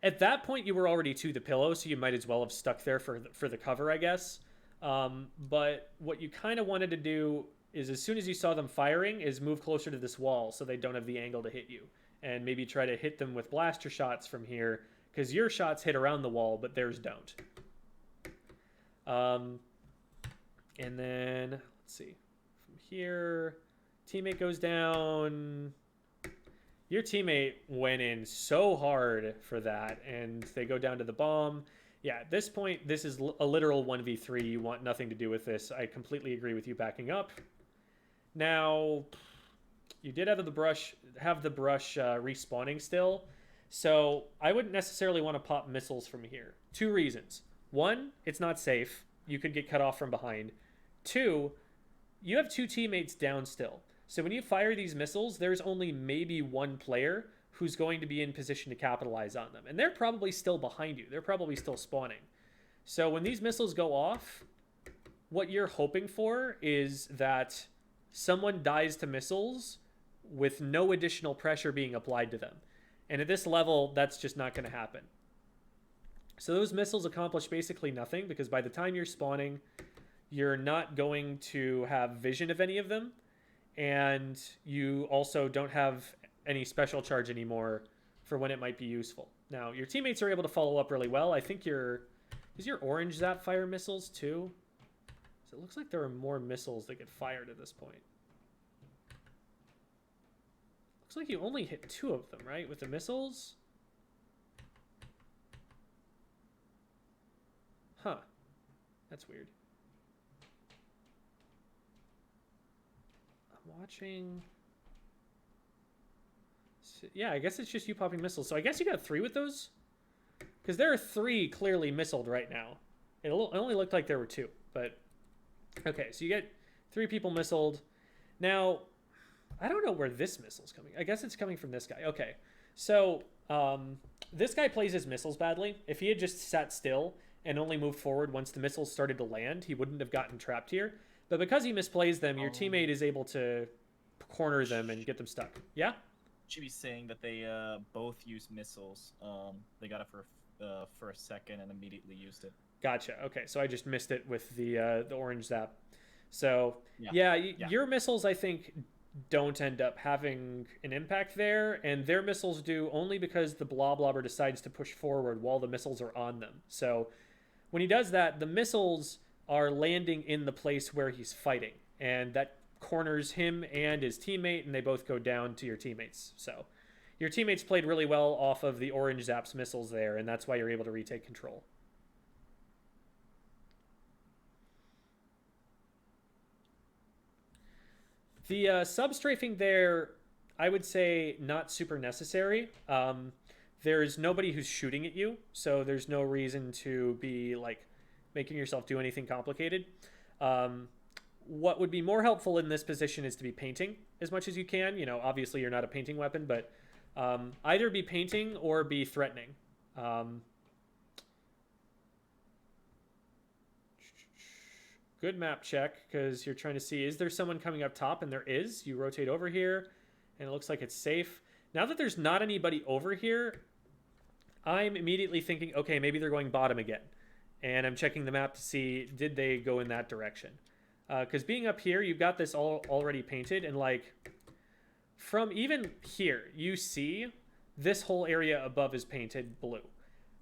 at that point, you were already to the pillow, so you might as well have stuck there for the cover, I guess. But what you kind of wanted to do is as soon as you saw them firing is move closer to this wall so they don't have the angle to hit you. And maybe try to hit them with blaster shots from here because your shots hit around the wall, but theirs don't. And then, let's see. From here, teammate goes down. Your teammate went in so hard for that, and they go down to the bomb. Yeah, at this point, this is a literal 1v3. You want nothing to do with this. I completely agree with you backing up. Now, you did have the brush respawning still, so I wouldn't necessarily want to pop missiles from here. 2 reasons. 1, it's not safe. You could get cut off from behind. 2, you have 2 teammates down still. So when you fire these missiles, there's only maybe 1 player who's going to be in position to capitalize on them. And they're probably still behind you. They're probably still spawning. So when these missiles go off, what you're hoping for is that someone dies to missiles with no additional pressure being applied to them. And at this level, that's just not going to happen. So those missiles accomplish basically nothing, because by the time you're spawning, you're not going to have vision of any of them. And you also don't have any special charge anymore for when it might be useful. Now, your teammates are able to follow up really well. I think is your orange zap fire missiles too? So it looks like there are more missiles that get fired at this point. Looks like you only hit 2 of them, right? With the missiles? Huh. That's weird. I'm watching... Yeah, I guess it's just you popping missiles. So I guess you got 3 with those? Because there are 3 clearly missiled right now. It only looked like there were 2, but... Okay, so you get 3 people missiled. Now, I don't know where this missile's coming. I guess it's coming from this guy. Okay, so this guy plays his missiles badly. If he had just sat still and only moved forward once the missiles started to land, he wouldn't have gotten trapped here. But because he misplays them, your teammate is able to corner them and get them stuck. Yeah? Should be saying that they both use missiles. They got it for a second and immediately used it. Gotcha. Okay, so I just missed it with the orange zap. So yeah, your missiles I think don't end up having an impact there, and their missiles do only because the Bloblobber decides to push forward while the missiles are on them. So when he does that, the missiles are landing in the place where he's fighting, and that corners him and his teammate, and they both go down to your teammates. So your teammates played really well off of the orange zap's missiles there, and that's why you're able to retake control. The sub-strafing there, I would say not super necessary. There's nobody who's shooting at you, so there's no reason to be like making yourself do anything complicated. What would be more helpful in this position is to be painting as much as you can. You know, obviously you're not a painting weapon, but either be painting or be threatening. Good map check, because you're trying to see, is there someone coming up top? And there is. You rotate over here, and it looks like it's safe. Now that there's not anybody over here, I'm immediately thinking, okay, maybe they're going bottom again. And I'm checking the map to see, did they go in that direction? Because being up here, you've got this all already painted, and like, from even here, you see this whole area above is painted blue.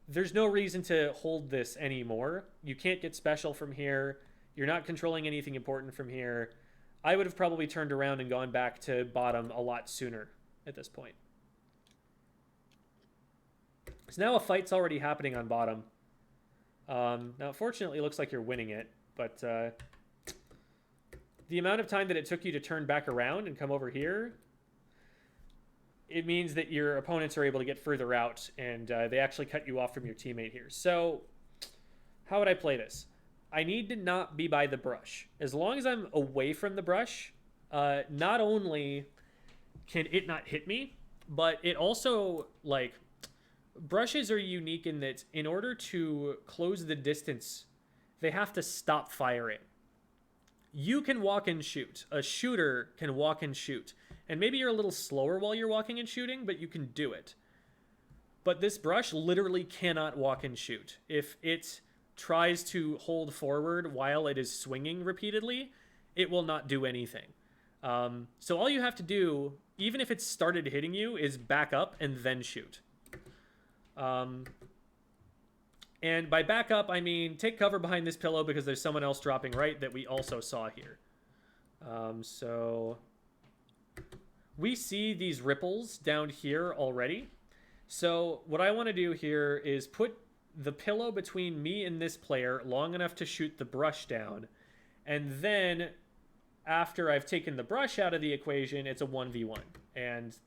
There's no reason to hold this anymore. You can't get special from here. You're not controlling anything important from here. I would have probably turned around and gone back to bottom a lot sooner at this point. So now a fight's already happening on bottom. Now, fortunately, it looks like you're winning it, but the amount of time that it took you to turn back around and come over here, it means that your opponents are able to get further out, and they actually cut you off from your teammate here. So how would I play this? I need to not be by the brush. As long as I'm away from the brush, not only can it not hit me, but it also, like, brushes are unique in that in order to close the distance, they have to stop firing. You can walk and shoot. A shooter can walk and shoot. And maybe you're a little slower while you're walking and shooting, but you can do it. But this brush literally cannot walk and shoot. If it tries to hold forward while it is swinging repeatedly, it will not do anything. So all you have to do, even if it started hitting you, is back up and then shoot. And by back up, I mean take cover behind this pillow because there's someone else dropping right that we also saw here. So we see these ripples down here already. So what I want to do here is put the pillow between me and this player long enough to shoot the brush down. And then after I've taken the brush out of the equation, it's a 1v1. And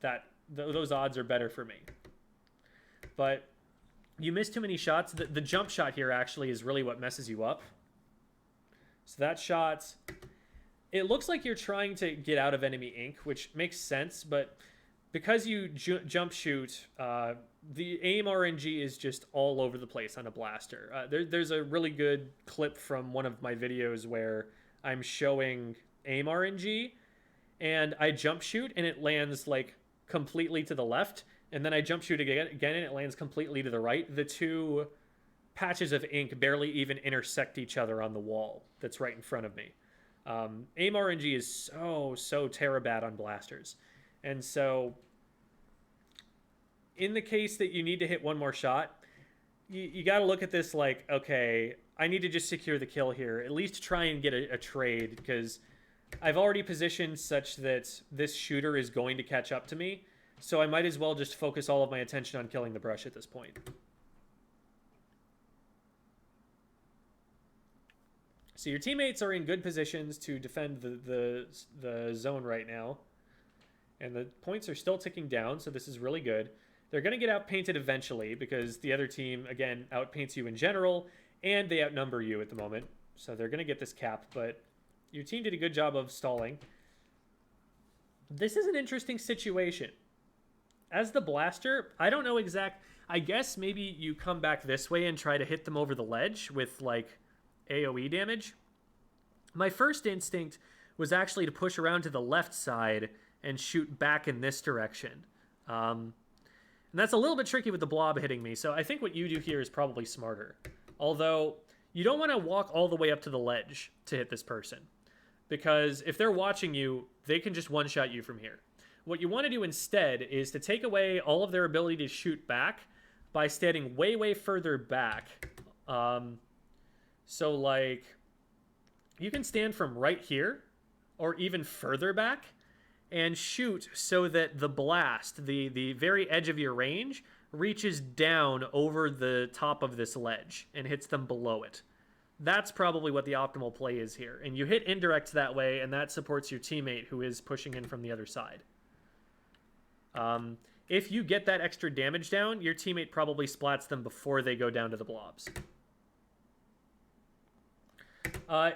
those odds are better for me. But you miss too many shots. The jump shot here actually is really what messes you up. So that shot, it looks like you're trying to get out of enemy ink, which makes sense, but because you jump shoot, the aim RNG is just all over the place on a blaster. There's a really good clip from one of my videos where I'm showing aim RNG, and I jump shoot and it lands like completely to the left, and then I jump shoot again and it lands completely to the right. The two patches of ink barely even intersect each other on the wall that's right in front of me. Aim RNG is so terabad on blasters. And so in the case that you need to hit one more shot, you got to look at this like, okay, I need to just secure the kill here, at least try and get a trade, because I've already positioned such that this shooter is going to catch up to me, so I might as well just focus all of my attention on killing the brush at this point. So your teammates are in good positions to defend the zone right now. And the points are still ticking down, so this is really good. They're going to get outpainted eventually because the other team, again, outpaints you in general, and they outnumber you at the moment. So they're going to get this cap, but your team did a good job of stalling. This is an interesting situation. As the blaster, I don't know I guess maybe you come back this way and try to hit them over the ledge with, like, AoE damage. My first instinct was actually to push around to the left side and shoot back in this direction. And that's a little bit tricky with the blob hitting me, so I think what you do here is probably smarter. Although, you don't want to walk all the way up to the ledge to hit this person, because if they're watching you, they can just one-shot you from here. What you want to do instead is to take away all of their ability to shoot back by standing way further back. So, like, you can stand from right here, or even further back, and shoot so that the blast, the very edge of your range, reaches down over the top of this ledge and hits them below it. That's probably what the optimal play is here. And you hit indirects that way, and that supports your teammate who is pushing in from the other side. If you get that extra damage down, your teammate probably splats them before they go down to the blobs.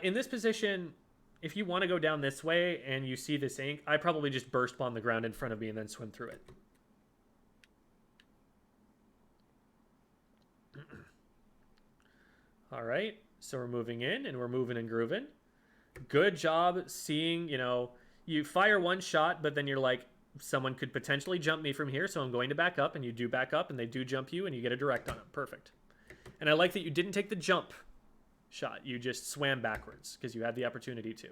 In this position, if you want to go down this way and you see this ink, I probably just burst bomb the ground in front of me and then swim through it. All right, so we're moving in and we're moving and grooving. Good job seeing, you fire one shot, but then you're like, someone could potentially jump me from here, so I'm going to back up, and you do back up, and they do jump you, and you get a direct on them. Perfect. And I like that you didn't take the jump shot. You just swam backwards because you had the opportunity to.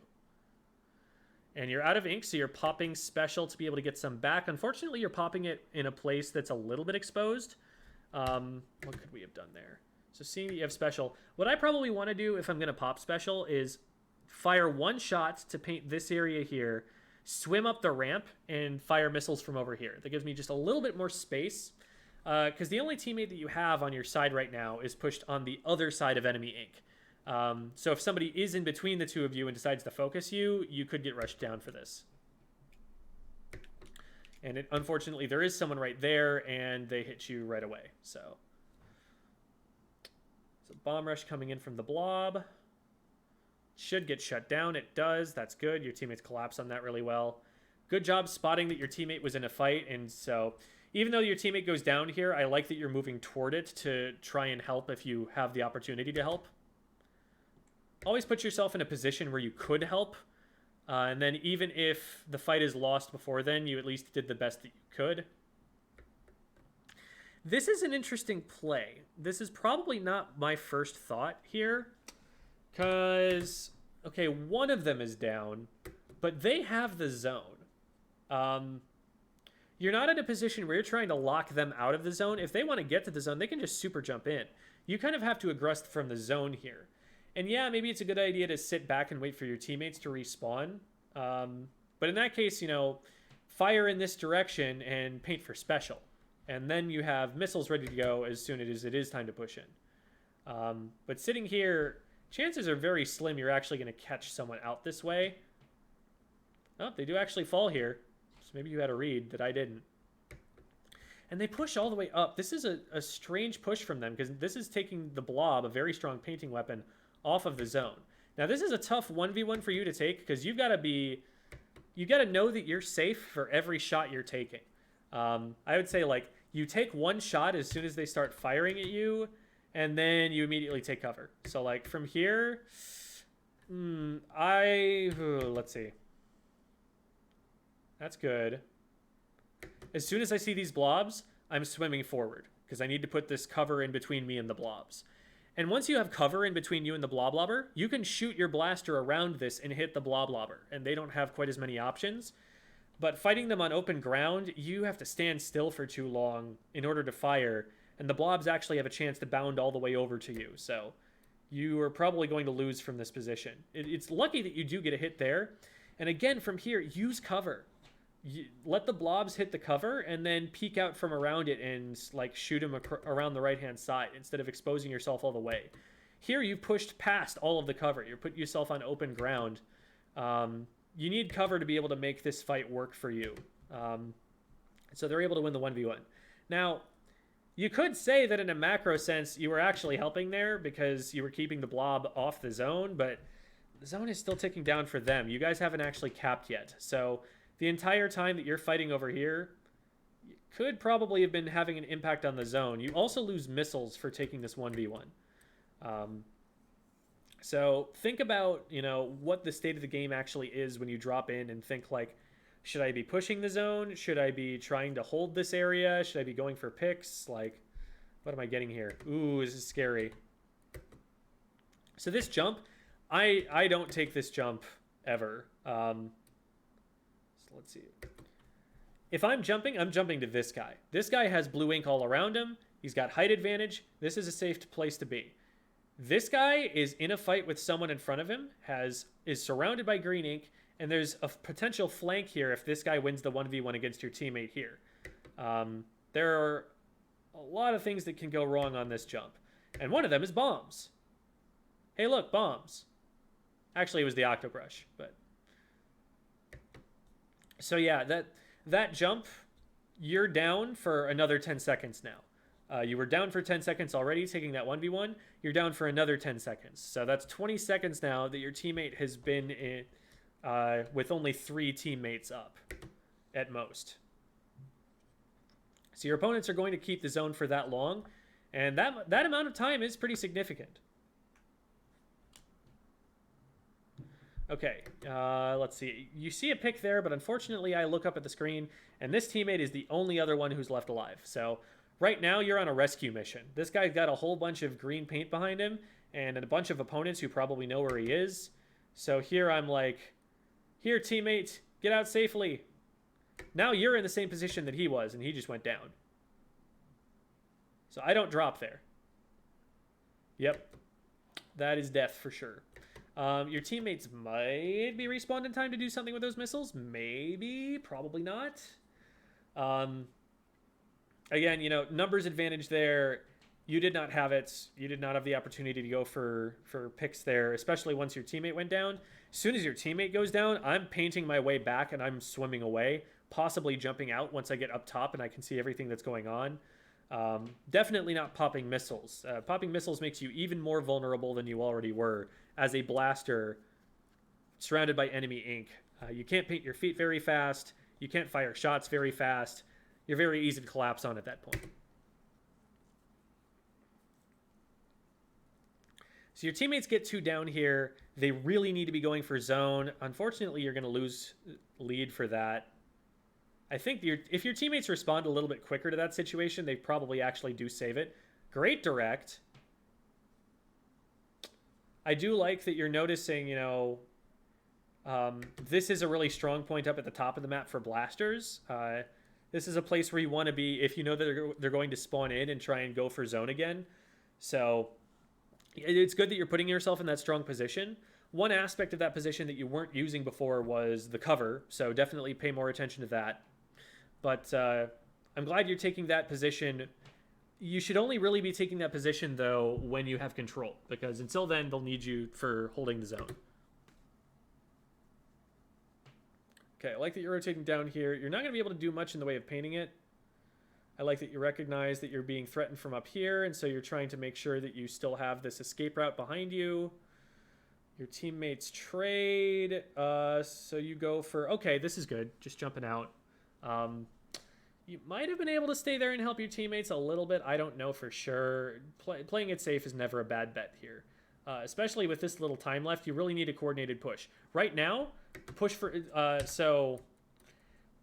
And you're out of ink, so you're popping special to be able to get some back. Unfortunately, you're popping it in a place that's a little bit exposed. What could we have done there? So seeing that you have special, what I probably want to do if I'm going to pop special is fire one shot to paint this area here, swim up the ramp, and fire missiles from over here. That gives me just a little bit more space, because the only teammate that you have on your side right now is pushed on the other side of enemy ink. So if somebody is in between the two of you and decides to focus you, you could get rushed down for this. And unfortunately, there is someone right there, and they hit you right away. So bomb rush coming in from the blob. Should get shut down. It does. That's good. Your teammates collapse on that really well. Good job spotting that your teammate was in a fight. And so even though your teammate goes down here, I like that you're moving toward it to try and help if you have the opportunity to help. Always put yourself in a position where you could help. And then even if the fight is lost before then, you at least did the best that you could. This is an interesting play. This is probably not my first thought here. Because, okay, one of them is down, but they have the zone. You're not in a position where you're trying to lock them out of the zone. If they want to get to the zone, they can just super jump in. You kind of have to aggress from the zone here. And yeah, maybe it's a good idea to sit back and wait for your teammates to respawn. But in that case, fire in this direction and paint for special. And then you have missiles ready to go as soon as it is time to push in. But sitting here, chances are very slim you're actually going to catch someone out this way. Oh, they do actually fall here. So maybe you had a read that I didn't. And they push all the way up. This is a strange push from them because this is taking the blob, a very strong painting weapon, off of the zone. Now, this is a tough 1v1 for you to take because you've got to know that you're safe for every shot you're taking. I would say like you take one shot as soon as they start firing at you, and then you immediately take cover. So like from here, let's see. That's good. As soon as I see these blobs, I'm swimming forward because I need to put this cover in between me and the blobs. And once you have cover in between you and the bloblobber, you can shoot your blaster around this and hit the bloblobber, and they don't have quite as many options. But fighting them on open ground, you have to stand still for too long in order to fire, and the blobs actually have a chance to bound all the way over to you. So you are probably going to lose from this position. It's lucky that you do get a hit there. And again, from here, use cover. Let the blobs hit the cover and then peek out from around it and like shoot them around the right-hand side instead of exposing yourself all the way. Here, you've pushed past all of the cover. You're putting yourself on open ground. You need cover to be able to make this fight work for you. So they're able to win the 1v1. Now, you could say that in a macro sense, you were actually helping there because you were keeping the blob off the zone, but the zone is still ticking down for them. You guys haven't actually capped yet. So the entire time that you're fighting over here, you could probably have been having an impact on the zone. You also lose missiles for taking this 1v1. So think about, you know, what the state of the game actually is when you drop in and think like, should I be pushing the zone? Should I be trying to hold this area? Should I be going for picks? Like, what am I getting here? Ooh, this is scary. So this jump, I don't take this jump ever. So let's see. If I'm jumping to this guy. This guy has blue ink all around him. He's got height advantage. This is a safe place to be. This guy is in a fight with someone in front of him, is surrounded by green ink, and there's a potential flank here if this guy wins the 1v1 against your teammate here. There are a lot of things that can go wrong on this jump. And one of them is bombs. Hey, look, bombs. Actually, it was the Octobrush, but... So yeah, that jump, you're down for another 10 seconds now. You were down for 10 seconds already, taking that 1v1. You're down for another 10 seconds. So that's 20 seconds now that your teammate has been in, with only 3 teammates up at most. So your opponents are going to keep the zone for that long, and that amount of time is pretty significant. Okay, let's see. You see a pick there, but unfortunately I look up at the screen, and this teammate is the only other one who's left alive. So right now you're on a rescue mission. This guy's got a whole bunch of green paint behind him, and a bunch of opponents who probably know where he is. So here I'm like, here teammate, get out safely. Now you're in the same position that he was, and he just went down. So I don't drop there. Yep, that is death for sure. Your teammates might be respawned in time to do something with those missiles. Maybe, probably not. Again, you know, numbers advantage there. You did not have it. You did not have the opportunity to go for picks there, especially once your teammate went down. As soon as your teammate goes down, I'm painting my way back and I'm swimming away, possibly jumping out once I get up top and I can see everything that's going on. Definitely not popping missiles. Popping missiles makes you even more vulnerable than you already were as a blaster surrounded by enemy ink. You can't paint your feet very fast. You can't fire shots very fast. You're very easy to collapse on at that point. So your teammates get 2 down here. They really need to be going for zone. Unfortunately, you're going to lose lead for that. I think if your teammates respond a little bit quicker to that situation, they probably actually do save it. Great direct. I do like that you're noticing, you know, this is a really strong point up at the top of the map for blasters. This is a place where you want to be if you know that they're going to spawn in and try and go for zone again. So it's good that you're putting yourself in that strong position. One aspect of that position that you weren't using before was the cover, so definitely pay more attention to that. But I'm glad you're taking that position. You should only really be taking that position, though, when you have control, because until then, they'll need you for holding the zone. Okay, I like that you're rotating down here. You're not going to be able to do much in the way of painting it. I like that you recognize that you're being threatened from up here, and so you're trying to make sure that you still have this escape route behind you. Your teammates trade, so you go for... Okay, this is good, just jumping out. You might have been able to stay there and help your teammates a little bit. I don't know for sure. Playing it safe is never a bad bet here. Especially with this little time left, you really need a coordinated push. Right now, push for... so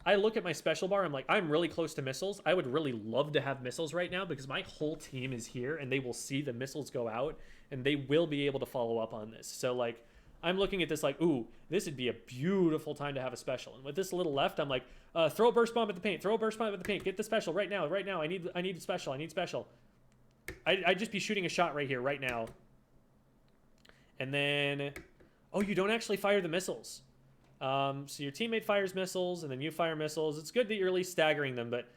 I look at my special bar. I'm like, I'm really close to missiles. I would really love to have missiles right now because my whole team is here and they will see the missiles go out and they will be able to follow up on this. So, like, I'm looking at this like, ooh, this would be a beautiful time to have a special. And with this little left, I'm like, throw a burst bomb at the paint. Throw a burst bomb at the paint. Get the special right now. Right now. I need special. I need special. I'd just be shooting a shot right here, right now. And then, oh, you don't actually fire the missiles. So your teammate fires missiles, and then you fire missiles. It's good that you're at least staggering them, but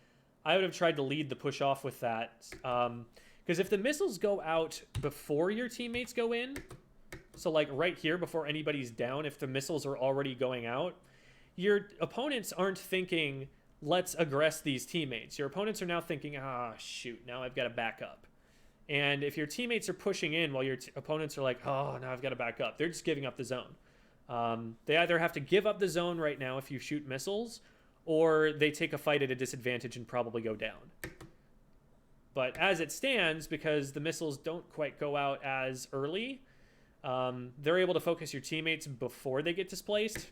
I would have tried to lead the push off with that. Because if the missiles go out before your teammates go in, so like right here before anybody's down, if the missiles are already going out, your opponents aren't thinking, let's aggress these teammates. Your opponents are now thinking, ah, shoot, now I've got to back up. And if your teammates are pushing in while your opponents are like, oh, now I've got to back up, they're just giving up the zone. They either have to give up the zone right now if you shoot missiles, or they take a fight at a disadvantage and probably go down. But as it stands, because the missiles don't quite go out as early, they're able to focus your teammates before they get displaced.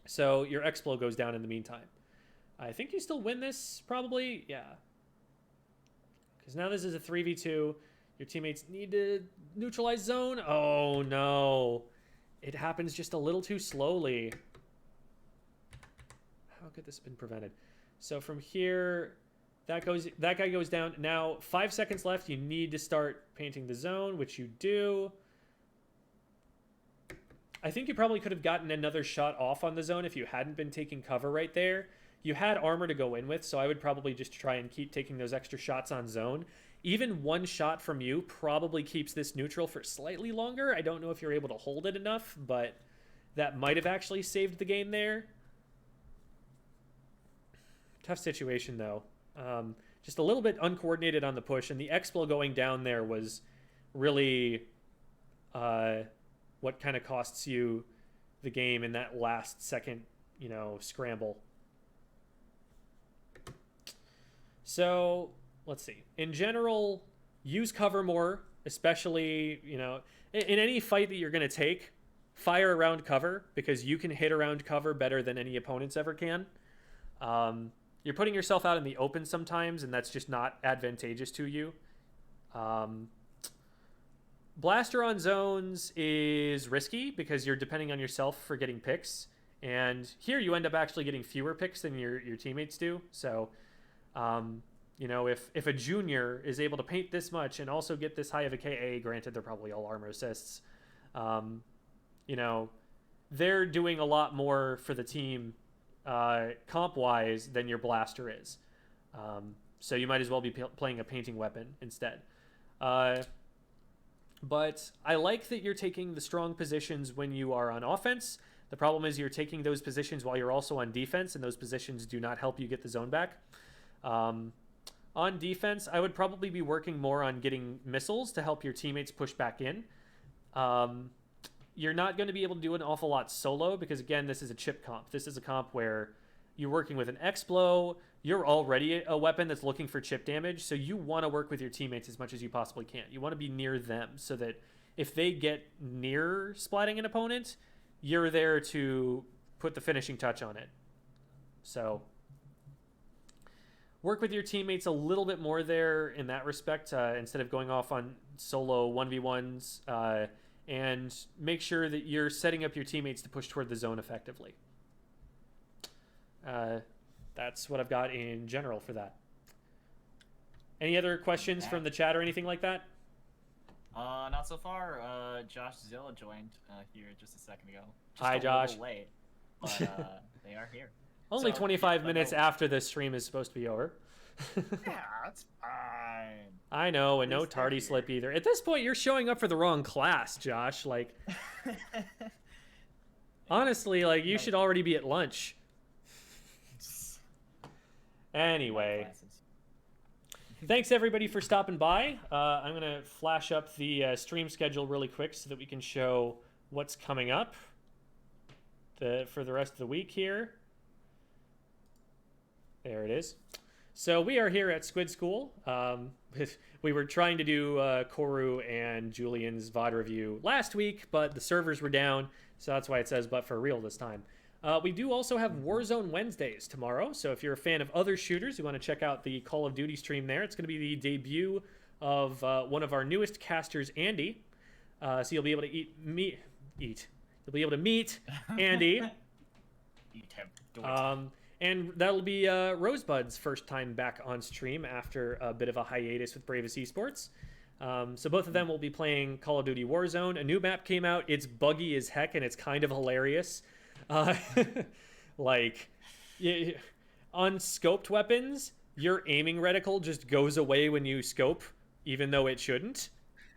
So your Explo goes down in the meantime. I think you still win this, probably. Yeah. Because now this is a 3v2. Your teammates need to neutralize zone. Oh, no. It happens just a little too slowly. How could this have been prevented? So from here, that guy goes down. Now, 5 seconds left. You need to start painting the zone, which you do. I think you probably could have gotten another shot off on the zone if you hadn't been taking cover right there. You had armor to go in with, so I would probably just try and keep taking those extra shots on zone. Even one shot from you probably keeps this neutral for slightly longer. I don't know if you're able to hold it enough, but that might have actually saved the game there. Tough situation, though. Just a little bit uncoordinated on the push, and the Explo going down there was really what kind of costs you the game in that last second, scramble. So, let's see. In general, use cover more, especially, in any fight that you're going to take, fire around cover, because you can hit around cover better than any opponents ever can. You're putting yourself out in the open sometimes, and that's just not advantageous to you. Blaster on zones is risky, because you're depending on yourself for getting picks. And here you end up actually getting fewer picks than your teammates do. So... if a junior is able to paint this much and also get this high of a KA, granted they're probably all armor assists, they're doing a lot more for the team comp-wise than your blaster is. So you might as well be playing a painting weapon instead. But I like that you're taking the strong positions when you are on offense. The problem is you're taking those positions while you're also on defense, and those positions do not help you get the zone back. On defense, I would probably be working more on getting missiles to help your teammates push back in. You're not going to be able to do an awful lot solo because, again, this is a chip comp. This is a comp where you're working with an Explo. You're already a weapon that's looking for chip damage, so you want to work with your teammates as much as you possibly can. You want to be near them so that if they get near splatting an opponent, you're there to put the finishing touch on it. So... work with your teammates a little bit more there in that respect instead of going off on solo 1v1s, and make sure that you're setting up your teammates to push toward the zone effectively. That's what I've got in general for that. Any other questions from the chat or anything like that? Not so far. Josh Zilla joined here just a second ago. Hi, Josh. A little late, but they are here. Only So, 25 minutes after the stream is supposed to be over. Yeah, that's fine. I know, and no Please tardy stay slip either. At this point, you're showing up for the wrong class, Josh. Like, honestly, like, you should already be at lunch. Anyway, thanks everybody for stopping by. I'm going to flash up the stream schedule really quick so that we can show what's coming up for the rest of the week here. There it is. So we are here at Squid School. We were trying to do Koru and Julian's VOD review last week, but the servers were down, so that's why it says "but for real" this time. We do also have Warzone Wednesdays tomorrow, so if you're a fan of other shooters, you want to check out the Call of Duty stream there. It's going to be the debut of one of our newest casters, Andy. So you'll be able to You'll be able to meet Andy. Eat him. Do it. And that'll be Rosebud's first time back on stream after a bit of a hiatus with Bravous Esports. So both of them will be playing Call of Duty Warzone. A new map came out. It's buggy as heck, and it's kind of hilarious. Like, on scoped weapons, your aiming reticle just goes away when you scope, even though it shouldn't,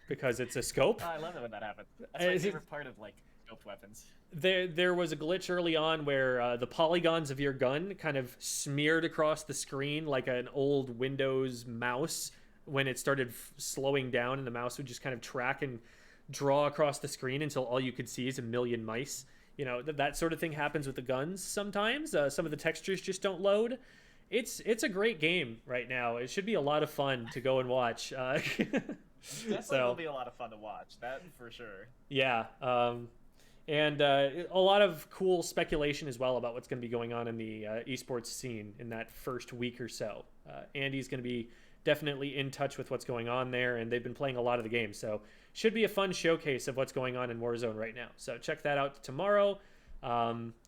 because it's a scope. Oh, I love it when that happens. That's my favorite part of, like, scoped weapons. There was a glitch early on where the polygons of your gun kind of smeared across the screen like an old Windows mouse when it started slowing down, and the mouse would just kind of track and draw across the screen until all you could see is a million mice. You know, that sort of thing happens with the guns sometimes. Some of the textures just don't load. It's a great game right now. It should be a lot of fun to go and watch. Definitely will be a lot of fun to watch, that for sure. Yeah, and a lot of cool speculation as well about what's going to be going on in the esports scene in that first week or so. Andy's going to be definitely in touch with what's going on there, and they've been playing a lot of the games, so should be a fun showcase of what's going on in Warzone right now. So check that out tomorrow.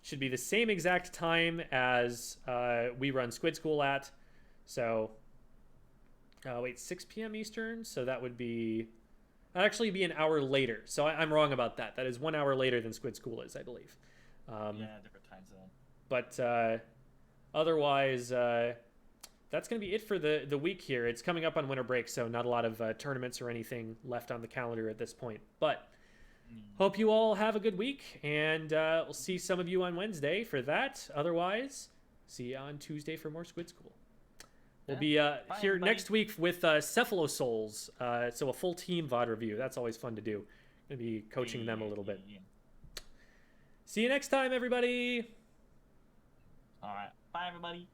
Should be the same exact time as we run Squid School at. So, wait, 6 p.m. Eastern? So that would be... actually be an hour later. So I'm wrong about that. That is 1 hour later than Squid School is, I believe. Yeah, different time zone. But otherwise... that's going to be it for the week here. It's coming up on winter break, so not a lot of tournaments or anything left on the calendar at this point. But hope you all have a good week, and we'll see some of you on Wednesday for that. Otherwise, see you on Tuesday for more Squid School. We'll be here everybody. next week with Cephalosouls, so a full team VOD review. That's always fun to do. Going to be coaching them a little bit. See you next time, everybody! All right. Bye, everybody.